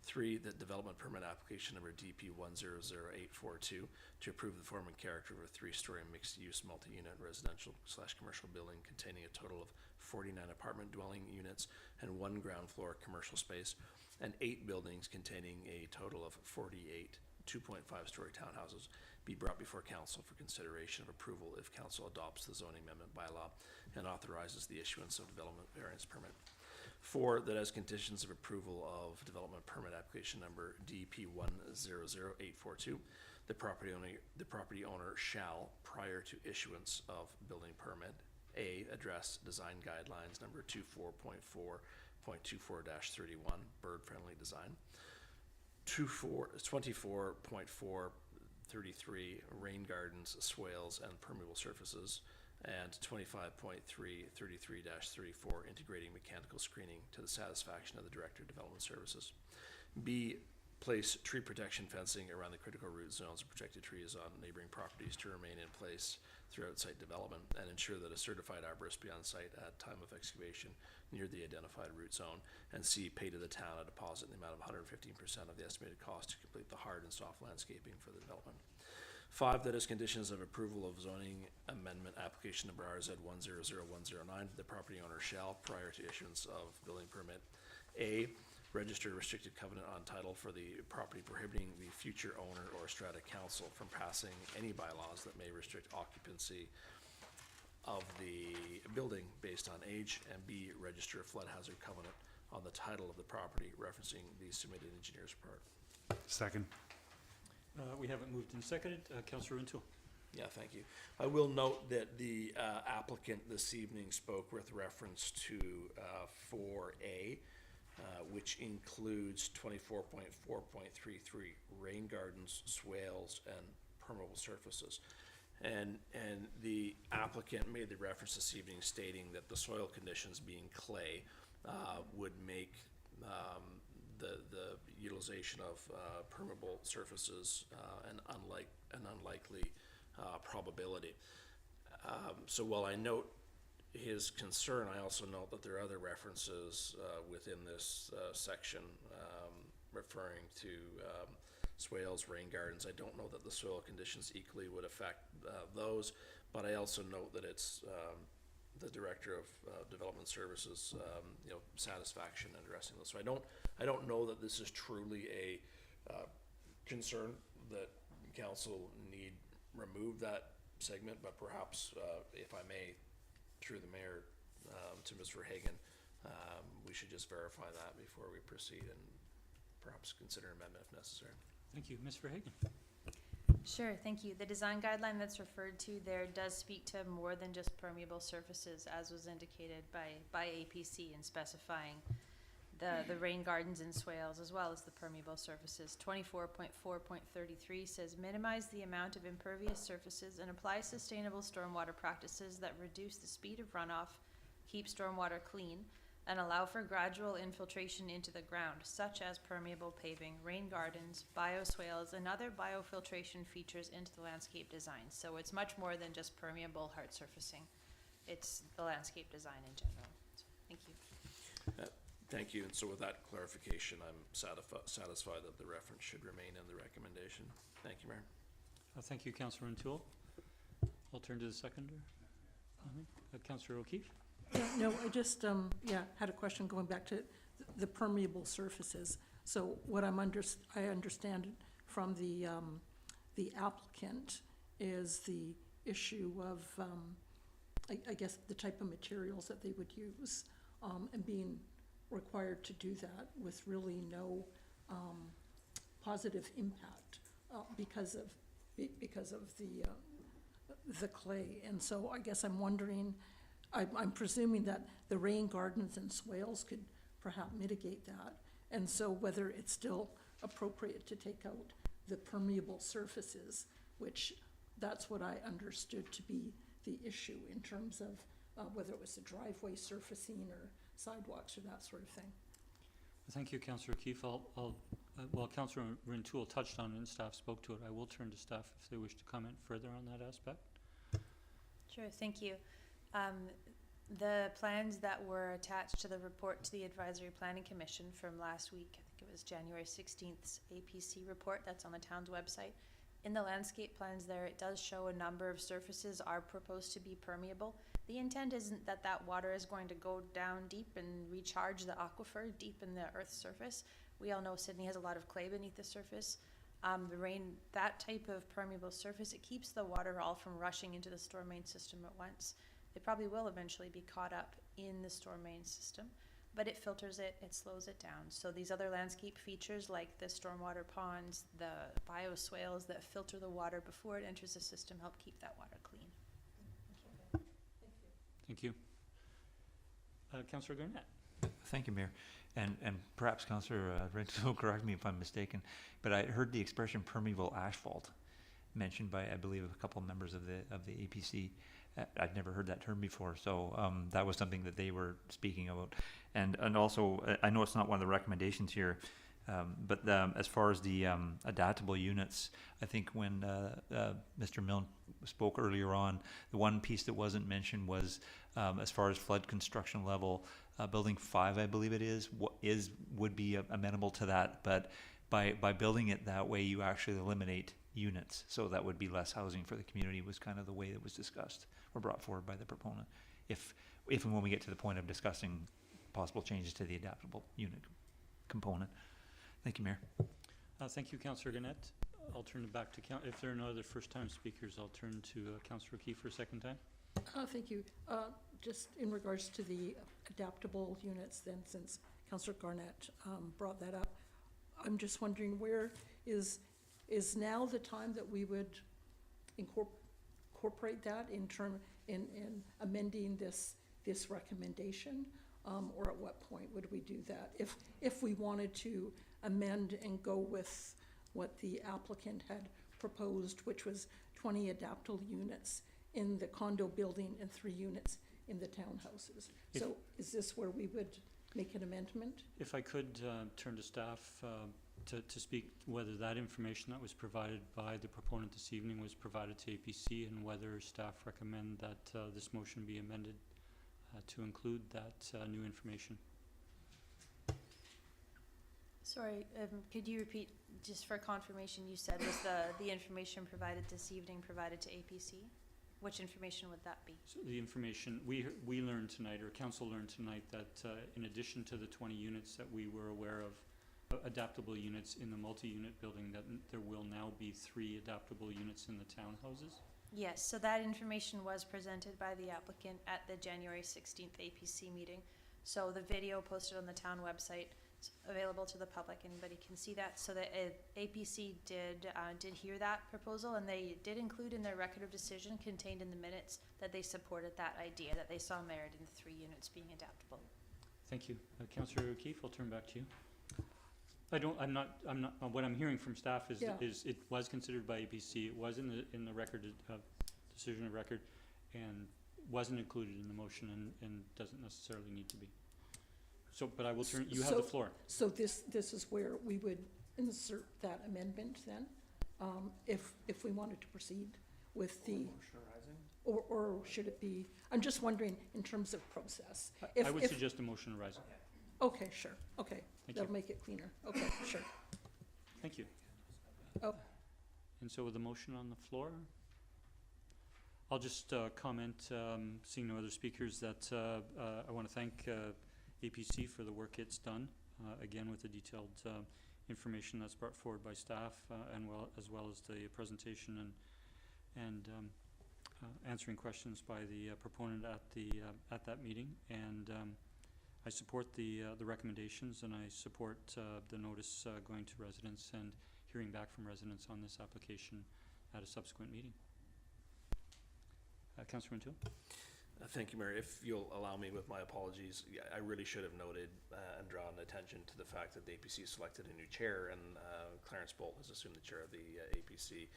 3, that development permit application number DP 100842 to approve the form and character of a 3-story mixed-use multi-unit residential/commercial building containing a total of 49 apartment dwelling units and 1 ground floor commercial space, and 8 buildings containing a total of 48 2.5-story townhouses be brought before council for consideration of approval if council adopts the zoning amendment bylaw and authorizes the issuance of development variance permit. 4, that as conditions of approval of development permit application number DP 100842, the property owner shall, prior to issuance of building permit, A, address design guidelines number 24.4.24-31, bird-friendly design, 24.4.33, rain gardens, swales, and permeable surfaces, and 25.3.33-34, integrating mechanical screening to the satisfaction of the Director of Development Services. B, place tree protection fencing around the critical root zones of protected trees on neighboring properties to remain in place throughout site development, and ensure that a certified arborist be on site at time of excavation near the identified root zone. And C, pay to the town a deposit in the amount of 115% of the estimated cost to complete the hard and soft landscaping for the development. 5, that as conditions of approval of zoning amendment application number RZ 100109, the property owner shall, prior to issuance of building permit, A, register a restricted covenant on title for the property prohibiting the future owner or strata council from passing any bylaws that may restrict occupancy of the building based on age, and B, register a flood hazard covenant on the title of the property referencing the submitted engineer's report. Second. We have it moved and seconded. Councillor Until. Yeah, thank you. I will note that the applicant this evening spoke with reference to 4A, which includes 24.4.33 rain gardens, swales, and permeable surfaces. And the applicant made the reference this evening stating that the soil conditions being clay would make the utilization of permeable surfaces an unlikely probability. So while I note his concern, I also note that there are other references within this section referring to swales, rain gardens. I don't know that the soil conditions equally would affect those, but I also note that it's the Director of Development Services, satisfaction in addressing this. So I don't know that this is truly a concern that council need remove that segment, but perhaps, if I may, through the mayor to Ms. Verhagen, we should just verify that before we proceed and perhaps consider amendment if necessary. Thank you. Ms. Verhagen. Sure, thank you. The design guideline that's referred to there does speak to more than just permeable surfaces, as was indicated by APC in specifying the rain gardens and swales as well as the permeable surfaces. 24.4.33 says minimize the amount of impervious surfaces and apply sustainable stormwater practices that reduce the speed of runoff, keep stormwater clean, and allow for gradual infiltration into the ground, such as permeable paving, rain gardens, bioswales, and other biofiltration features into the landscape design. So it's much more than just permeable hard surfacing. It's the landscape design in general. So, thank you. Thank you. And so with that clarification, I'm satisfied that the reference should remain in the recommendation. Thank you, Mayor. Thank you, Councillor O'Toole. I'll turn to the seconder. Councillor O'Keefe. Yeah, no, I just, had a question going back to the permeable surfaces. So what I understand from the applicant is the issue of, I guess, the type of materials that they would use, and being required to do that with really no positive impact because of the the clay. And so I guess I'm wondering, I'm presuming that the rain gardens and swales could perhaps mitigate that. And so whether it's still appropriate to take out the permeable surfaces, which that's what I understood to be the issue in terms of whether it was the driveway surfacing or sidewalks or that sort of thing. Thank you, Councillor O'Keefe. Well, Councillor Rintoul touched on it and staff spoke to it. I will turn to staff if they wish to comment further on that aspect. Sure, thank you. The plans that were attached to the report to the Advisory Planning Commission from last week, I think it was January 16th's APC report, that's on the town's website. In the landscape plans there, it does show a number of surfaces are proposed to be permeable. The intent isn't that that water is going to go down deep and recharge the aquifer deep in the earth's surface. We all know Sidney has a lot of clay beneath the surface. The rain, that type of permeable surface, it keeps the water all from rushing into the storm main system at once. It probably will eventually be caught up in the storm main system, but it filters it, it slows it down. So these other landscape features like the stormwater ponds, the bioswales that filter the water before it enters the system help keep that water clean. Thank you. Councillor Garnett. Thank you, Mayor. And perhaps Councillor Rintoul, correct me if I'm mistaken, but I heard the expression permeable asphalt mentioned by, I believe, a couple of members of the APC. I'd never heard that term before, so that was something that they were speaking about. And also, I know it's not one of the recommendations here, but as far as the adaptable units, I think when Mr. Milne spoke earlier on, the one piece that wasn't mentioned was as far as flood construction level, building 5, I believe it is, would be amenable to that, but by building it that way, you actually eliminate units, so that would be less housing for the community, was kind of the way it was discussed or brought forward by the proponent, if and when we get to the point of discussing possible changes to the adaptable unit component. Thank you, Mayor. Thank you, Councillor Garnett. I'll turn it back to if there are no other first-time speakers, I'll turn to Councillor O'Keefe for a second time. Thank you. Just in regards to the adaptable units then, since Councillor Garnett brought that up, I'm just wondering where is now the time that we would incorporate that in amending this recommendation, or at what point would we do that if we wanted to amend and go with what the applicant had proposed, which was 20 adaptable units in the condo building and 3 units in the townhouses. So is this where we would make an amendment? If I could turn to staff to speak whether that information that was provided by the proponent this evening was provided to APC, and whether staff recommend that this motion be amended to include that new information. Sorry, could you repeat, just for confirmation, you said was the information provided this evening provided to APC? Which information would that be? So the information, we learned tonight, or council learned tonight, that in addition to the 20 units that we were aware of, adaptable units in the multi-unit building, that there will now be 3 adaptable units in the townhouses? Yes, so that information was presented by the applicant at the January 16th APC meeting. So the video posted on the town website is available to the public. Anybody can see that. So the APC did hear that proposal, and they did include in their record of decision contained in the minutes that they supported that idea, that they saw merit in the 3 units being adaptable. Thank you. Councillor O'Keefe, I'll turn back to you. I'm not, what I'm hearing from staff is, is it was considered by APC, it was in the record, decision of record, and wasn't included in the motion, and doesn't necessarily need to be. So, but I will turn, you have the floor. So this is where we would insert that amendment then, if we wanted to proceed with the, or should it be, I'm just wondering in terms of process. I would suggest a motion arising. Okay, sure, okay, that'll you. make it cleaner, okay, sure. Thank you. Oh. And so with the motion on the floor, I'll just comment, seeing no other speakers, that I want to thank APC for the work it's done, again with the detailed information that's brought forward by staff, and as well as the presentation and answering questions by the proponent at that meeting. And I support the recommendations, and I support the notice going to residents and hearing back from residents on this application at a subsequent meeting. Councillor Rintoul? Thank you, Mayor. If you'll allow me with my apologies, yeah, I really should have noted and drawn attention to the fact that the APC selected a new chair, and Clarence Bolt has assumed the chair of the APC,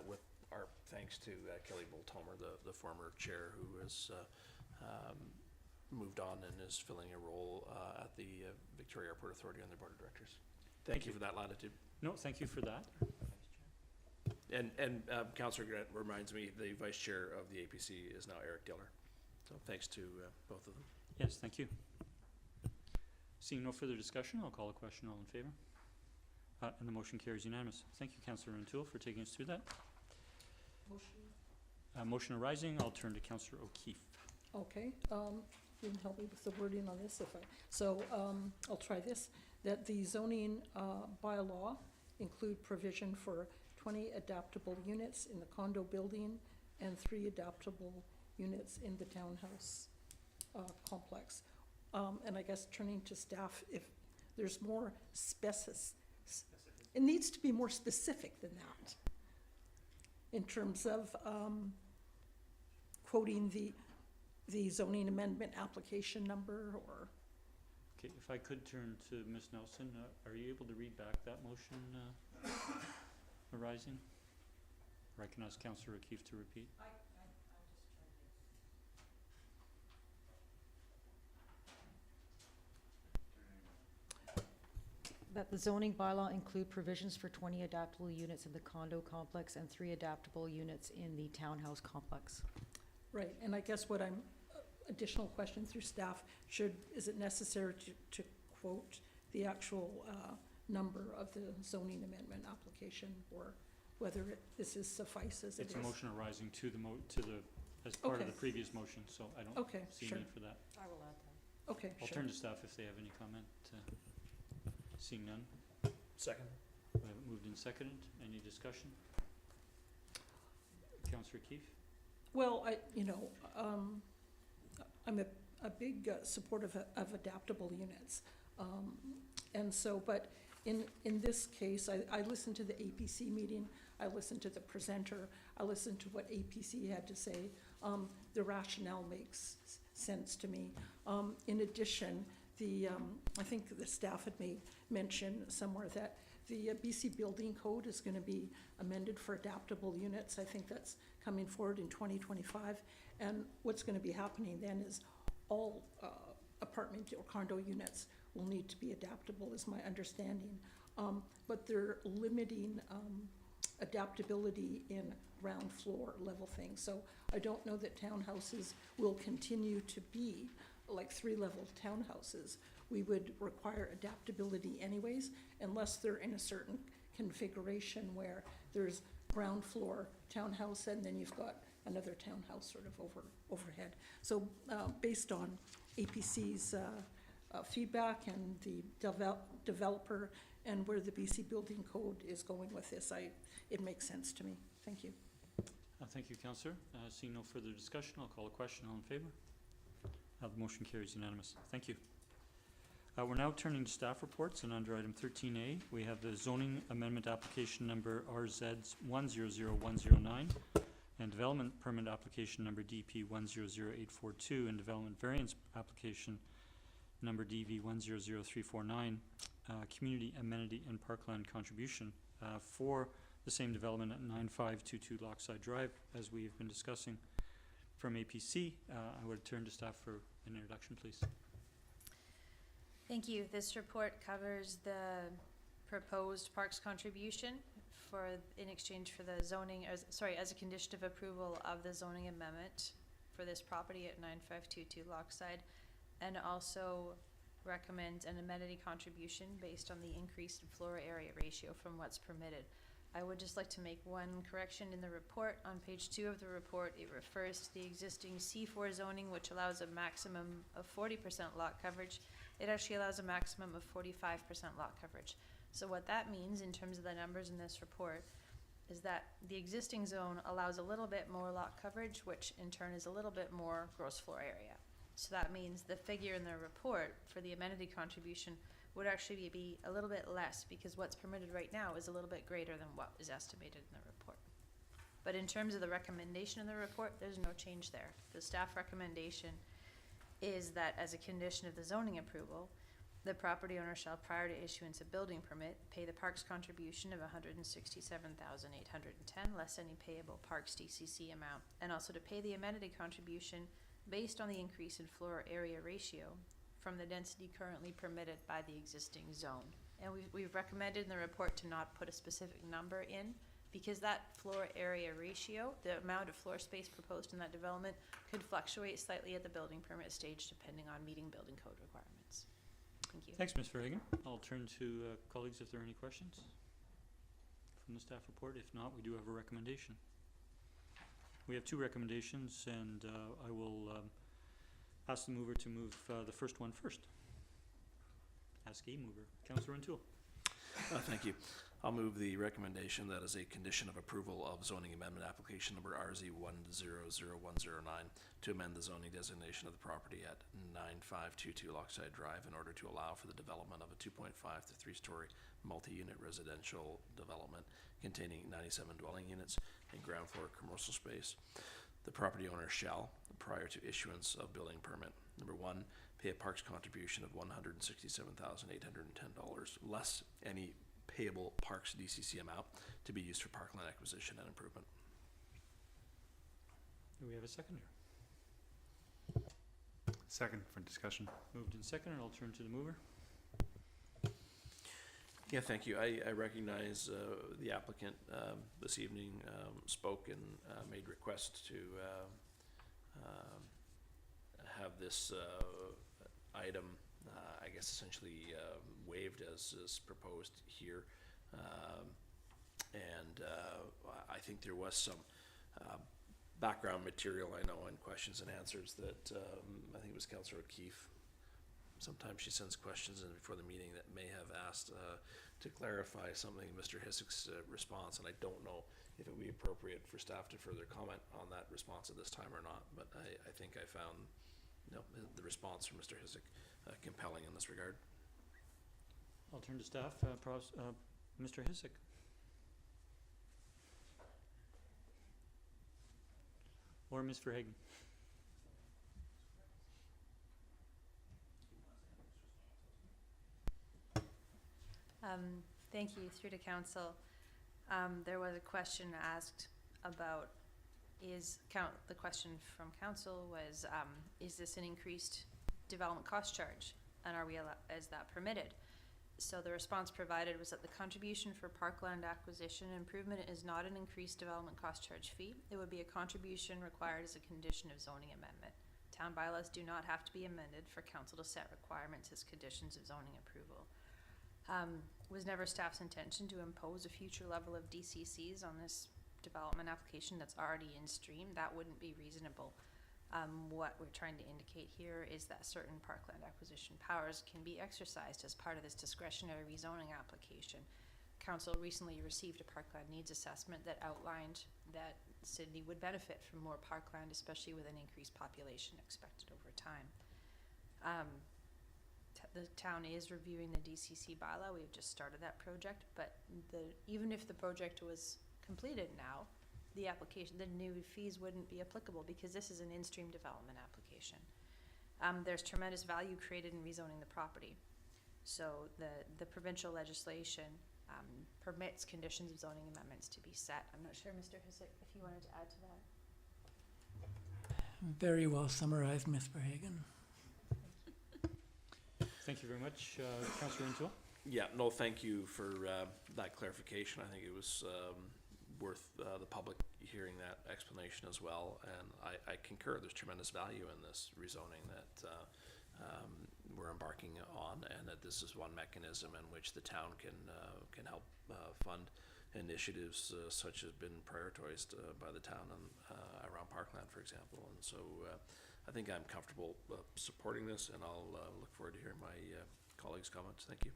with our thanks to Kelly Bolt-Homer, the former chair, who has moved on and is filling a role at the Victoria Airport Authority on their board of directors. Thank you for that latitude. No, thank you for that. And Councillor Grant reminds me, the vice chair of the APC is now Eric Diller. So thanks to both of them. Yes, thank you. Seeing no further discussion, I'll call a question. All in favor? And the motion carries unanimous. Thank you, Councillor Rintoul, for taking us through that. Motion arising, I'll turn to Councillor O'Keefe. Okay, you can help me with the wording on this I'll try this, that the zoning bylaw include provision for 20 adaptable units in the condo building and 3 adaptable units in the townhouse complex. And I guess turning to staff, if there's more it needs to be more specific than that in terms of quoting the zoning amendment application number, or... Okay, if I could turn to Ms. Nelson, are you able to read back that motion arising? Or I can ask Councillor O'Keefe to repeat. That the zoning bylaw include provisions for 20 adaptable units in the condo complex and 3 adaptable units in the townhouse complex. Right, and I guess what I'm, additional question through staff, is it necessary to quote the actual number of the zoning amendment application, or whether this is suffice as it is? It's a motion arising to the as part of the previous motion, so I don't see a need for that. I will add that. Okay, I'll sure. turn to staff if they have any comment. Seeing none. Second. We have it moved and seconded. Any discussion? Councillor O'Keefe? Well, I'm a big supporter of adaptable units. And so, but in this case, I listened to the APC meeting, I listened to the presenter, I listened to what APC had to say. The rationale makes sense to me. In addition, I think the staff had made mention somewhere that the BC Building Code is going to be amended for adaptable units. I think that's coming forward in 2025. And what's going to be happening then is all apartment or condo units will need to be adaptable, is my understanding. But they're limiting adaptability in ground floor level things. So I don't know that townhouses will continue to be like 3-level townhouses. We would require adaptability anyways, unless they're in a certain configuration where there's ground floor townhouse and then you've got another townhouse sort of overhead. So based on APC's feedback and the developer and where the BC Building Code is going with this, it makes sense to me. Thank you. Thank you, Councillor. Seeing no further discussion, I'll call a question. All in favor? The motion carries unanimous. Thank you. We're now turning to staff reports, and under item 13A, we have the zoning amendment application number RZ 100109 and development permit application number DP 100842 and development variance application number DV 100349, community amenity and Parkland contribution for the same development at 9522 Lochside Drive, as we've been discussing. From APC, I would turn to staff for an introduction, please. Thank you. This report covers the proposed parks contribution in exchange for the zoning, as a condition of approval of the zoning amendment for this property at 9522 Lochside, and also recommends an amenity contribution based on the increased floor area ratio from what's permitted. I would just like to make one correction in the report. On page 2 of the report, it refers to the existing C4 zoning, which allows a maximum of 40% lot coverage. It actually allows a maximum of 45% lot coverage. So what that means in terms of the numbers in this report is that the existing zone allows a little bit more lot coverage, which in turn is a little bit more gross floor area. So that means the figure in the report for the amenity contribution would actually be a little bit less, because what's permitted right now is a little bit greater than what is estimated in the report. But in terms of the recommendation in the report, there's no change there. The staff recommendation is that as a condition of the zoning approval, the property owner shall, prior to issuance of building permit, pay the parks contribution of $167,810 less any payable parks DCC amount, and also to pay the amenity contribution based on the increase in floor area ratio from the density currently permitted by the existing zone. And we've recommended in the report to not put a specific number in, because that floor area ratio, the amount of floor space proposed in that development, could fluctuate slightly at the building permit stage depending on meeting building code requirements. Thank you. Thanks, Ms. Verhagen. I'll turn to colleagues if there are any questions from the staff report. If not, we do have a recommendation. We have two recommendations, and I will ask the mover to move the first one first. Ask a mover. Councillor O'Toole. Thank you. I'll move the recommendation that as a condition of approval of zoning amendment application number RZ100109 to amend the zoning designation of the property at 9522 Lochside Drive in order to allow for the development of a 2.5 to 3-story multi-unit residential development containing 97 dwelling units and ground floor commercial space. The property owner shall, prior to issuance of building permit, number 1, pay a parks contribution of $167,810 less any payable parks DCC amount to be used for parkland acquisition and improvement. Do we have a seconder? Second for discussion. Moved and seconded. I'll turn to the mover. Yeah, thank you. I recognize the applicant this evening spoke and made requests to have this item, I guess, essentially waived as is proposed here. I think there was some background material, I know, in questions and answers that I think it was Councillor O'Keefe. Sometimes she sends questions in before the meeting that may have asked to clarify something in Mr. Hissick's response, and I don't know if it would be appropriate for staff to further comment on that response at this time or not, but I think I found the response from Mr. Hissick compelling in this regard. I'll turn to staff. Mr. Hissick. Or Ms. Verhagen. Thank you. Through to council. There was a question asked about the question from council was, is this an increased development cost charge, and is that permitted? So the response provided was that the contribution for parkland acquisition and improvement is not an increased development cost charge fee. It would be a contribution required as a condition of zoning amendment. Town bylaws do not have to be amended for council to set requirements as conditions of zoning approval. Was never staff's intention to impose a future level of DCCs on this development application that's already in stream. That wouldn't be reasonable. What we're trying to indicate here is that certain parkland acquisition powers can be exercised as part of this discretionary rezoning application. Council recently received a parkland needs assessment that outlined that Sidney would benefit from more parkland, especially with an increased population expected over time. The town is reviewing the DCC bylaw. We've just started that project, but even if the project was completed now, the new fees wouldn't be applicable because this is an in-stream development application. There's tremendous value created in rezoning the property. So the provincial legislation permits conditions of zoning amendments to be set. I'm not sure, Mr. Hissick, if you wanted to add to that. Very well summarized, Ms. Verhagen. Thank you very much. Councillor O'Toole. Yeah, no, thank you for that clarification. I think it was worth the public hearing that explanation as well, and I concur. There's tremendous value in this rezoning that we're embarking on, and that this is one mechanism in which the town can help fund initiatives such as been prioritized by the town around Parkland, for example. And so I think I'm comfortable supporting this, and I'll look forward to hearing my colleagues' comments. Thank you.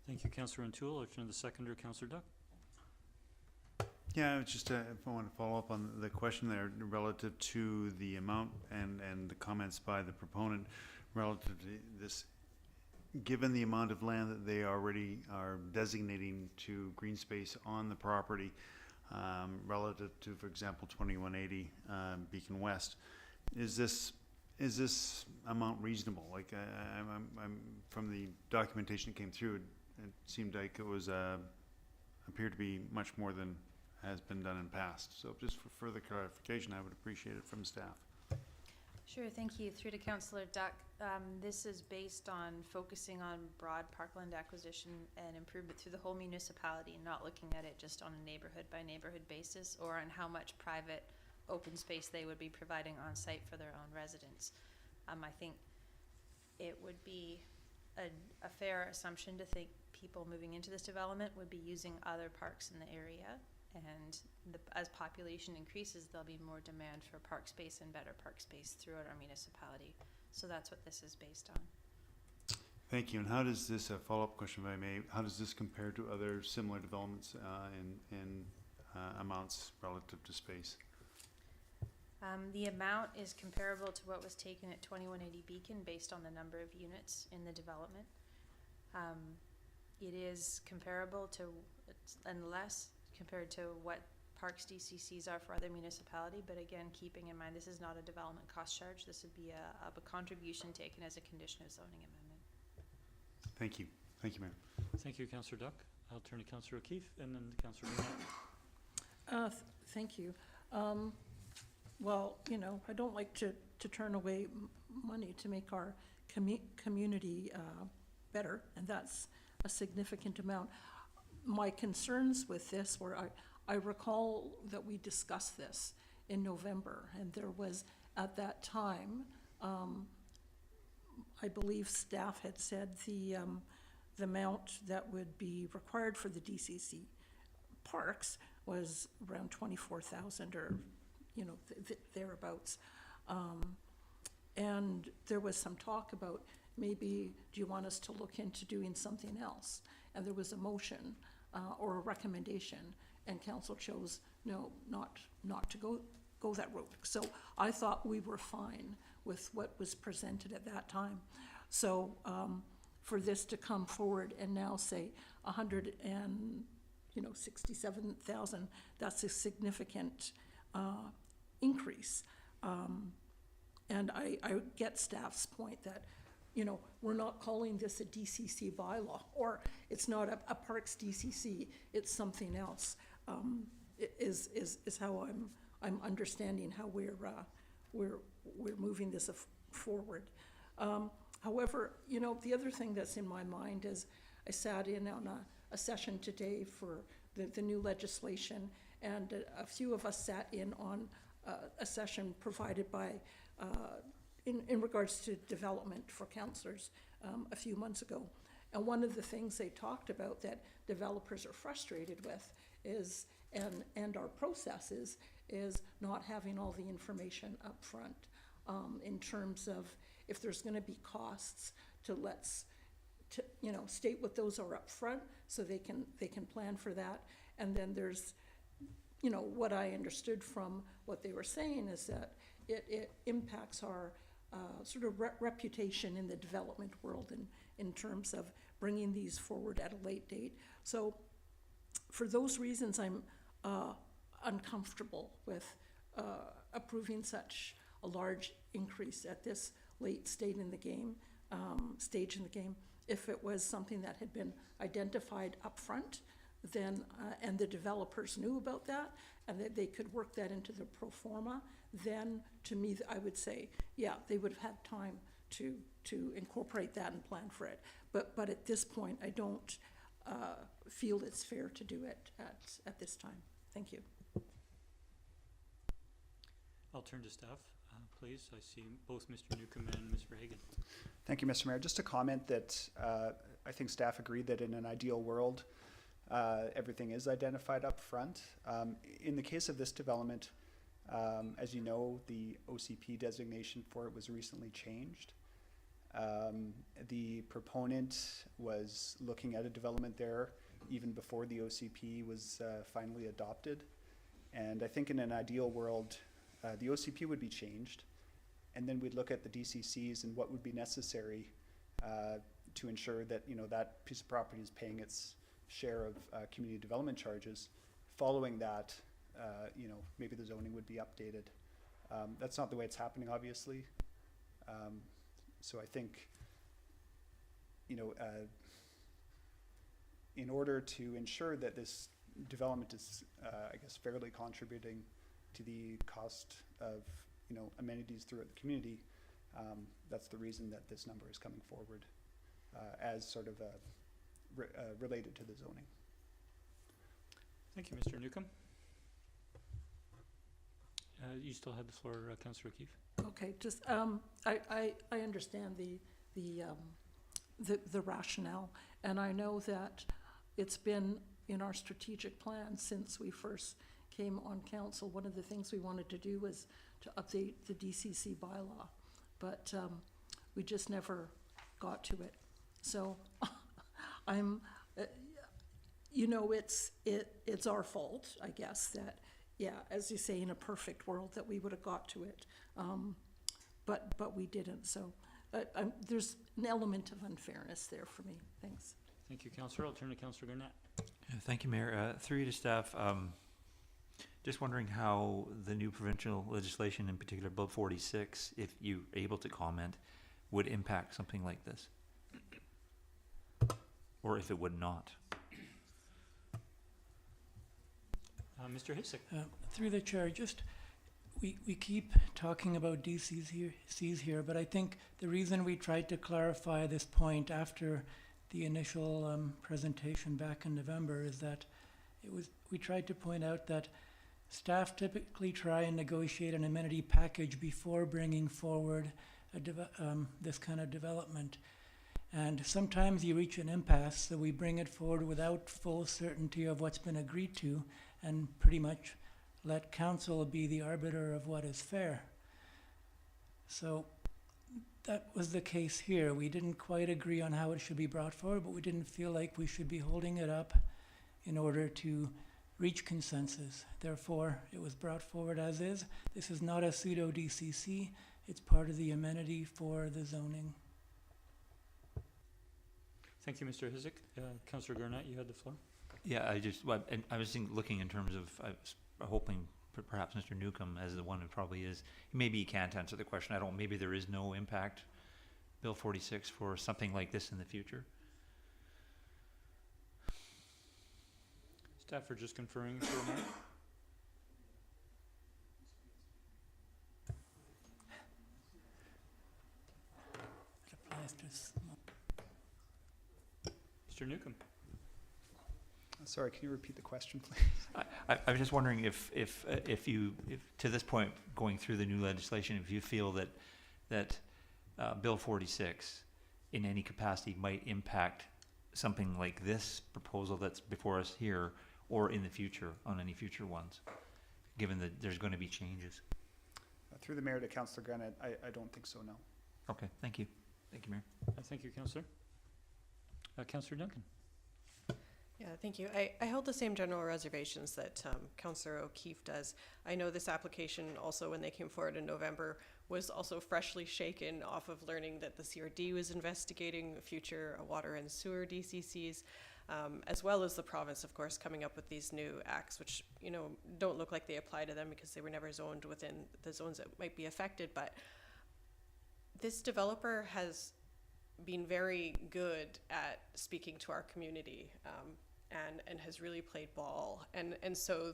Thank you, Councillor O'Toole. I'll turn to the seconder, Councillor Duck. Yeah, it's just if I want to follow up on the question there relative to the amount and the comments by the proponent relative to this. Given the amount of land that they already are designating to green space on the property, relative to, for example, 2180 Beacon West. Is this amount reasonable? Like, I'm from the documentation that came through, it seemed like it was appeared to be much more than has been done in past. So just for further clarification, I would appreciate it from staff. Sure, thank you. Through to Councillor Duck. This is based on focusing on broad parkland acquisition and improvement through the whole municipality, not looking at it just on a neighborhood by neighborhood basis or on how much private open space they would be providing on site for their own residents. I think it would be a fair assumption to think people moving into this development would be using other parks in the area, and as population increases, there'll be more demand for park space and better park space throughout our municipality. So that's what this is based on. Thank you. And how does this, follow-up question if I may, how does this compare to other similar developments in amounts relative to space? The amount is comparable to what was taken at 2180 Beacon based on the number of units in the development. It is comparable to, and less compared to what parks DCCs are for other municipality, but again, keeping in mind this is not a development cost charge. This would be a contribution taken as a condition of zoning amendment. Thank you. Thank you, Mayor. Thank you, Councillor Duck. I'll turn to Councillor O'Keefe and then Councillor Burnett. Thank you. Well, you know, I don't like to turn away money to make our community better, and that's a significant amount. My concerns with this were, I recall that we discussed this in November, and there was, at that time, I believe staff had said the amount that would be required for the DCC parks was around 24,000 or, you know, thereabouts. And there was some talk about maybe, do you want us to look into doing something else? And there was a motion or a recommendation, and council chose no, not to go that route. So I thought we were fine with what was presented at that time. So for this to come forward and now say 167,000, that's a significant increase. And I get staff's point that, you know, we're not calling this a DCC bylaw, or it's not a parks DCC, it's something else. Is how I'm understanding how we're moving this forward. However, you know, the other thing that's in my mind is I sat in on a session today for the new legislation, and a few of us sat in on a session provided by in regards to development for councillors a few months ago. And one of the things they talked about that developers are frustrated with is, and our processes, is not having all the information up front in terms of if there's going to be costs to you know, state what those are up front so they can plan for that. And then there's, you know, what I understood from what they were saying is that it impacts our sort of reputation in the development world in terms of bringing these forward at a late date. So for those reasons, I'm uncomfortable with approving such a large increase at this late stage in the game. If it was something that had been identified up front, then and the developers knew about that and that they could work that into the pro forma, then to me I would say, yeah, they would have had time to incorporate that and plan for it. But at this point, I don't feel it's fair to do it at this time. Thank you. I'll turn to staff, please. I see both Mr. Newcomb and Ms. Verhagen. Thank you, Mr. Mayor. Just to comment that I think staff agreed that in an ideal world, everything is identified up front. In the case of this development, as you know, the OCP designation for it was recently changed. The proponent was looking at a development there even before the OCP was finally adopted. And I think in an ideal world, the OCP would be changed, and then we'd look at the DCCs and what would be necessary to ensure that, you know, that piece of property is paying its share of community development charges following that, maybe the zoning would be updated. That's not the way it's happening, obviously. So I think, in order to ensure that this development is, fairly contributing to the cost of, amenities throughout the community, that's the reason that this number is coming forward as sort of related to the zoning. Thank you, Mr. Newcomb. You still have the floor, Councillor O'Keefe. Okay, just, I understand the rationale, and I know that it's been in our strategic plan since we first came on council. One of the things we wanted to do was to update the DCC bylaw, but we just never got to it. So I'm, it's our fault, I guess, that, yeah, as you say, in a perfect world that we would have got to it, but we didn't. So there's an element of unfairness there for me. Thanks. Thank you, Councillor. I'll turn to Councillor Garnett. Thank you, Mayor. Through you to staff, just wondering how the new provincial legislation, in particular Bill 46, if you're able to comment, would impact something like this, or if it would not. Mr. Hisik. Through the chair, just we keep talking about DCCs here, but I think the reason we tried to clarify this point after the initial presentation back in November is that we tried to point out that staff typically try and negotiate an amenity package before bringing forward this kind of development. And sometimes you reach an impasse, so we bring it forward without full certainty of what's been agreed to, and pretty much let council be the arbiter of what is fair. So that was the case here. We didn't quite agree on how it should be brought forward, but we didn't feel like we should be holding it up in order to reach consensus. Therefore, it was brought forward as is. This is not a pseudo DCC. It's part of the amenity for the zoning. Thank you, Mr. Hisik. Councillor Garnett, you had the floor. Yeah, I was looking in terms of, I was hoping perhaps Mr. Newcomb, as the one who probably is, maybe he can't answer the question. Maybe there is no impact, Bill 46, for something like this in the future. Staff are just conferring for a moment. It applies to Mr. Newcomb. Sorry, can you repeat the question, please? I was just wondering if to this point, going through the new legislation, if you feel that Bill 46 in any capacity might impact something like this proposal that's before us here, or in the future on any future ones, given that there's going to be changes. Through the mayor to Councillor Granite, I don't think so, no. Okay, thank you. Thank you, Mayor. Thank you, Councillor. Councillor Duncan. Yeah, thank you. I held the same general reservations that Councillor O'Keefe does. I know this application also, when they came forward in November, was also freshly shaken off of learning that the CRD was investigating future water and sewer DCCs, as well as the province, of course, coming up with these new acts, which, don't look like they apply to them because they were never zoned within the zones that might be affected. But this developer has been very good at speaking to our community, and has really played ball. And so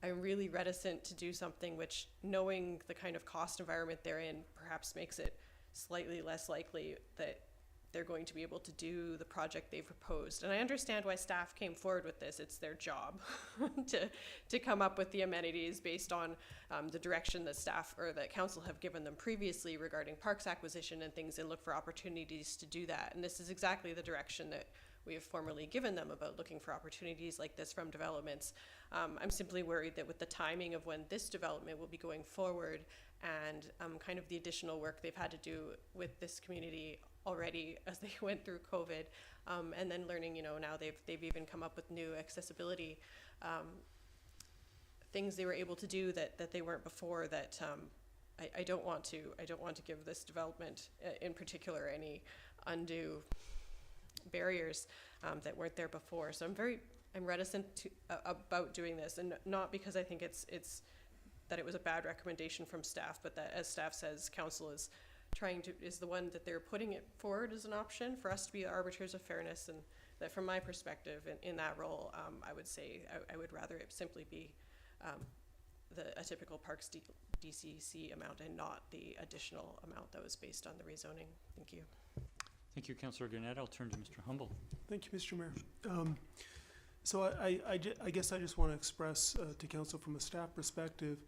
I'm really reticent to do something which, knowing the kind of cost environment they're in, perhaps makes it slightly less likely that they're going to be able to do the project they've proposed. And I understand why staff came forward with this. It's their job to come up with the amenities based on the direction that staff or that council have given them previously regarding parks acquisition and things, and look for opportunities to do that. And this is exactly the direction that we have formally given them about looking for opportunities like this from developments. I'm simply worried that with the timing of when this development will be going forward, and kind of the additional work they've had to do with this community already as they went through COVID, and then learning, now they've even come up with new accessibility things they were able to do that they weren't before. That I don't want to give this development in particular any undue barriers that weren't there before. So I'm very I'm reticent to, about doing this, and not because I think it's that it was a bad recommendation from staff, but that, as staff says, council is the one that they're putting it forward as an option for us to be arbiters of fairness, and that from my perspective in that role, I would say I would rather it simply be a typical Parks DCC amount and not the additional amount that was based on the rezoning. Thank you. Thank you, Councillor Gurnett. I'll turn to Mr. Humble. Thank you, Mr. Mayor. So I guess I just want to express to council from a staff perspective,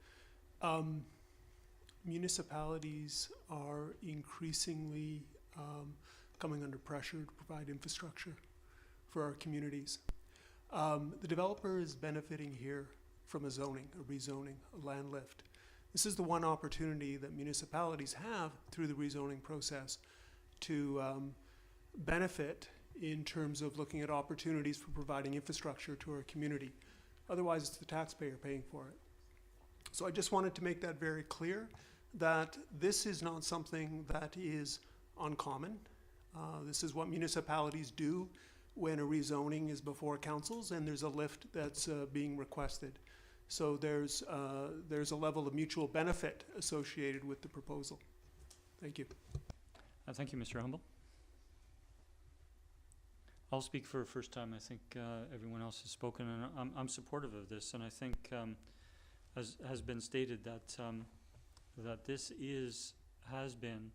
municipalities are increasingly coming under pressure to provide infrastructure for our communities. The developer is benefiting here from a rezoning, a land lift. This is the one opportunity that municipalities have through the rezoning process to benefit in terms of looking at opportunities for providing infrastructure to our community. Otherwise, it's the taxpayer paying for it. So I just wanted to make that very clear, that this is not something that is uncommon. This is what municipalities do when a rezoning is before councils and there's a lift that's being requested. So there's a level of mutual benefit associated with the proposal. Thank you. Thank you, Mr. Humble. I'll speak for a first time. I think everyone else has spoken, and I'm supportive of this. And I think, as has been stated, that that this has been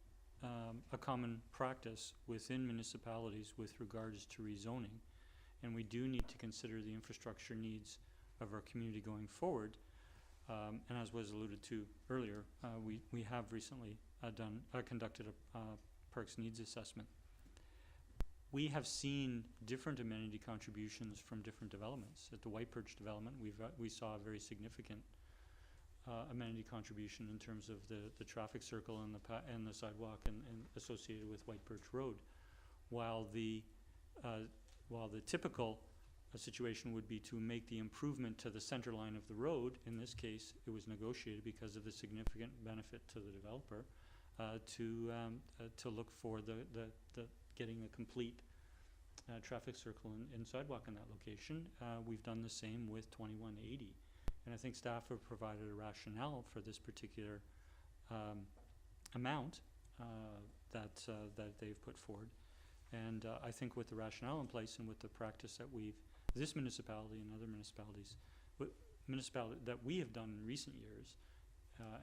a common practice within municipalities with regards to rezoning, and we do need to consider the infrastructure needs of our community going forward. And as was alluded to earlier, we have recently conducted a Parks Needs Assessment. We have seen different amenity contributions from different developments. At the White Birch development, we saw a very significant amenity contribution in terms of the traffic circle and the sidewalk and associated with White Birch Road, while the typical situation would be to make the improvement to the center line of the road. In this case, it was negotiated because of the significant benefit to the developer to look for the getting a complete traffic circle and sidewalk in that location. We've done the same with 2180. And I think staff have provided a rationale for this particular amount that they've put forward. And I think with the rationale in place and with the practice that this municipality and other municipalities that we have done in recent years,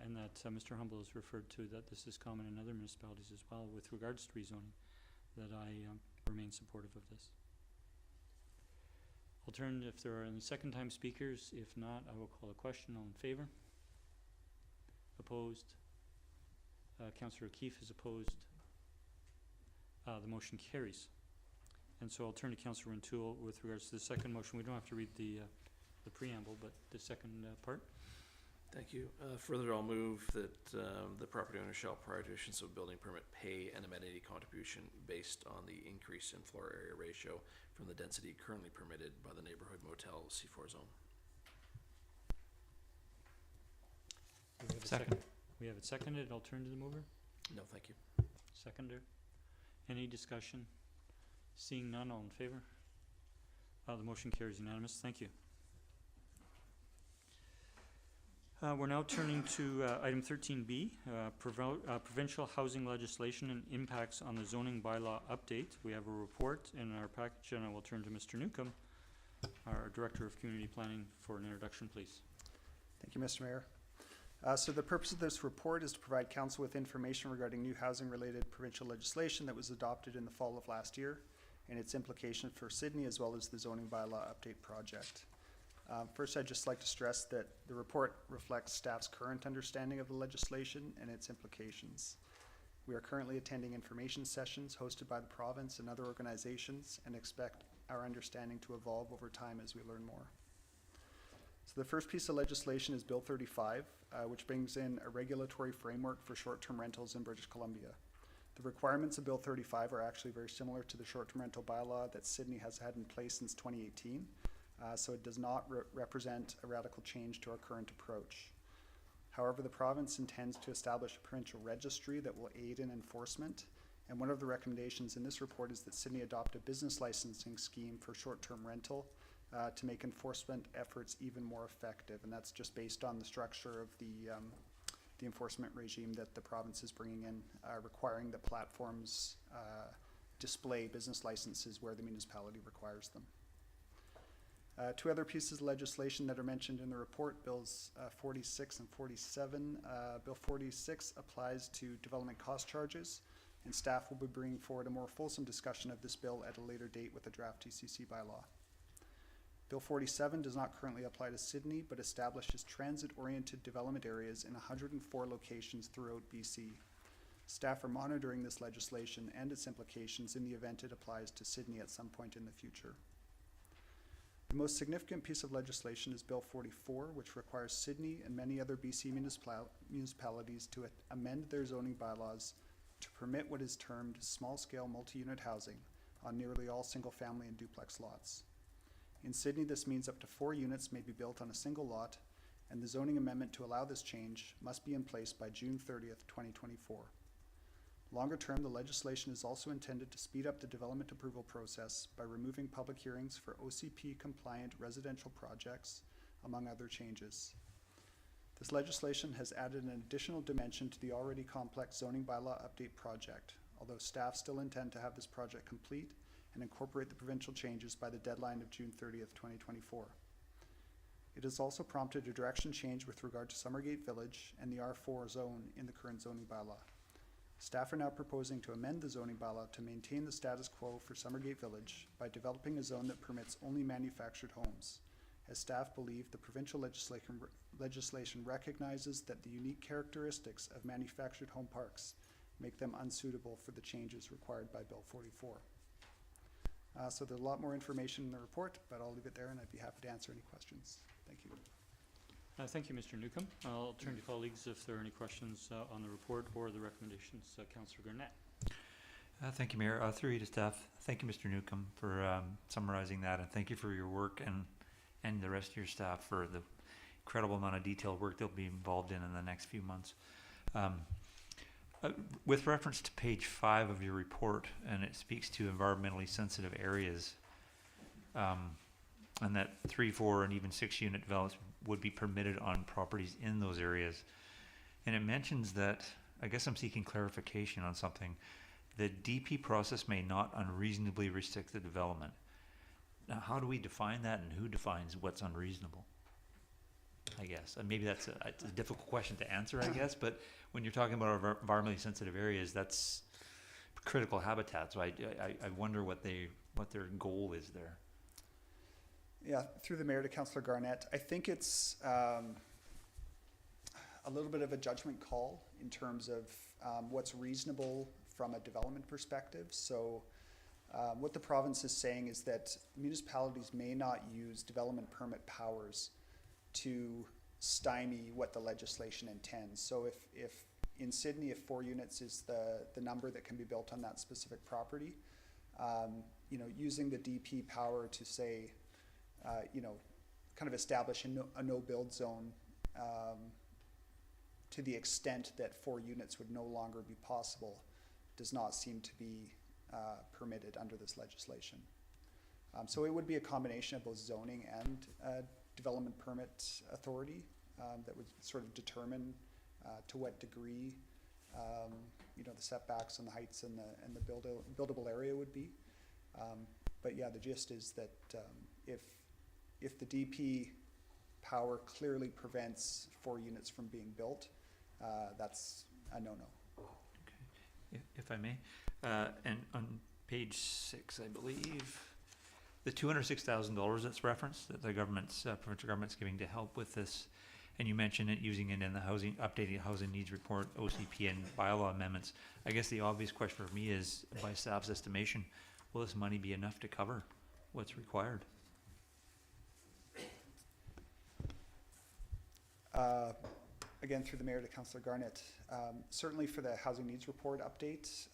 and that Mr. Humble has referred to, that this is common in other municipalities as well with regards to rezoning, that I remain supportive of this. I'll turn if there are any second-time speakers. If not, I will call a question. All in favor? Opposed? Councillor O'Keefe is opposed. The motion carries. And so I'll turn to Councillor Rintoul with regards to the second motion. We don't have to read the preamble, but the second part. Thank you. Further, I'll move that the property owner shall, prior to issuance of a building permit, pay an amenity contribution based on the increase in floor area ratio from the density currently permitted by the neighborhood motel C4 zone. Second. We have it seconded. I'll turn to the mover. No, thank you. Seconder. Any discussion? Seeing none, all in favor? The motion carries unanimous. Thank you. We're now turning to item 13B, provincial housing legislation and impacts on the zoning bylaw update. We have a report in our package, and I will turn to Mr. Newcomb, our Director of Community Planning, for an introduction, please. Thank you, Mr. Mayor. So the purpose of this report is to provide council with information regarding new housing-related provincial legislation that was adopted in the fall of last year and its implication for Sidney, as well as the zoning bylaw update project. First, I'd just like to stress that the report reflects staff's current understanding of the legislation and its implications. We are currently attending information sessions hosted by the province and other organizations and expect our understanding to evolve over time as we learn more. So the first piece of legislation is Bill 35, which brings in a regulatory framework for short-term rentals in British Columbia. The requirements of Bill 35 are actually very similar to the short-term rental bylaw that Sidney has had in place since 2018. So it does not represent a radical change to our current approach. However, the province intends to establish a provincial registry that will aid in enforcement, and one of the recommendations in this report is that Sidney adopt a business licensing scheme for short-term rental to make enforcement efforts even more effective. And that's just based on the structure of the enforcement regime that the province is bringing in, requiring that platforms display business licenses where the municipality requires them. Two other pieces of legislation that are mentioned in the report, Bills 46 and 47. Bill 46 applies to development cost charges, and staff will be bringing forward a more fulsome discussion of this bill at a later date with a draft TCC bylaw. Bill 47 does not currently apply to Sidney, but establishes transit-oriented development areas in 104 locations throughout BC. Staff are monitoring this legislation and its implications in the event it applies to Sidney at some point in the future. The most significant piece of legislation is Bill 44, which requires Sidney and many other BC municipalities to amend their zoning bylaws to permit what is termed small-scale multi-unit housing on nearly all single-family and duplex lots. In Sidney, this means up to 4 units may be built on a single lot, and the zoning amendment to allow this change must be in place by June 30th, 2024. Longer term, the legislation is also intended to speed up the development approval process by removing public hearings for OCP-compliant residential projects, among other changes. This legislation has added an additional dimension to the already complex zoning bylaw update project, although staff still intend to have this project complete and incorporate the provincial changes by the deadline of June 30th, 2024. It has also prompted a direction change with regard to Summergate Village and the R4 zone in the current zoning bylaw. Staff are now proposing to amend the zoning bylaw to maintain the status quo for Summergate Village by developing a zone that permits only manufactured homes, as staff believe the provincial legislation recognizes that the unique characteristics of manufactured home parks make them unsuitable for the changes required by Bill 44. So there's a lot more information in the report, but I'll leave it there and I'd be happy to answer any questions. Thank you. Thank you, Mr. Newcomb. I'll turn to colleagues if there are any questions on the report or the recommendations. Councillor Garnett. Thank you, Mayor. Through you to staff. Thank you, Mr. Newcomb, for summarizing that, and thank you for your work and the rest of your staff for the incredible amount of detailed work they'll be involved in the next few months. With reference to page 5 of your report, and it speaks to environmentally sensitive areas, and that 3, 4, and even 6 unit developments would be permitted on properties in those areas. And it mentions that, I guess I'm seeking clarification on something, the DP process may not unreasonably restrict the development. Now, how do we define that, and who defines what's unreasonable? I guess, and maybe it's a difficult question to answer, I guess, but when you're talking about environmentally sensitive areas, that's critical habitats. So I wonder what their goal is there. Yeah, through the Mayor to Councillor Garnett, I think it's a little bit of a judgment call in terms of what's reasonable from a development perspective. So what the province is saying is that municipalities may not use development permit powers to stymie what the legislation intends. So if in Sidney, if 4 units is the number that can be built on that specific property, using the DP power to say, kind of establish a no-build zone to the extent that 4 units would no longer be possible does not seem to be permitted under this legislation. So it would be a combination of both zoning and development permit authority that would sort of determine to what degree the setbacks and the heights and the buildable area would be. But yeah, the gist is that if the DP power clearly prevents 4 units from being built, that's a no-no. Okay, if I may, and on page 6, I believe, the $206,000 that's referenced that the provincial government's giving to help with this, and you mentioned it using it in the updated housing needs report, OCP, and bylaw amendments. I guess the obvious question for me is, by staff's estimation, will this money be enough to cover what's required? Again, through the Mayor to Councillor Garnett, certainly for the housing needs report update,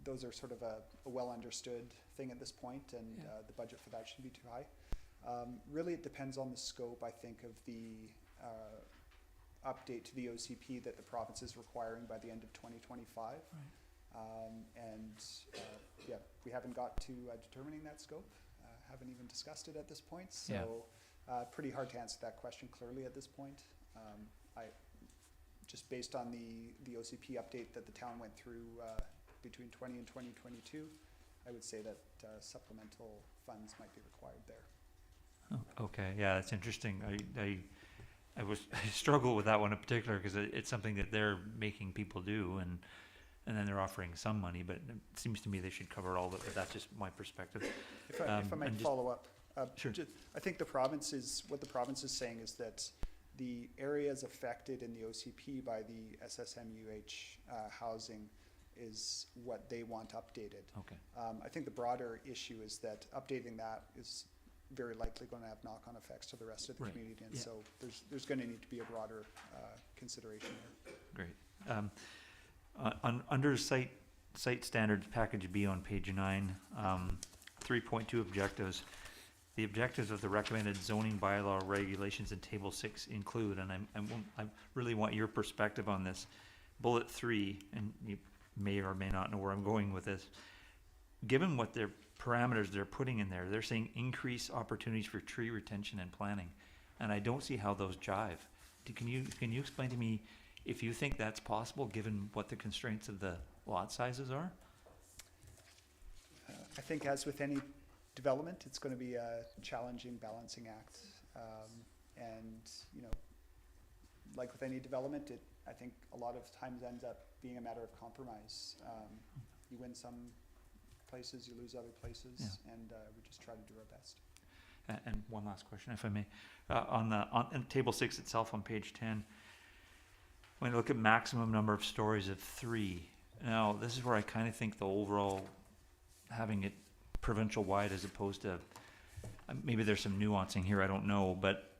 those are sort of a well understood thing at this point, and the budget for that shouldn't be too high. Really, it depends on the scope, I think, of the update to the OCP that the province is requiring by the end of 2025. Right. Yeah, we haven't got to determining that scope. haven't even discussed it at this point, Yeah. so pretty hard to answer that question clearly at this point. Just based on the OCP update that the town went through between 20 and 2022, I would say that supplemental funds might be required there. Oh, okay, yeah, that's interesting. I struggle with that one in particular because it's something that they're making people do, and then they're offering some money, but it seems to me they should cover all of it, but that's just my perspective. If I might follow up. Sure. I think what the province is saying is that the areas affected in the OCP by the SSMUH housing is what they want updated. Okay. I think the broader issue is that updating that is very likely going to have knock-on effects to the rest of the Right. community, and Yeah. so there's going to need to be a broader consideration there. Great. Under site standards, package B on page 9, 3.2 objectives. The objectives of the recommended zoning bylaw regulations in table 6 include, and I really want your perspective on this. Bullet 3, and you may or may not know where I'm going with this. Given what their parameters they're putting in there, they're saying increase opportunities for tree retention and planting, and I don't see how those jive. Can you explain to me if you think that's possible, given what the constraints of the lot sizes are? I think as with any development, it's going to be a challenging balancing act. And, like with any development, I think a lot of times ends up being a matter of compromise. You win some places, you lose other places, Yeah. and we just try to do our best. And one last question, if I may. On table 6 itself on page 10, when you look at maximum number of stories of 3, now this is where I kind of think the overall having it provincial wide as opposed to, maybe there's some nuancing here, I don't know, but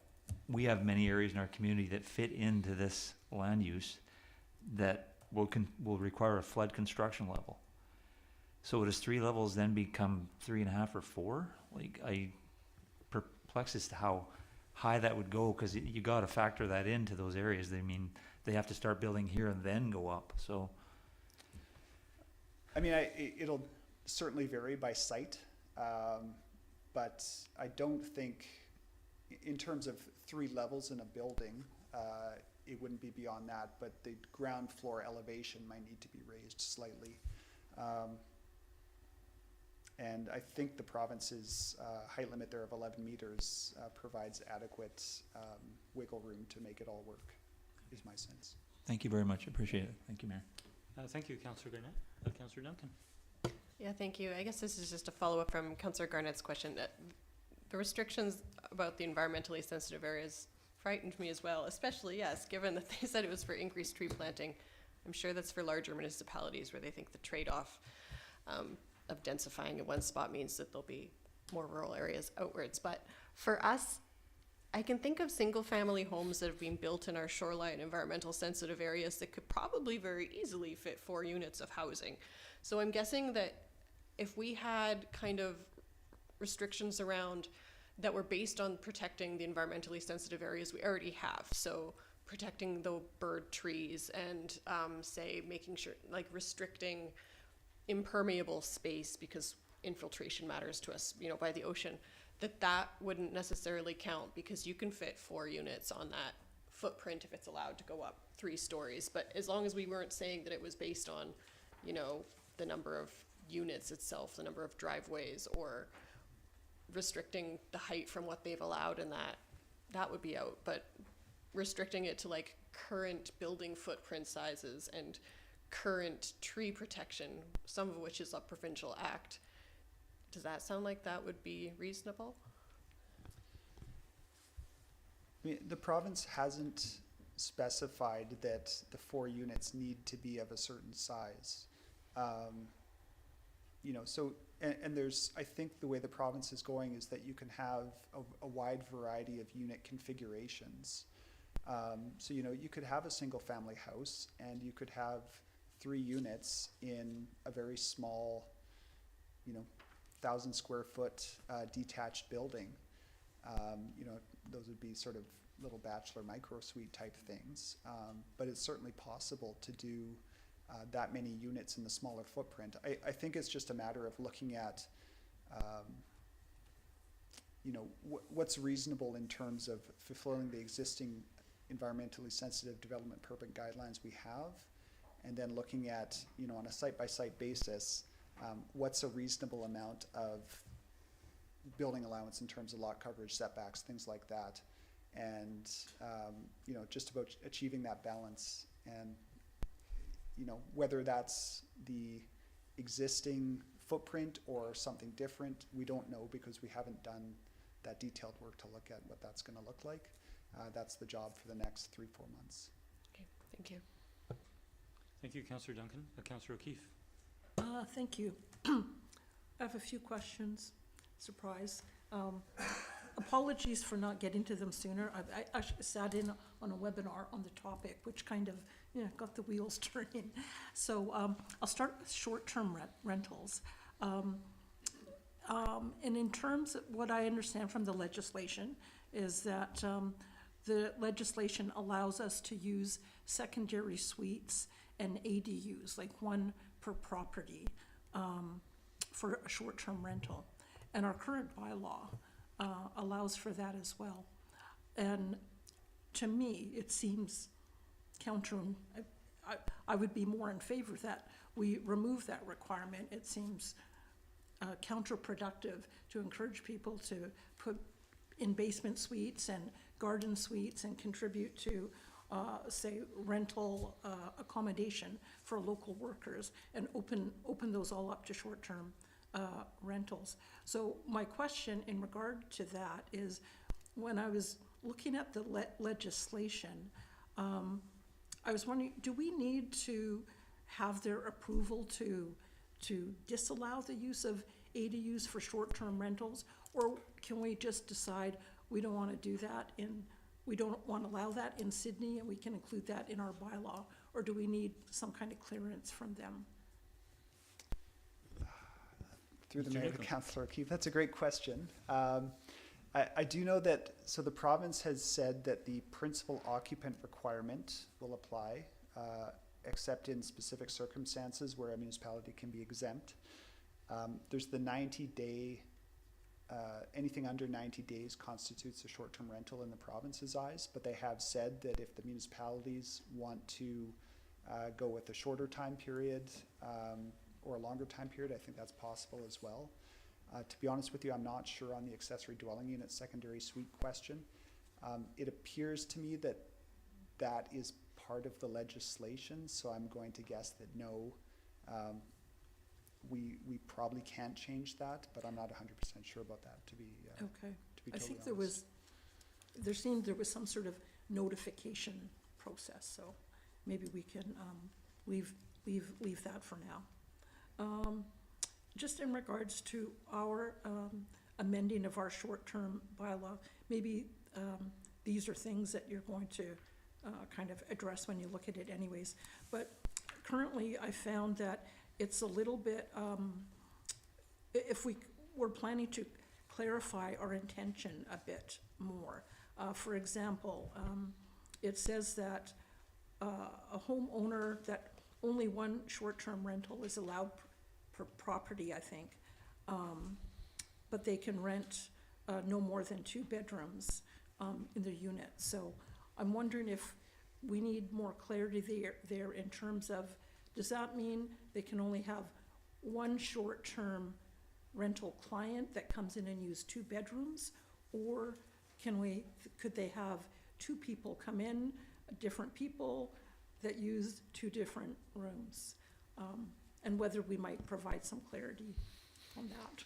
we have many areas in our community that fit into this land use that will require a flood construction level. So does 3 levels then become 3.5 or 4? Like, I perplexed as to how high that would go, because you got to factor that into those areas. I mean, they have to start building here and then go up. So, I mean, it'll certainly vary by site, but I don't think, in terms of 3 levels in a building, it wouldn't be beyond that, but the ground floor elevation might need to be raised slightly. And I think the province's height limit there of 11 meters provides adequate wiggle room to make it all work, is my sense. thank you very much. Appreciate it. Thank you, Mayor. Thank you, Councillor Garnett. Councillor Duncan. Yeah, thank you. I guess this is just a follow-up from Councillor Garnett's question. That the restrictions about the environmentally sensitive areas frightened me as well, especially, yes, given that they said it was for increased tree planting. I'm sure that's for larger municipalities where they think the trade-off of densifying in one spot means that there'll be more rural areas outwards. But for us, I can think of single-family homes that have been built in our shoreline environmental sensitive areas that could probably very easily fit 4 units of housing. So I'm guessing that if we had kind of restrictions around that were based on protecting the environmentally sensitive areas we already have, so protecting the bird trees and say making sure, like restricting impermeable space because infiltration matters to us, by the ocean, that wouldn't necessarily count because you can fit 4 units on that footprint if it's allowed to go up 3 stories. But as long as we weren't saying that it was based on, the number of units itself, the number of driveways, or restricting the height from what they've allowed in that would be out. But restricting it to like current building footprint sizes and current tree protection, some of which is a provincial act, does that sound like that would be reasonable? I mean, the province hasn't specified that the 4 units need to be of a certain size. And there's, I think the way the province is going is that you can have a wide variety of unit configurations. You could have a single family house and you could have 3 units in a very small, 1,000 square foot detached building. Those would be sort of little bachelor micro suite type things. But it's certainly possible to do that many units in the smaller footprint. I think it's just a matter of looking at you know, what's reasonable in terms of fulfilling the existing environmentally sensitive development permit guidelines we have, and then looking at, you know, on a site-by-site basis, what's a reasonable amount of building allowance in terms of lot coverage, setbacks, things like that, and you know, just about achieving that balance. And you know, whether that's the existing footprint or something different, we don't know, because we haven't done that detailed work to look at what that's going to look like. That's the job for the next 3-4 months. Okay, thank you. Thank you, Councillor Duncan. Councillor O'Keefe. Thank you. I have a few questions. Surprise. Apologies for not getting to them sooner. I actually sat in on a webinar on the topic, which kind of, you know, got the wheels turning. So I'll start with short-term rentals. And in terms of what I understand from the legislation is that the legislation allows us to use secondary suites and ADUs, like one per property, for a short-term rental. And our current bylaw allows for that as well. And to me, it seems counter, I would be more in favor that we remove that requirement. It seems counterproductive to encourage people to put in basement suites and garden suites and contribute to say rental accommodation for local workers, and open those all up to short-term rentals. So my question in regard to that is, when I was looking at the legislation, I was wondering, do we need to have their approval to disallow the use of ADUs for short-term rentals, or can we just decide we don't want to do that we don't want to allow that in Sidney, and we can include that in our bylaw, or do we need some kind of clearance from them? Through the mayor to Councillor O'Keefe, that's a great question. I do know that, so the province has said that the principal occupant requirement will apply, except in specific circumstances where a municipality can be exempt. There's the 90-day, anything under 90 days constitutes a short-term rental in the province's eyes, but they have said that if the municipalities want to go with a shorter time period or a longer time period, I think that's possible as well. To be honest with you, I'm not sure on the accessory dwelling unit secondary suite question. It appears to me that that is part of the legislation, so I'm going to guess that no, we probably can't change that, but I'm not 100% sure about that, to be Okay. to be I totally think honest. there was some sort of notification process, so maybe we can leave that for now. Just in regards to our amending of our short-term bylaw, maybe these are things that you're going to kind of address when you look at it anyways. But currently, I found that it's a little bit, if we're planning to clarify our intention a bit more. For example, it says that a homeowner, that only one short-term rental is allowed per property, I think. But they can rent no more than 2 bedrooms in their unit. So I'm wondering if we need more clarity there in terms of, does that mean they can only have one short-term rental client that comes in and use 2 bedrooms? Or could they have 2 people come in, different people that use 2 different rooms? And whether we might provide some clarity on that.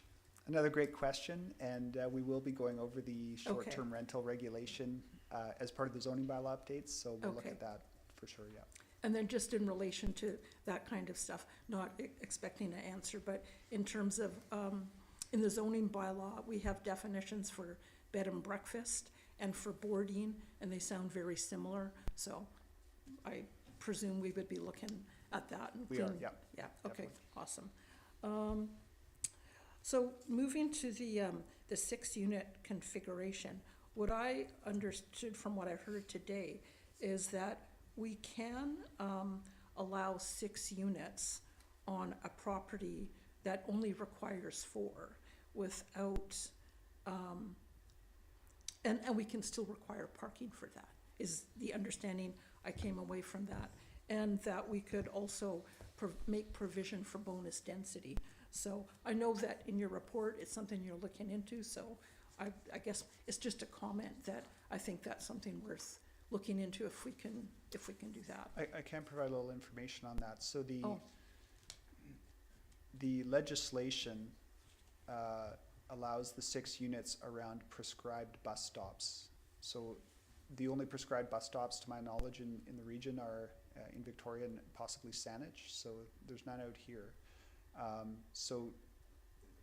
Another great question, and we will be going over the short-term rental regulation as part of the zoning bylaw updates, so we'll look at that for sure, yeah. And then just in relation to that kind of stuff, not expecting an answer, but in terms of, in the zoning bylaw, we have definitions for bed and breakfast and for boarding, and they sound very similar, so I presume we would be looking at that. We are, yeah. Yeah, okay, awesome. So moving to the 6-unit configuration, what I understood from what I heard today is that we can allow 6 units on a property that only requires 4 without and we can still require parking for that, is the understanding I came away from that. And that we could also make provision for bonus density. So I know that in your report, it's something you're looking into, so I guess it's just a comment that I think that's something worth looking into if we can do that. I can provide a little information on that. So the legislation allows the 6 units around prescribed bus stops. So the only prescribed bus stops, to my knowledge, in the region are in Victoria and possibly Saanich. So there's none out here. So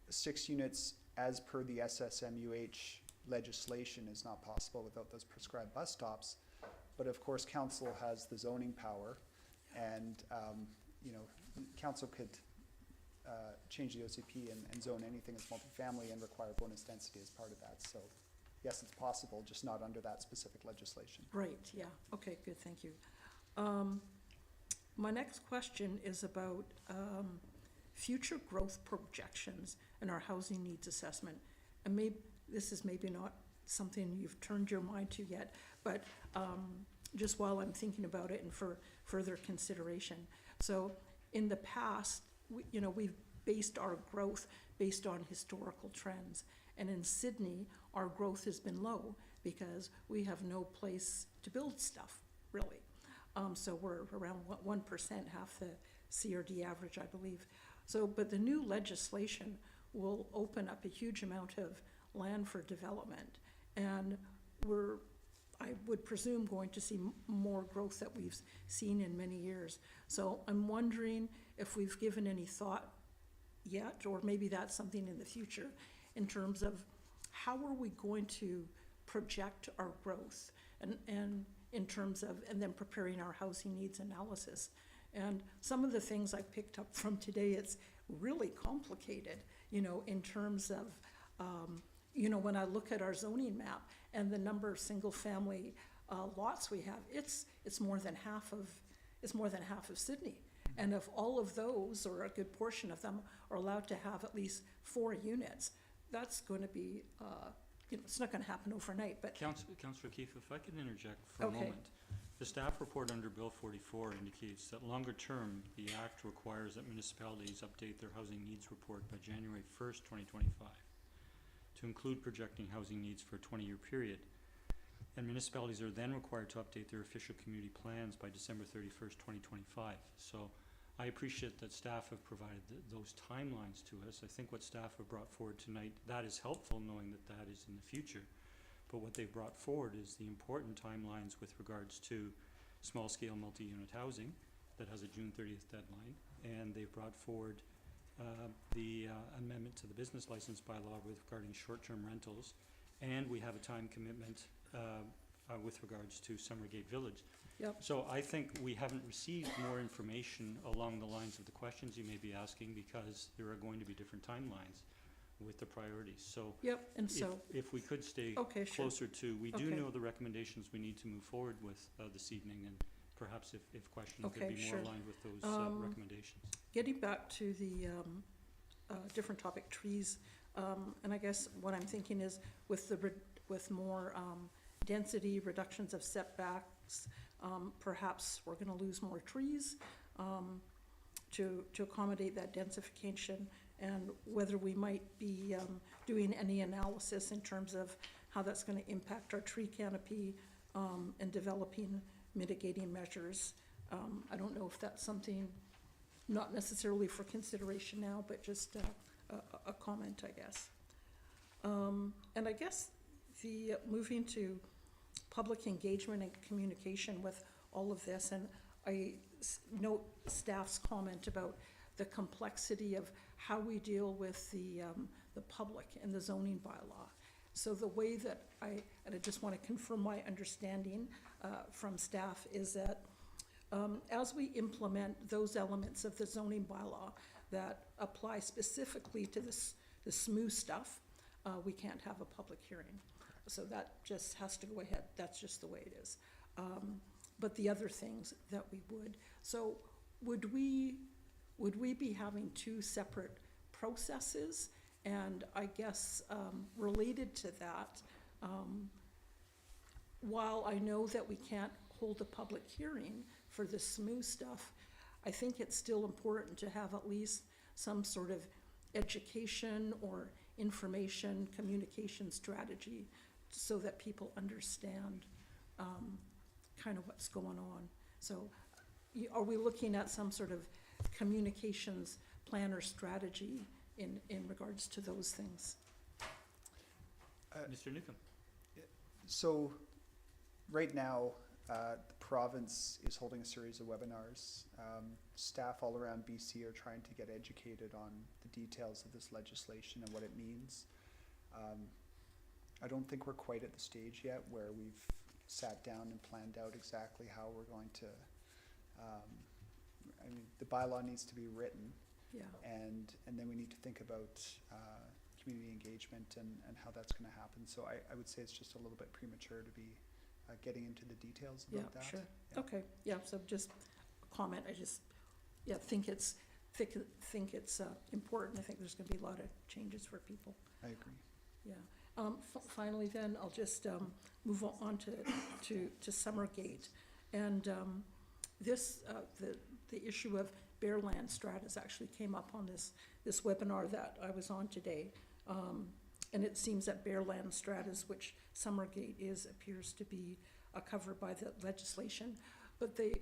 6 units as per the SSMUH legislation is not possible without those prescribed bus stops. But of course, council has the zoning power, and council could change the OCP and zone anything as multifamily and require bonus density as part of that. So yes, it's possible, just not under that specific legislation. Right, yeah, okay, good, thank you. My next question is about future growth projections in our housing needs assessment. And this is maybe not something you've turned your mind to yet, but just while I'm thinking about it and for further consideration. So in the past, we've based our growth based on historical trends. And in Sidney, our growth has been low because we have no place to build stuff, really. So we're around 1%, half the CRD average, I believe. So, but the new legislation will open up a huge amount of land for development. And I would presume, going to see more growth that we've seen in many years. So I'm wondering if we've given any thought yet, or maybe that's something in the future, in terms of how are we going to project our growth, and in terms of, and then preparing our housing needs analysis. And some of the things I picked up from today, it's really complicated, in terms of, when I look at our zoning map and the number of single-family lots we have, it's more than half of Sidney. And if all of those, or a good portion of them, are allowed to have at least 4 units, that's going to be, it's not going to happen overnight. But Councillor Keefe, if I could interject for a moment. The staff report under Bill 44 indicates that longer term, the Act requires that municipalities update their housing needs report by January 1st, 2025, to include projecting housing needs for a 20-year period. And municipalities are then required to update their official community plans by December 31st, 2025. So I appreciate that staff have provided those timelines to us. I think what staff have brought forward tonight, that is helpful, knowing that that is in the future. But what they've brought forward is the important timelines with regards to small-scale multi-unit housing that has a June 30th deadline. And they've brought forward the amendment to the business license bylaw with regarding short-term rentals. And we have a time commitment with regards to Summergate Village. Yep. So I think we haven't received more information along the lines of the questions you may be asking, because there are going to be different timelines with the priorities. So yep, and so if we could stay closer to, we do know the recommendations we need to move forward with this evening, and perhaps if questions could be more aligned with those recommendations. Getting back to the different topic, trees, and I guess what I'm thinking is with more density, reductions of setbacks, perhaps we're going to lose more trees to accommodate that densification, and whether we might be doing any analysis in terms of how that's going to impact our tree canopy and developing mitigating measures. I don't know if that's something not necessarily for consideration now, but just a comment, I guess. And I guess the moving to public engagement and communication with all of this, and I note staff's comment about the complexity of how we deal with the public and the zoning bylaw. So the way that and I just want to confirm my understanding from staff, is that as we implement those elements of the zoning bylaw that apply specifically to the smooth stuff, we can't have a public hearing. So that just has to go ahead. That's just the way it is. But the other things that we would. So would we be having 2 separate processes? And I guess related to that, while I know that we can't hold a public hearing for the smooth stuff, I think it's still important to have at least some sort of education or information communication strategy so that people understand kind of what's going on. So are we looking at some sort of communications plan or strategy in regards to those things? Mr. Newcomb? So, right now, the province is holding a series of webinars. Staff all around BC are trying to get educated on the details of this legislation and what it means. I don't think we're quite at the stage yet where we've sat down and planned out exactly how we're going to, I mean, the bylaw needs to be written. Yeah. And then we need to think about community engagement and how that's going to happen. So I would say it's just a little bit premature to be getting into the details about that. Sure. Yeah. Okay, yeah, so just a comment, I just, think it's important. I think there's gonna be a lot of changes for people. I agree. Yeah. Finally then, I'll just move on to Summergate. And this, the issue of Bearland stratas actually came up on this webinar that I was on today. And it seems that Bearland stratas, which Summergate is, appears to be covered by the legislation. But they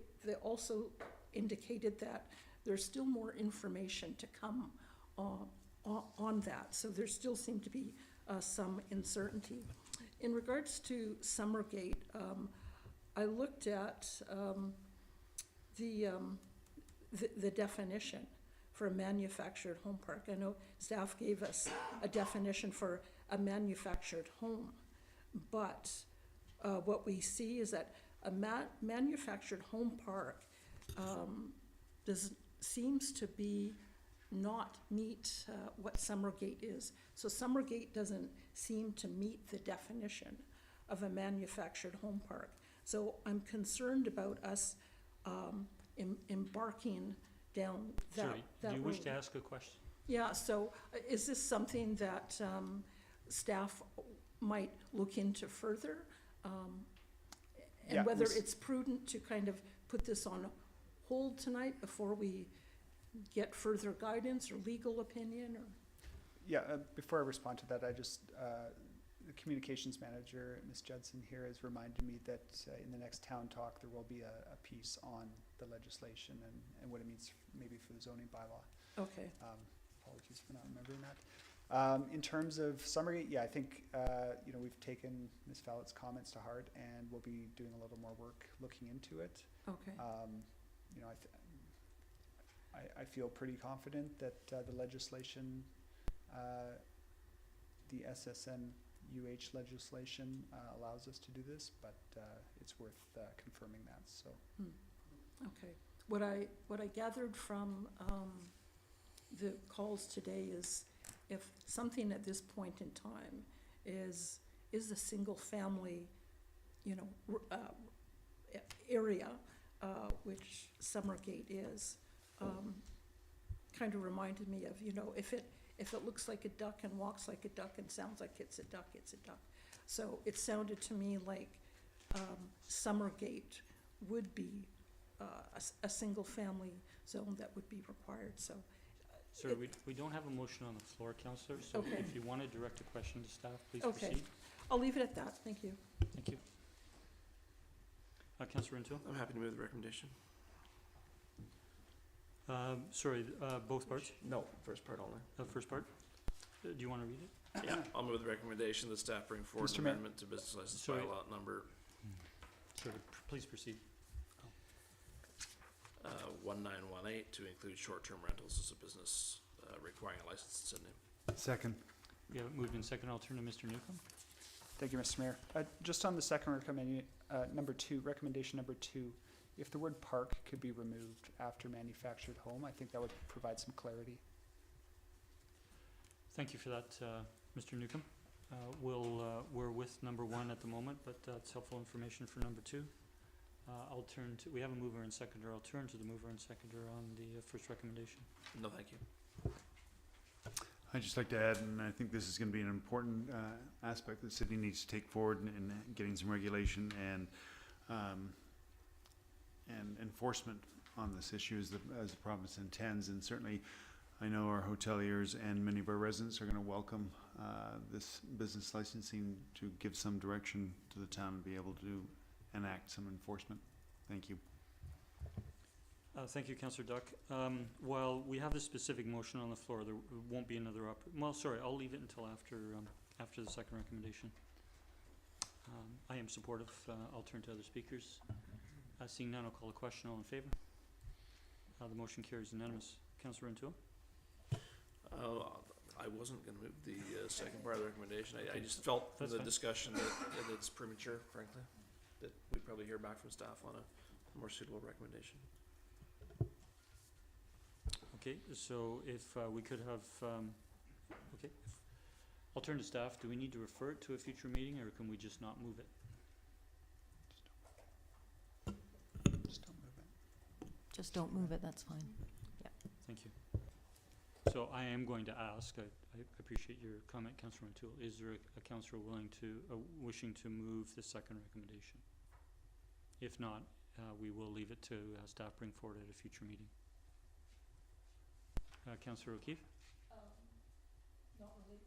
also indicated that there's still more information to come on that. So there still seemed to be some uncertainty. In regards to Summergate, I looked at the definition for a manufactured home park. I know staff gave us a definition for a manufactured home, but what we see is that a manufactured home park seems to be not meet what Summergate is. So Summergate doesn't seem to meet the definition of a manufactured home park. So I'm concerned about us embarking down that Sorry, do you wish to road. ask a question? Yeah, so is this something that staff might look into further? Yeah, And whether this- it's prudent to kind of put this on hold tonight before we get further guidance or legal opinion or? Yeah, before I respond to that, I just, the communications manager, Ms. Judson here, has reminded me that in the next town talk, there will be a piece on the legislation and what it means maybe for the zoning bylaw. Okay. Apologies for not remembering that. In terms of Summergate, yeah, I think, we've taken Ms. Fallett's comments to heart and we'll be doing a little more work looking into it. Okay. I feel pretty confident that the legislation, the SSNUH legislation allows us to do this, but it's worth confirming that, so. Okay. What I gathered from the calls today is if something at this point in time is a single family, area, which Summergate is, kind of reminded me of, if it looks like a duck and walks like a duck and sounds like it's a duck, it's a duck. So it sounded to me like Summergate would be a single family zone that would be required, so. Sir, we don't have a motion on the floor, Councillor, so Okay. if you want to direct a question to staff, please Okay. proceed. I'll leave it at that, thank you. Thank you. Councillor Rintoul? I'm happy to move the recommendation. Sorry, both parts? No, first part only. First part? Do you want to read it? Yeah, I'll move the recommendation that staff bring forward Mr. an Mayor. amendment to business license Sorry. bylaw number Sir, please proceed. 1918 to include short-term rentals as a business requiring a license in Sydney. Second. Yeah, moved in second. I'll turn to Mr. Newcomb. Thank you, Mr. Mayor. Just on the second recommendation number two, if the word park could be removed after manufactured home, I think that would provide some clarity. Thank you for that, Mr. Newcomb. We're with number one at the moment, but it's helpful information for number two. I'll turn to, we have a mover and seconder. I'll turn to the mover and seconder on the first recommendation. No, thank you. I'd just like to add, and I think this is going to be an important aspect that Sidney needs to take forward in getting some regulation and enforcement on this issue as the province intends. And certainly, I know our hoteliers and many of our residents are going to welcome this business licensing to give some direction to the town and be able to enact some enforcement. Thank you. Thank you, Councillor Duck. While we have a specific motion on the floor, there won't be another well, sorry, I'll leave it until after the second recommendation. I am supportive. I'll turn to other speakers. Seeing none, I'll call a question. All in favour? The motion carries unanimous. Councillor Rintoul? I wasn't going to move the second part of the recommendation. I just felt from the discussion that it's premature, frankly, that we'd probably hear back from staff on a more suitable recommendation. Okay, so if we could have, okay, I'll turn to staff. Do we need to refer it to a future meeting, or can we just not move it? Just don't move it, that's fine. Yeah. Thank you. So I am going to ask, I appreciate your comment, Councillor Rintoul. Is there a councillor willing to, wishing to move the second recommendation? If not, we will leave it to staff bring forward at a future meeting. Councillor O'Keefe? Not really.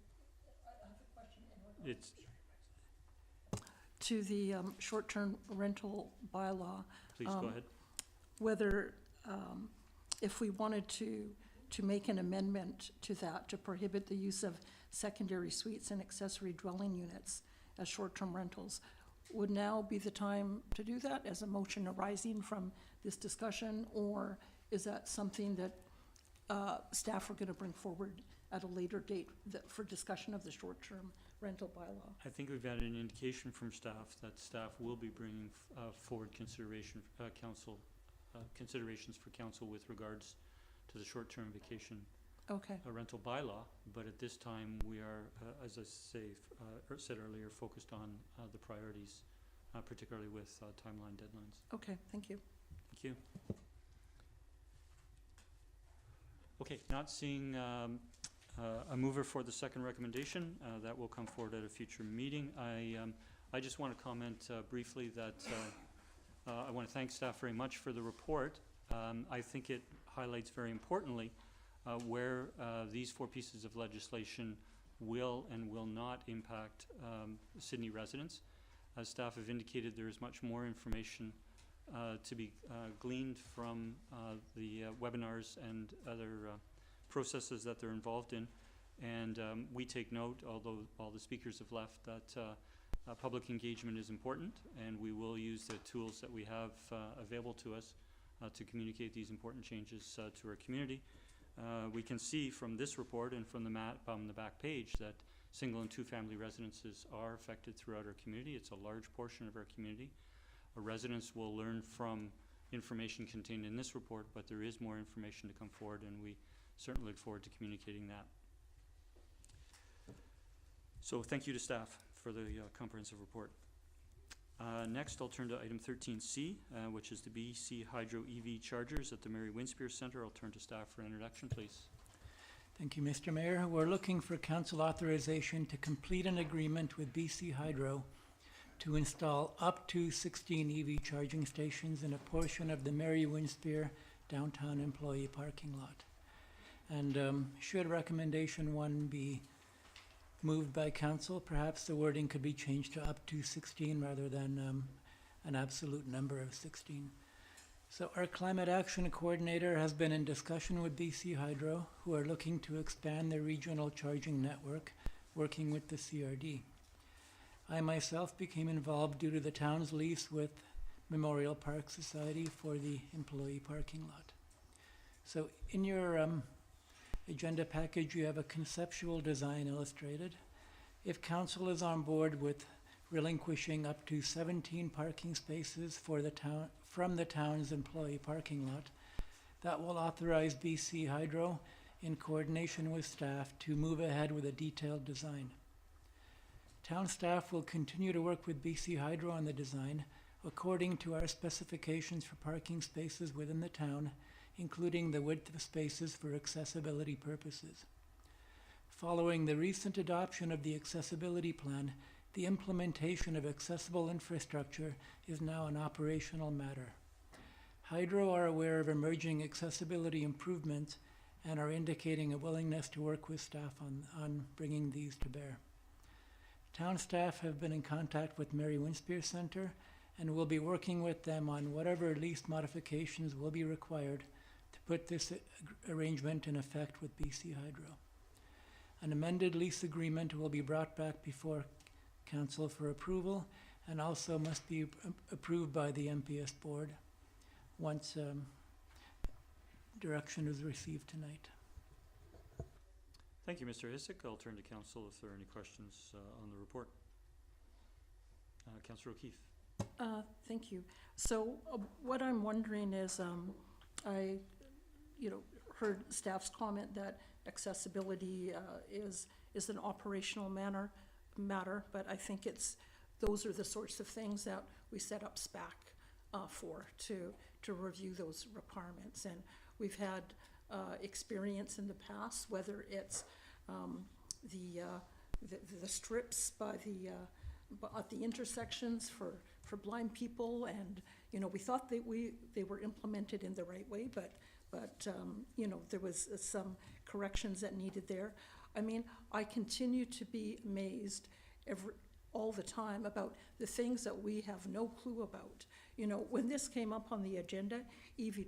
I have a question in It's to the short-term rental bylaw. Please go ahead. Whether, if we wanted to make an amendment to that, to prohibit the use of secondary suites and accessory dwelling units as short-term rentals, would now be the time to do that as a motion arising from this discussion, or is that something that staff are going to bring forward at a later date for discussion of the short-term rental bylaw? I think we've had an indication from staff that staff will be bringing forward considerations for council with regards to the short-term vacation rental bylaw. But at this time, we are, as I said earlier, focused on the priorities, particularly with timeline deadlines. Okay, thank you. Thank you. Okay, not seeing a mover for the second recommendation. That will come forward at a future meeting. I just want to comment briefly that I want to thank staff very much for the report. I think it highlights very importantly where these four pieces of legislation will and will not impact Sidney residents. As staff have indicated, there is much more information to be gleaned from the webinars and other processes that they're involved in. And we take note, although all the speakers have left, that public engagement is important, and we will use the tools that we have available to us to communicate these important changes to our community. We can see from this report and from the map on the back page that single and two-family residences are affected throughout our community. It's a large portion of our community. Our residents will learn from information contained in this report, but there is more information to come forward, and we certainly look forward to communicating that. So thank you to staff for the comprehensive report. Next, I'll turn to item 13C, which is the BC Hydro EV chargers at the Mary Winspear Centre. I'll turn to staff for introduction, please. Thank you, Mr. Mayor. We're looking for council authorization to complete an agreement with BC Hydro to install up to 16 EV charging stations in a portion of the Mary Winspear downtown employee parking lot. And should recommendation 1 be moved by council, perhaps the wording could be changed to up to 16 rather than an absolute number of 16. So our climate action coordinator has been in discussion with BC Hydro, who are looking to expand their regional charging network, working with the CRD. I myself became involved due to the town's lease with Memorial Park Society for the employee parking lot. So in your agenda package, you have a conceptual design illustrated. If council is on board with relinquishing up to 17 parking spaces for the town from the town's employee parking lot, that will authorize BC Hydro in coordination with staff to move ahead with a detailed design. Town staff will continue to work with BC Hydro on the design according to our specifications for parking spaces within the town, including the width of spaces for accessibility purposes. Following the recent adoption of the accessibility plan, the implementation of accessible infrastructure is now an operational matter. Hydro are aware of emerging accessibility improvements and are indicating a willingness to work with staff on bringing these to bear. Town staff have been in contact with Mary Winspear Centre and will be working with them on whatever lease modifications will be required to put this arrangement in effect with BC Hydro. An amended lease agreement will be brought back before Council for approval and also must be approved by the MPS board once direction is received tonight. Thank you, Mr. Hisik. I'll turn to council if there are any questions on the report. Councillor O'Keefe. Thank you. So what I'm wondering is, I, heard staff's comment that accessibility is an operational matter, but I think those are the sorts of things that we set up SPAC for, to review those requirements. And we've had experience in the past, whether it's the strips at the intersections for blind people, and we thought that they were implemented in the right way, but there was some corrections that needed there. I mean, I continue to be amazed all the time about the things that we have no clue about. When this came up on the agenda, EV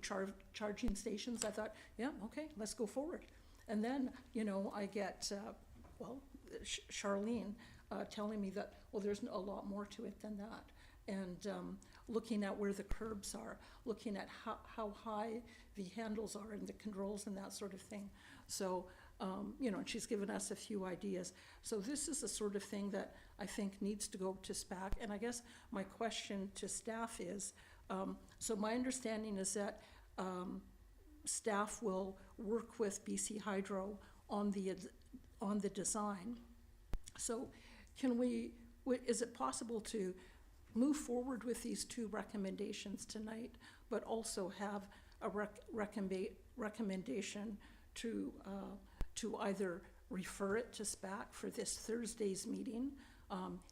charging stations, I thought, yeah, okay, let's go forward. And then, I get, Charlene telling me that, well, there's a lot more to it than that. And looking at where the curbs are, looking at how high the handles are and the controls and that sort of thing. So, and she's given us a few ideas. So this is the sort of thing that I think needs to go to SPAC. And I guess my question to staff is, so my understanding is that staff will work with BC Hydro on the design. So is it possible to move forward with these two recommendations tonight, but also have a recommendation to either refer it to SPAC for this Thursday's meeting,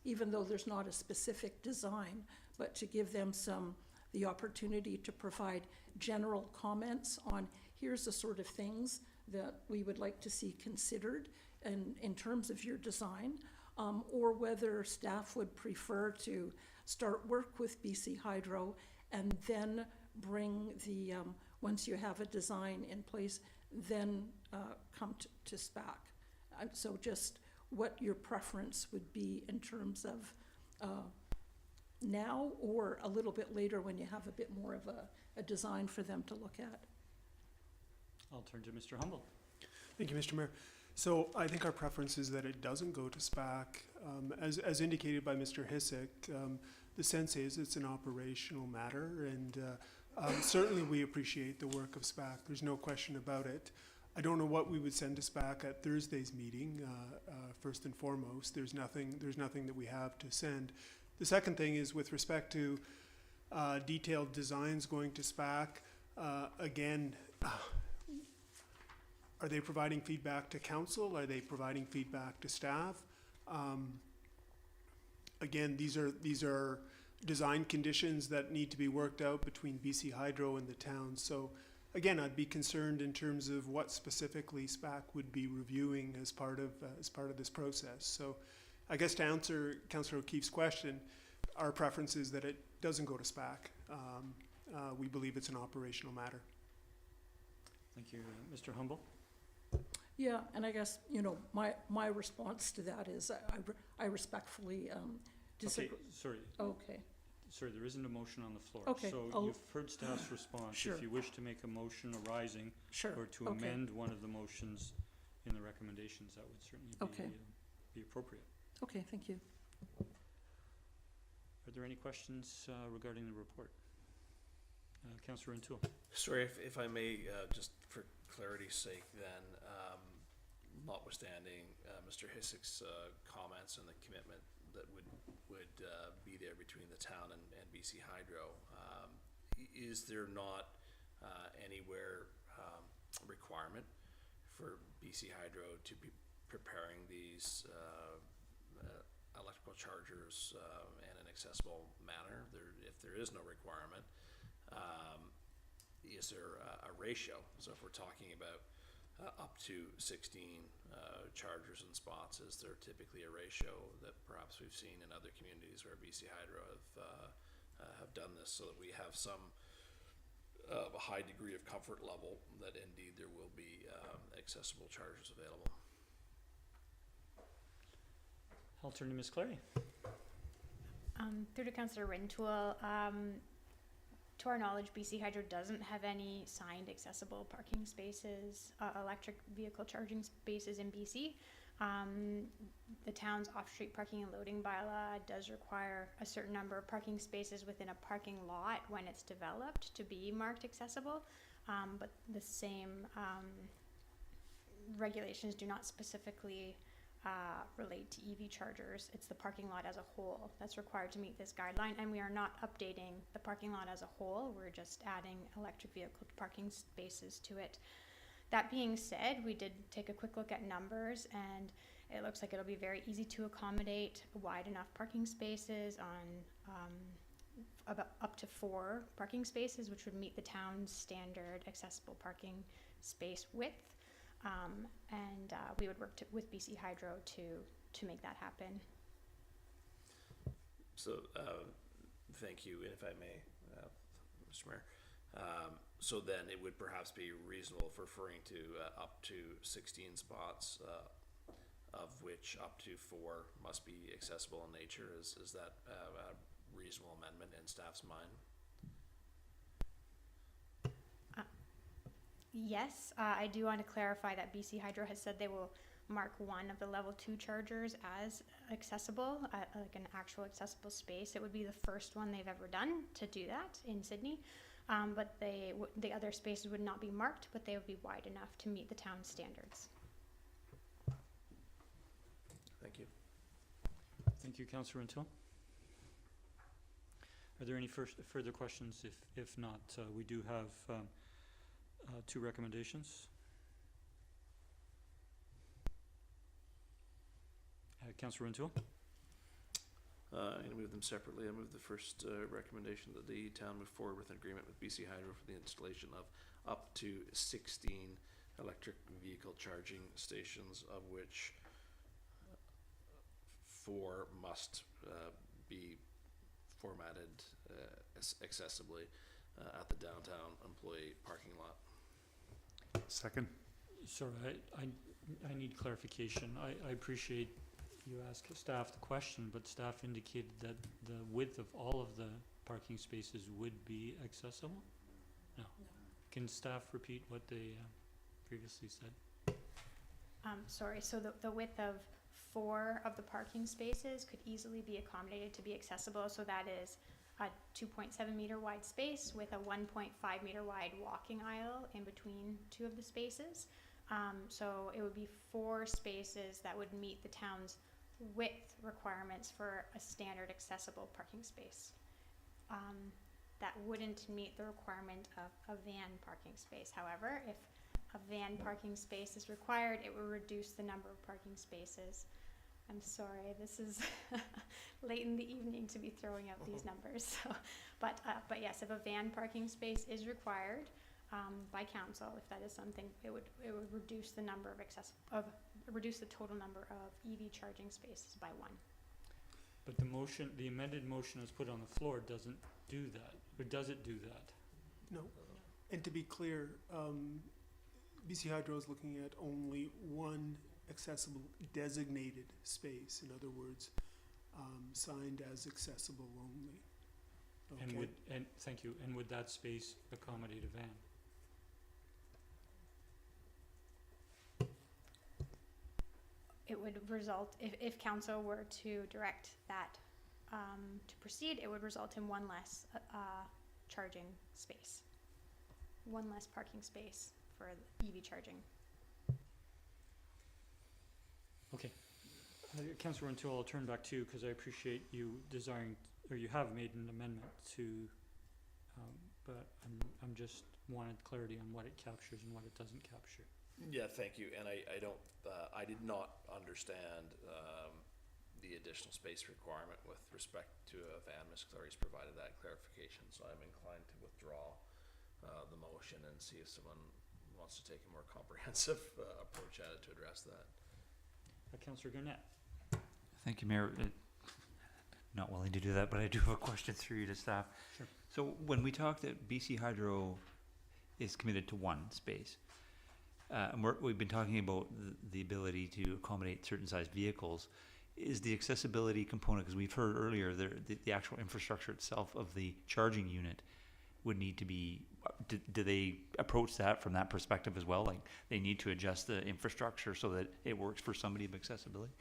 even though there's not a specific design, but to give them the opportunity to provide general comments on here's the sort of things that we would like to see considered in terms of your design, or whether staff would prefer to start work with BC Hydro and then bring once you have a design in place, then come to SPAC. So just what your preference would be in terms of now or a little bit later when you have a bit more of a design for them to look at. I'll turn to Mr. Humble. Thank you, Mr. Mayor. So I think our preference is that it doesn't go to SPAC. As indicated by Mr. Hisik, the sense is it's an operational matter, and certainly we appreciate the work of SPAC. There's no question about it. I don't know what we would send to SPAC at Thursday's meeting. First and foremost, there's nothing that we have to send. The second thing is with respect to detailed designs going to SPAC. Again, are they providing feedback to council? Are they providing feedback to staff? Again, these are design conditions that need to be worked out between BC Hydro and the town. So again, I'd be concerned in terms of what specifically SPAC would be reviewing as part of this process. So I guess to answer Councillor O'Keefe's question, our preference is that it doesn't go to SPAC. We believe it's an operational matter. Thank you. Mr. Humble? Yeah, and I guess, my response to that is I respectfully disagree. Okay, sorry. Okay. Sorry, there isn't a motion on the floor. Okay, So you've heard staff's response. Sure. If you wish to make a motion arising or to amend one of the motions in the recommendations, that would certainly be appropriate. Okay, thank you. Are there any questions regarding the report? Councillor O'Toole. Sorry, if I may, just for clarity's sake then, notwithstanding Mr. Hissik's comments and the commitment that would be there between the town and BC Hydro, is there not anywhere requirement for BC Hydro to preparing these electrical chargers in an accessible manner. If there is no requirement, is there a ratio? So if we're talking about up to 16 chargers and spots, is there typically a ratio that perhaps we've seen in other communities where BC Hydro have done this, so that we have some of a high degree of comfort level that indeed there will be accessible chargers available? I'll turn to Ms. Clary. Through to Councillor Rintoul, to our knowledge, BC Hydro doesn't have any signed accessible parking spaces, electric vehicle charging spaces in BC. The town's off-street parking and loading bylaw does require a certain number of parking spaces within a parking lot when it's developed to be marked accessible, but the same regulations do not specifically relate to EV chargers. It's the parking lot as a whole that's required to meet this guideline, and we are not updating the parking lot as a whole. We're just adding electric vehicle parking spaces to it. That being said, we did take a quick look at numbers, and it looks like it'll be very easy to accommodate wide enough parking spaces on about up to 4 parking spaces, which would meet the town's standard accessible parking space width. And we would work with BC Hydro to make that happen. So, thank you, and if I may, Mr. Mayor. So then it would perhaps be reasonable for referring to up to 16 spots, of which up to 4 must be accessible in nature. Is that a reasonable amendment in staff's mind? Yes, I do want to clarify that BC Hydro has said they will mark one of the level 2 chargers as accessible, like an actual accessible space. It would be the first one they've ever done to do that in Sidney. But the other spaces would not be marked, but they would be wide enough to meet the town's standards. Thank you. Thank you, Councillor Rintoul. Are there any further questions? If not, we do have 2 recommendations. Councillor Rintoul. I'm going to move them separately. I move the first recommendation that the town move forward with an agreement with BC Hydro for the installation of up to 16 electric vehicle charging stations, of which 4 must be formatted accessibly at the downtown employee parking lot. Second. Sorry, I need clarification. I appreciate you ask staff the question, but staff indicated that the width of all of the parking spaces would be accessible? No. Can staff repeat what they previously said? Sorry, so the width of 4 of the parking spaces could easily be accommodated to be accessible. So that is a 2.7 meter wide space with a 1.5 meter wide walking aisle in between 2 of the spaces. So it would be 4 spaces that would meet the town's width requirements for a standard accessible parking space. That wouldn't meet the requirement of a van parking space. However, if a van parking space is required, it will reduce the number of parking spaces. I'm sorry, this is late in the evening to be throwing out these numbers. So, but yes, if a van parking space is required by council, if that is something, it would reduce the number of reduce the total number of EV charging spaces by 1. But the amended motion as put on the floor doesn't do that, or does it do that? No. And to be clear, BC Hydro is looking at only 1 accessible designated space. In other words, signed as accessible only. Okay. And thank you. And would that space accommodate a van? It would result, if council were to direct that to proceed, it would result in 1 less charging space, 1 less parking space for EV charging. Okay. Councillor Rintoul, I'll turn back to you because I appreciate you desiring, or you have made an amendment to, but I'm just wanted clarity on what it captures and what it doesn't capture. Yeah, thank you. And I don't, I did not understand the additional space requirement with respect to a van. Ms. Clary's provided that clarification, so I'm inclined to withdraw the motion and see if someone wants to take a more comprehensive approach at it to address that. Councillor Gurnett. Thank you, Mayor. Not willing to do that, but I do have a question through you to staff. Sure. So when we talked that BC Hydro is committed to one space, and we've been talking about the ability to accommodate certain sized vehicles, is the accessibility component, because we've heard earlier the actual infrastructure itself of the charging unit would need to be, do they approach that from that perspective as well? Like they need to adjust the infrastructure so that it works for somebody with accessibility?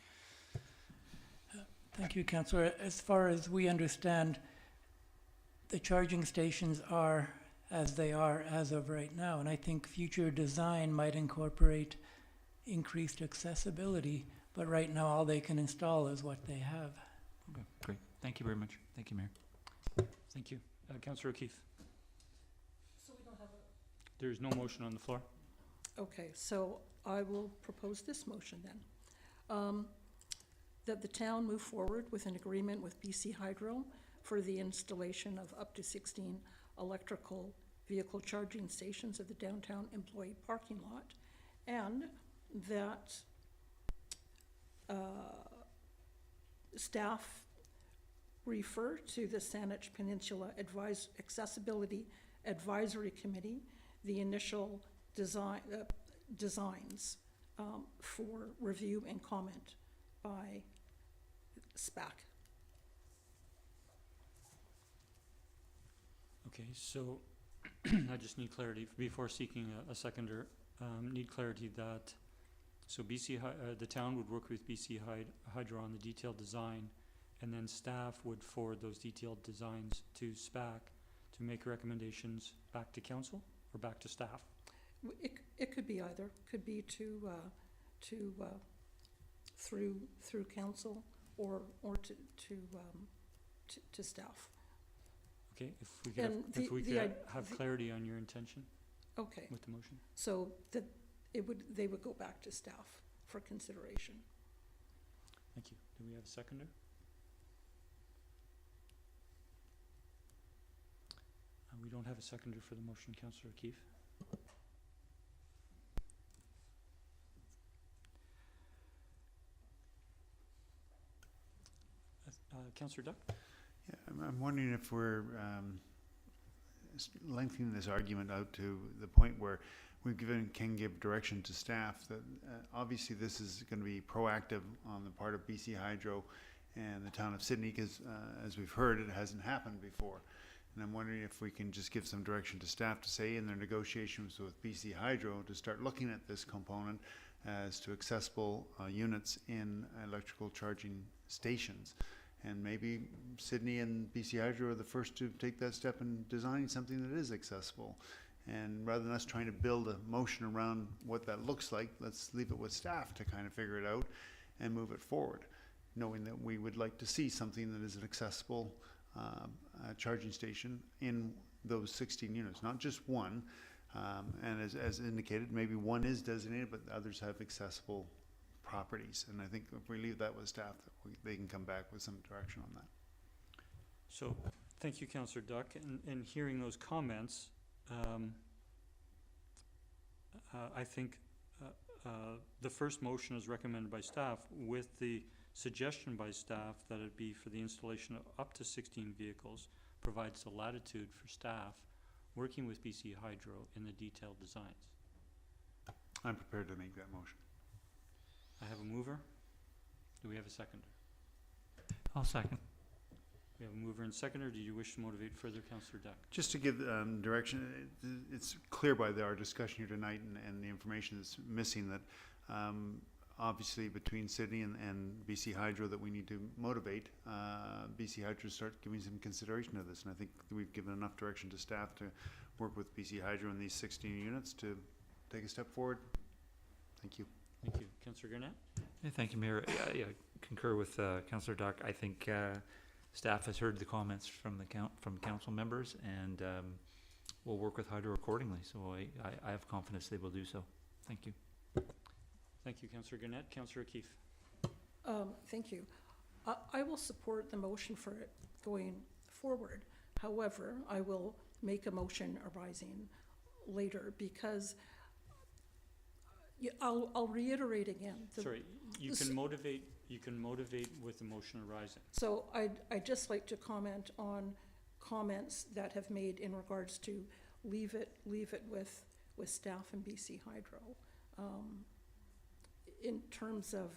Thank you, Councillor. As far as we understand, the charging stations are as they are as of right now, and I think future design might incorporate increased accessibility, but right now all they can install is what they have. Okay, great. Thank you very much. Thank you, Mayor. Thank you. Councillor O'Keefe. So we don't have There's no motion on the floor. Okay, so I will propose this motion then. That the town move forward with an agreement with BC Hydro for the installation of up to 16 electrical vehicle charging stations at the downtown employee parking lot, and that staff refer to the Salish Peninsula Accessibility Advisory Committee the initial designs for review and comment by SPAC. Okay, so I just need clarity before seeking a seconder. Need clarity that, so the town would work with BC Hydro on the detailed design, and then staff would forward those detailed designs to SPAC to make recommendations back to council or back to staff. It could be either. Could be through council or to staff. Okay, if we could have clarity on your intention. Okay. With the motion. So that they would go back to staff for consideration. Thank you. Do we have a seconder? We don't have a seconder for the motion, Councillor O'Keefe. Councillor Duck? Yeah, I'm wondering if we're lengthening this argument out to the point where can give direction to staff that obviously this is going to be proactive on the part of BC Hydro and the town of Sidney, because as we've heard, it hasn't happened before. And I'm wondering if we can just give some direction to staff to say in their negotiations with BC Hydro to start looking at this component as to accessible units in electrical charging stations. And maybe Sidney and BC Hydro are the first to take that step in designing something that is accessible. And rather than us trying to build a motion around what that looks like, let's leave it with staff to kind of figure it out and move it forward, knowing that we would like to see something that is an accessible charging station in those 16 units, not just one. And as indicated, maybe one is designated, but others have accessible properties. And I think if we leave that with staff, they can come back with some direction on that. So, thank you, Councillor Duck. And hearing those comments, I think the first motion is recommended by staff with the suggestion by staff that it be for the installation of up to 16 vehicles, provides the latitude for staff working with BC Hydro in the detailed designs. I'm prepared to make that motion. I have a mover. Do we have a seconder? I'll second. We have a mover and seconder. Do you wish to motivate further, Councillor Duck? Just to give direction, it's clear by our discussion here tonight and the information that's missing that obviously between Sidney and BC Hydro that we need to motivate BC Hydro to start giving some consideration to this. And I think we've given enough direction to staff to work with BC Hydro in these 16 units to take a step forward. Thank you. Thank you. Councillor Gurnett? Yeah, thank you, Mayor. Yeah, concur with Councillor Duck. I think staff has heard the comments from council members, and we'll work with Hydro accordingly. So I have confidence they will do so. Thank you. Thank you, Councillor Gurnett. Councillor O'Keefe. Thank you. I will support the motion for it going forward. However, I will make a motion arising later because I'll reiterate again. Sorry, you can motivate with the motion arising. So I'd just like to comment on comments that have made in regards to leave it with staff and BC Hydro, in terms of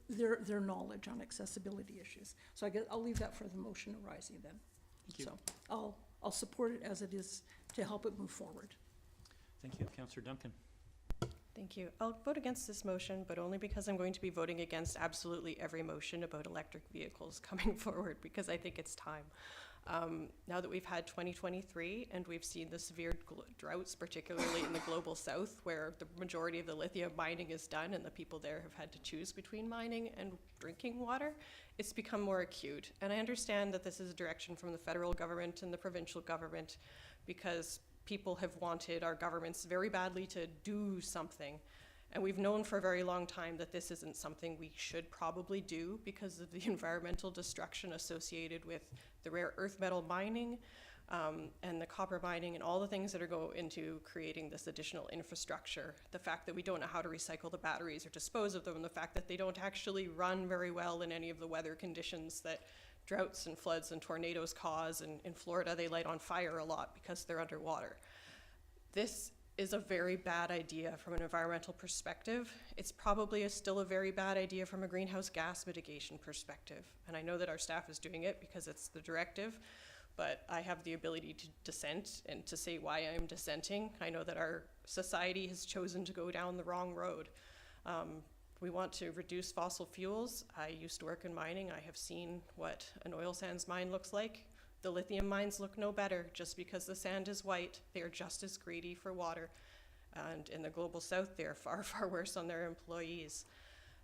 their knowledge on accessibility issues. So I guess I'll leave that for the motion arising then. Thank you. So I'll support it as it is to help it move forward. Thank you, Councillor Duncan. Thank you. I'll vote against this motion, but only because I'm going to be voting against absolutely every motion about electric vehicles coming forward, because I think it's time. Now that we've had 2023 and we've seen the severe droughts, particularly in the global south, where the majority of the lithium mining is done and the people there have had to choose between mining and drinking water, it's become more acute. And I understand that this is a direction from the federal government and the provincial government, because people have wanted our governments very badly to do something. And we've known for a very long time that this isn't something we should probably do because of the environmental destruction associated with the rare earth metal mining and the copper mining and all the things that are go into creating this additional infrastructure. The fact that we don't know how to recycle the batteries or dispose of them, the fact that they don't actually run very well in any of the weather conditions that droughts and floods and tornadoes cause, and in Florida they light on fire a lot because they're underwater. This is a very bad idea from an environmental perspective. It's probably still a very bad idea from a greenhouse gas mitigation perspective. And I know that our staff is doing it because it's the directive, but I have the ability to dissent and to say why I'm dissenting. I know that our society has chosen to go down the wrong road. We want to reduce fossil fuels. I used to work in mining. I have seen what an oil sands mine looks like. The lithium mines look no better. Just because the sand is white, they are just as greedy for water. And in the global south, they are far, far worse on their employees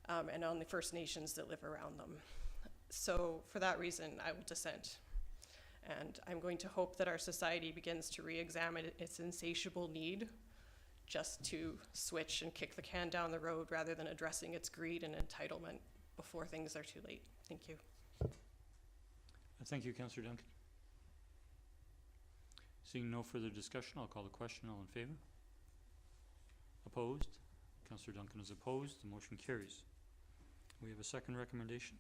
and on the First Nations that live around them. So for that reason, I will dissent. And I'm going to hope that our society begins to re-examine its insatiable need just to switch and kick the can down the road rather than addressing its greed and entitlement before things are too late. Thank you. Thank you, Councillor Duncan. Seeing no further discussion, I'll call the question. All in favor? Opposed? Councillor Duncan is opposed. The motion carries. We have a second recommendation.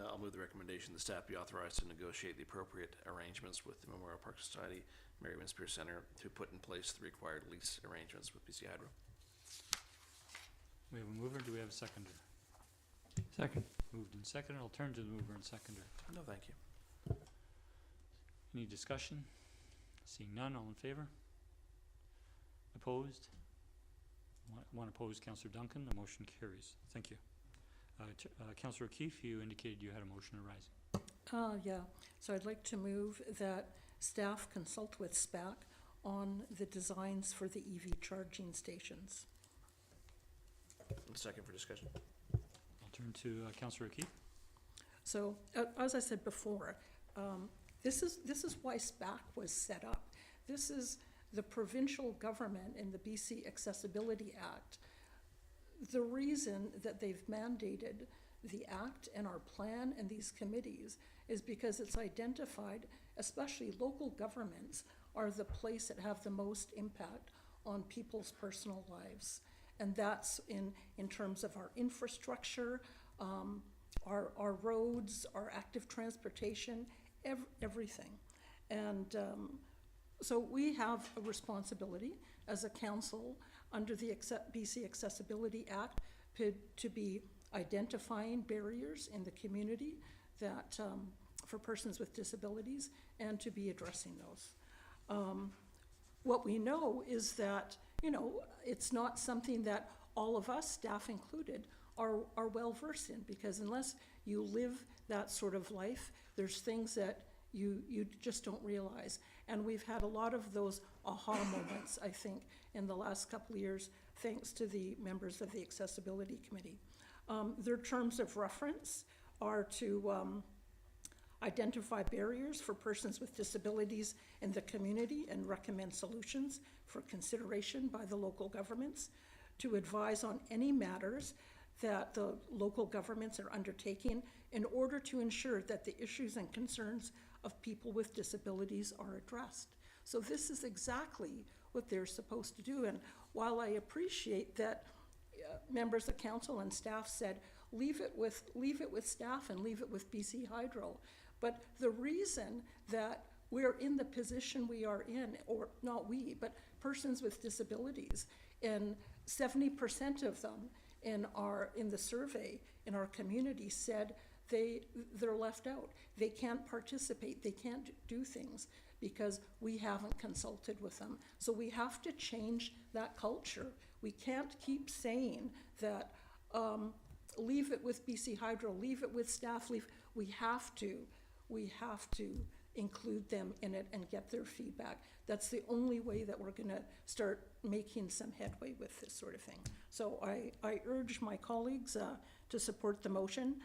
I'll move the recommendation the staff be authorized to negotiate the appropriate arrangements with the Memorial Park Society, Mary Winspear Center, to put in place the required lease arrangements with BC Hydro. We have a mover. Do we have a seconder? Second. Moved and seconded. I'll turn to the mover and seconder. No, thank you. Any discussion? Seeing none, all in favor? Opposed? One opposed, Councillor Duncan. The motion carries. Thank you. Councillor O'Keefe, you indicated you had a motion arising. Yeah, so I'd like to move that staff consult with SPAC on the designs for the EV charging stations. Second for discussion. I'll turn to Councillor O'Keefe. So, as I said before, this is why SPAC was set up. This is the provincial government in the BC Accessibility Act. The reason that they've mandated the Act and our plan and these committees is because it's identified, especially local governments, are the place that have the most impact on people's personal lives. And that's in terms of our infrastructure, our roads, our active transportation, everything. And so we have a responsibility as a council under the BC Accessibility Act to be identifying barriers in the community that for persons with disabilities and to be addressing those. What we know is that, you know, it's not something that all of us, staff included, are well versed in, because unless you live that sort of life, there's things that you just don't realize. And we've had a lot of those aha moments, I think, in the last couple of years, thanks to the members of the Accessibility Committee. Their terms of reference are to identify barriers for persons with disabilities in the community and recommend solutions for consideration by the local governments, to advise on any matters that the local governments are undertaking in order to ensure that the issues and concerns of people with disabilities are addressed. So this is exactly what they're supposed to do. And while I appreciate that members of council and staff said, leave it with staff and leave it with BC Hydro, but the reason that we're in the position we are in, or not we, but persons with disabilities, and 70% of them in the survey in our community said they're left out. They can't participate, they can't do things because we haven't consulted with them. So we have to change that culture. We can't keep saying that leave it with BC Hydro, leave it with staff, we have to include them in it and get their feedback. That's the only way that we're gonna start making some headway with this sort of thing. So I urge my colleagues to support the motion.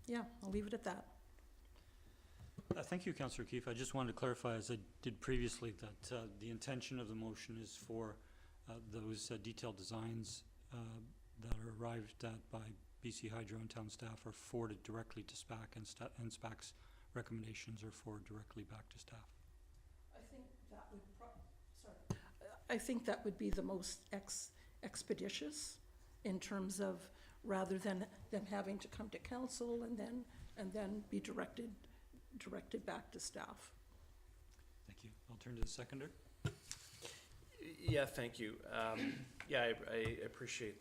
Yeah, I'll leave it at that. Thank you, Councillor Keefe. I just wanted to clarify, as I did previously, that the intention of the motion is for those detailed designs that are arrived at by BC Hydro and town staff are forwarded directly to SPAC, and SPAC's recommendations are forwarded directly back to staff. I think that would I think that would be the most expeditious in terms of, rather than them having to come to council and then be directed back to staff. Thank you. I'll turn to the seconder. Yeah, thank you. Yeah, I appreciate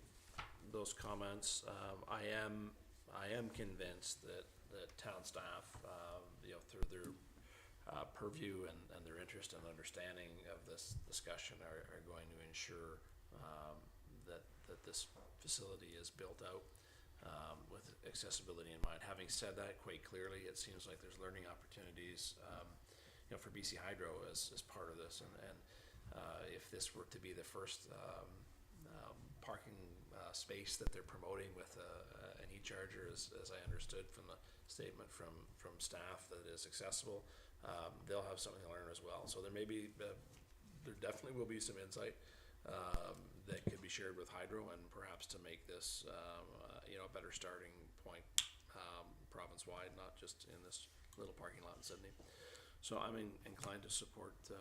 those comments. I am convinced that town staff, through their purview and their interest and understanding of this discussion are going to ensure that this facility is built out with accessibility in mind. Having said that quite clearly, it seems like there's learning opportunities for BC Hydro as part of this, and if this were to be the first parking space that they're promoting with an e-charger, as I understood from the statement from staff, that is accessible, they'll have something to learn as well. So there definitely will be some insight that could be shared with Hydro, and perhaps to make this a better starting point province-wide, not just in this little parking lot in Sidney. So I'm inclined to support the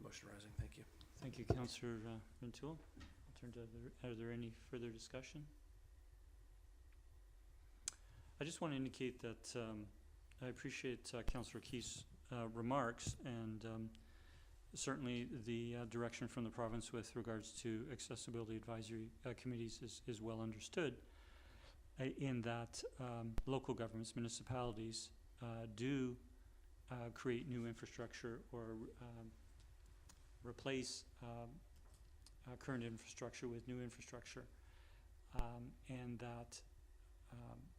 motion rising. Thank you. Thank you, Councillor Rintoul. I'll turn to, are there any further discussion? I just want to indicate that I appreciate Councillor Keith's remarks, and certainly the direction from the province with regards to accessibility advisory committees is well understood, in that local governments, municipalities do create new infrastructure or replace current infrastructure with new infrastructure, and that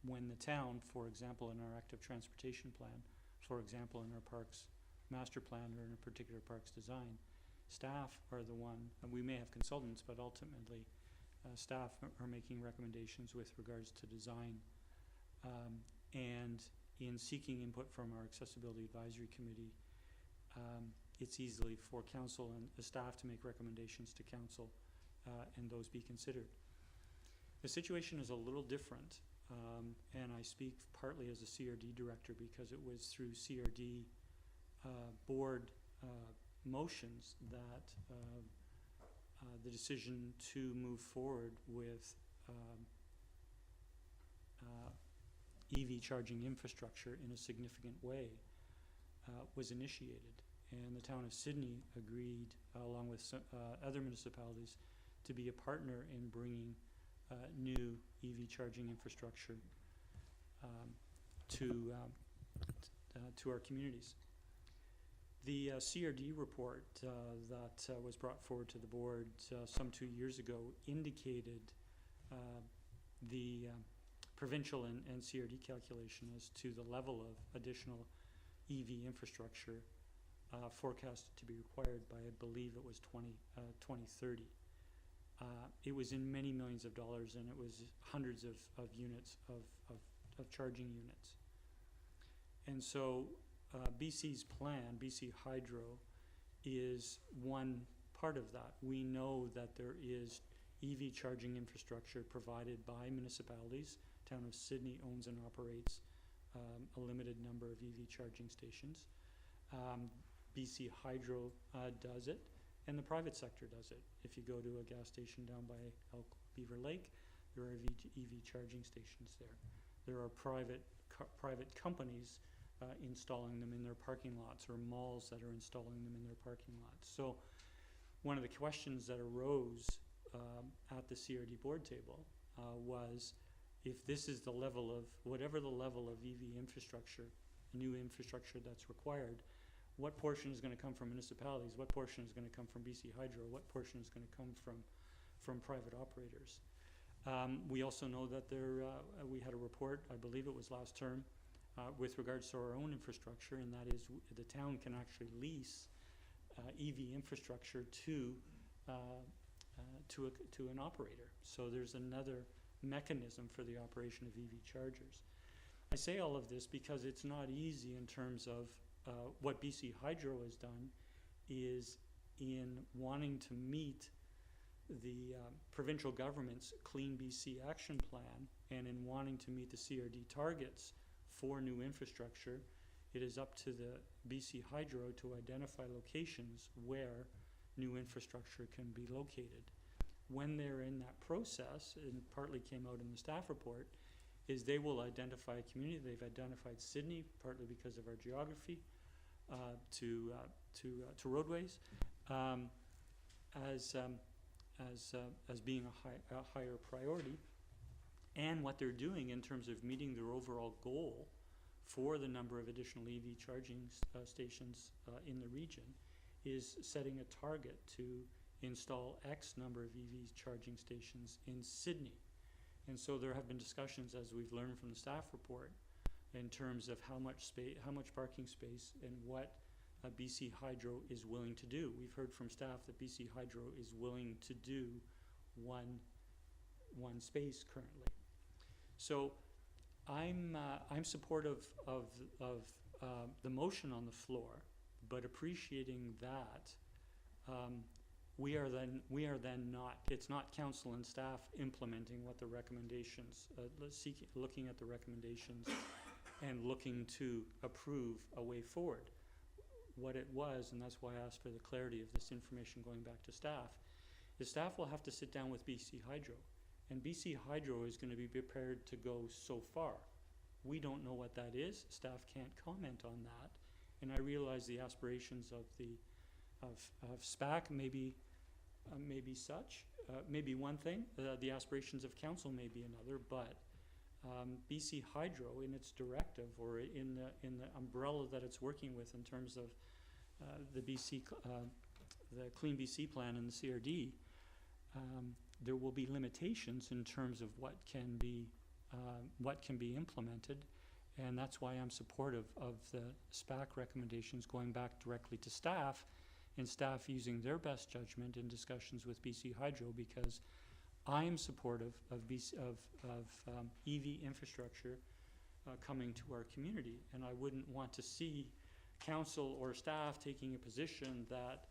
when the town, for example, in our active transportation plan, for example, in our parks master plan or in a particular park's design, staff are the one, and we may have consultants, but ultimately staff are making recommendations with regards to design, and in seeking input from our accessibility advisory committee, it's easily for council and the staff to make recommendations to council and those be considered. The situation is a little different, and I speak partly as a CRD director because it was through CRD board motions that the decision to move forward with EV charging infrastructure in a significant way was initiated, and the town of Sidney agreed, along with some, other municipalities, to be a partner in bringing new EV charging infrastructure to our communities. The CRD report that was brought forward to the board some 2 years ago indicated the provincial and CRD calculation as to the level of additional EV infrastructure forecasted to be required by, I believe it was 2030. It was in many millions of dollars, and it was hundreds of units of charging units. And so BC's plan, BC Hydro, is one part of that. We know that there is EV charging infrastructure provided by municipalities. Town of Sidney owns and operates a limited number of EV charging stations. BC Hydro does it, and the private sector does it. If you go to a gas station down by Elk Beaver Lake, there are EV charging stations there. There are private companies installing them in their parking lots, or malls that are installing them in their parking lots. So one of the questions that arose at the CRD board table was, if this is the level of, whatever the level of EV infrastructure, new infrastructure that's required, what portion is going to come from municipalities, what portion is going to come from BC Hydro, what portion is going to come from private operators. We also know that we had a report, I believe it was last term, with regards to our own infrastructure, and that is the town can actually lease EV infrastructure to an operator. So there's another mechanism for the operation of EV chargers. I say all of this because it's not easy in terms of what BC Hydro has done is in wanting to meet the provincial government's Clean BC Action Plan, and in wanting to meet the CRD targets for new infrastructure, it is up to the BC Hydro to identify locations where new infrastructure can be located. When they're in that process, and partly came out in the staff report, is they will identify a community. They've identified Sidney, partly because of our geography, to roadways, as being a higher priority. And what they're doing in terms of meeting their overall goal for the number of additional EV charging stations in the region is setting a target to install X number of EV charging stations in Sidney. And so there have been discussions, as we've learned from the staff report, in terms of how much parking space and what BC Hydro is willing to do. We've heard from staff that BC Hydro is willing to do one space currently. So I'm supportive of the motion on the floor, but appreciating that we are then not, it's not council and staff implementing what the recommendations, looking at the recommendations and looking to approve a way forward. What it was, and that's why I asked for the clarity of this information going back to staff, is staff will have to sit down with BC Hydro, and BC Hydro is going to be prepared to go so far. We don't know what that is. Staff can't comment on that, and I realize the aspirations of SPAC maybe such, maybe one thing. The aspirations of council may be another, but BC Hydro, in its directive or in the umbrella that it's working with in terms of the Clean BC plan and the CRD, there will be limitations in terms of what can be implemented, and that's why I'm supportive of the SPAC recommendations going back directly to staff, and staff using their best judgment in discussions with BC Hydro, because I am supportive of EV infrastructure coming to our community, and I wouldn't want to see council or staff taking a position that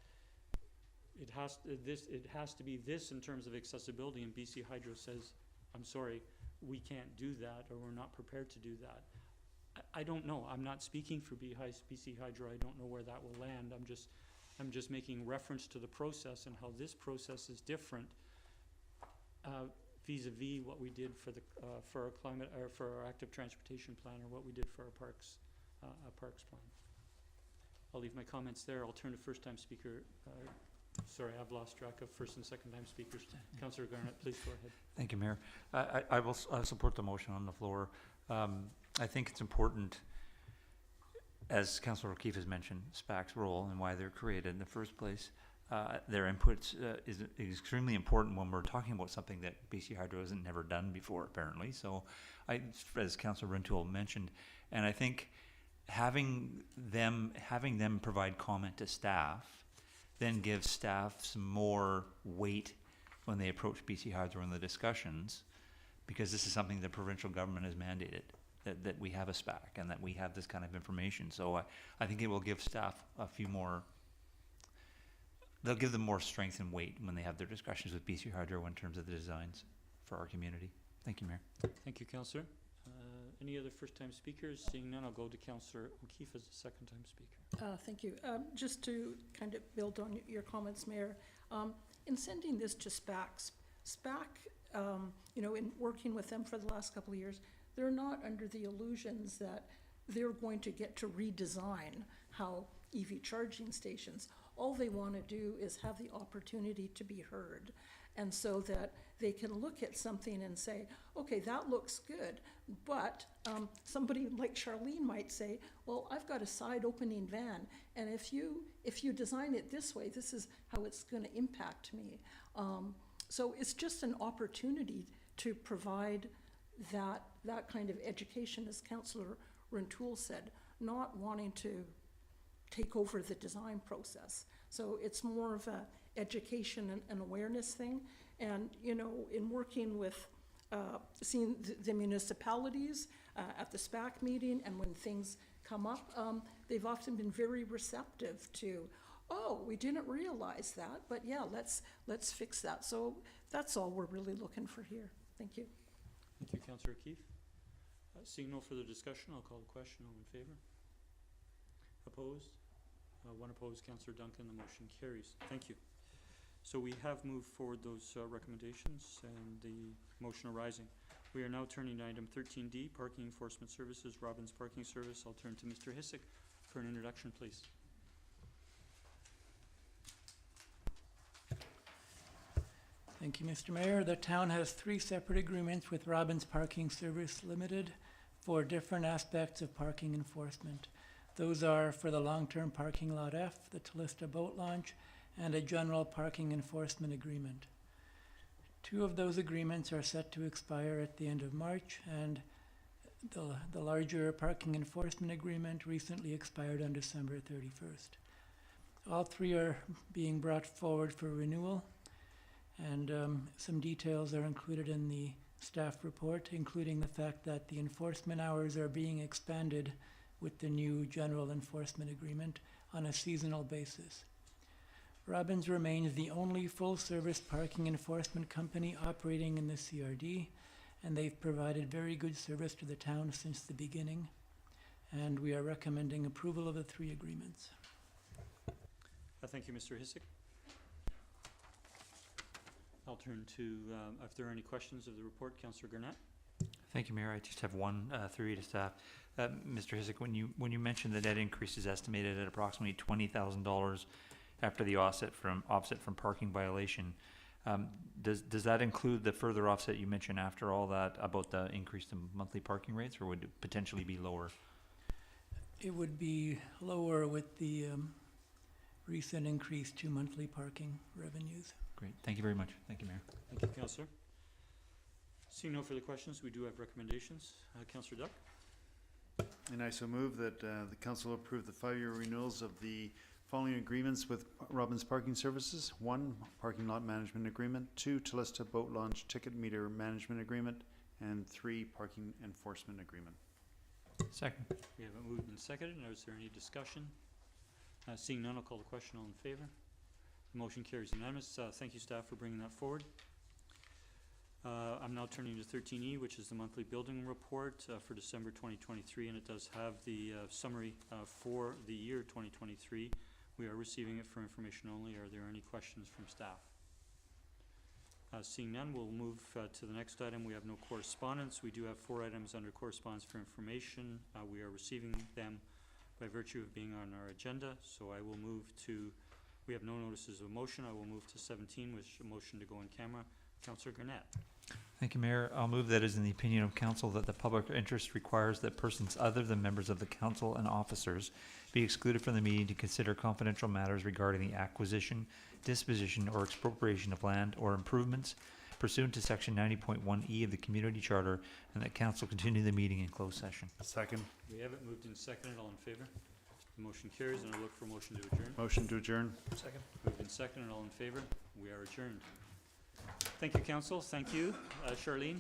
it has to be this in terms of accessibility, and BC Hydro says, I'm sorry, we can't do that, or we're not prepared to do that. I don't know. I'm not speaking for BC Hydro. I don't know where that will land. I'm just making reference to the process and how this process is different vis-a-vis what we did for our climate, or for our active transportation plan, or what we did for our parks plan. I'll leave my comments there. I'll turn to first-time speaker. Sorry, I've lost track of first and second-time speakers. Councillor Garnett, please go ahead. Thank you, Mayor. I will support the motion on the floor. I think it's important, as Councillor O'Keefe has mentioned, SPAC's role and why they're created in the first place. Their inputs is extremely important when we're talking about something that BC Hydro hasn't never done before, apparently. So, as Councillor Rintoul mentioned, and I think having them provide comment to staff then gives staff some more weight when they approach BC Hydro in the discussions, because this is something the provincial government has mandated. that we have a SPAC and that we have this kind of information. So I think it will give staff a few more, they'll give them more strength and weight when they have their discussions with BC Hydro in terms of the designs for our community. Thank you, Mayor. Thank you, Councillor. Any other first-time speakers? Seeing none, I'll go to Councillor O'Keefe as a second-time speaker. Thank you. Just to kind of build on your comments, Mayor, in sending this to SPAC, in working with them for the last couple of years, they're not under the illusions that they're going to get to redesign how EV charging stations. All they want to do is have the opportunity to be heard. And so that they can look at something and say, okay, that looks good, but somebody like Charlene might say, well, I've got a side opening van, and if you design it this way, this is how it's going to impact me. So it's just an opportunity to provide that kind of education, as Councillor Rintoul said, not wanting to take over the design process. So it's more of a education and awareness thing. And, in working with, seeing the municipalities at the SPAC meeting, and when things come up, they've often been very receptive to, oh, we didn't realize that, but yeah, let's fix that. So that's all we're really looking for here. Thank you. Thank you, Councillor O'Keefe. Seeing no further discussion, I'll call the question. All in favor? Opposed? One opposed, Councillor Duncan. The motion carries. Thank you. So we have moved forward those recommendations and the motion arising. We are now turning to item 13D, Parking Enforcement Services, Robbins Parking Service. I'll turn to Mr. Hissick for an introduction, please. Thank you, Mr. Mayor. The town has 3 separate agreements with Robbins Parking Service Limited for different aspects of parking enforcement. Those are for the long-term parking lot F, the Talista Boat Launch, and a general parking enforcement agreement. 2 of those agreements are set to expire at the end of March, and the larger parking enforcement agreement recently expired on December 31st. All 3 are being brought forward for renewal, and some details are included in the staff report, including the fact that the enforcement hours are being expanded with the new general enforcement agreement on a seasonal basis. Robbins remains the only full-service parking enforcement company operating in the CRD, and they've provided very good service to the town since the beginning, and we are recommending approval of the 3 agreements. Thank you, Mr. Hissick. I'll turn to, if there are any questions of the report, Councillor Gurnett. Thank you, Mayor. I just have one theory to staff. Mr. Hissick, when you mentioned the net increase is estimated at approximately $20,000 after the offset from parking violation, does that include the further offset you mentioned after all that about the increase in monthly parking rates, or would it potentially be lower? It would be lower with the recent increase to monthly parking revenues. Great. Thank you very much. Thank you, Mayor. Thank you, Councillor. Seeing no further questions, we do have recommendations. Councillor Duck. And I so move that the council approve the 5-year renewals of the following agreements with Robbins Parking Services. 1, parking lot management agreement. 2, Talista Boat Launch ticket meter management agreement. And 3, parking enforcement agreement. Second. We have it moved and seconded. Now, is there any discussion? Seeing none, I'll call the question. All in favor? The motion carries unanimous. Thank you, staff, for bringing that forward. I'm now turning to 13E, which is the monthly building report for December 2023, and it does have the summary for the year 2023. We are receiving it for information only. Are there any questions from staff? Seeing none, we'll move to the next item. We have no correspondence. We do have 4 items under correspondence for information. We are receiving them by virtue of being on our agenda, so I will move to, we have no notices of motion. I will move to 17, which is a motion to go in camera. Councillor Gurnett. Thank you, Mayor. I'll move that it is in the opinion of council that the public interest requires that persons other than members of the council and officers be excluded from the meeting to consider confidential matters regarding the acquisition, disposition, or expropriation of land or improvements pursuant to section 90.1E of the community charter, and that council continue the meeting in closed session. Second. We have it moved and seconded. All in favor? The motion carries, and I look for a motion to adjourn. Motion to adjourn. Second. Moved and seconded. All in favor? We are adjourned. Thank you, council. Thank you, Charlene.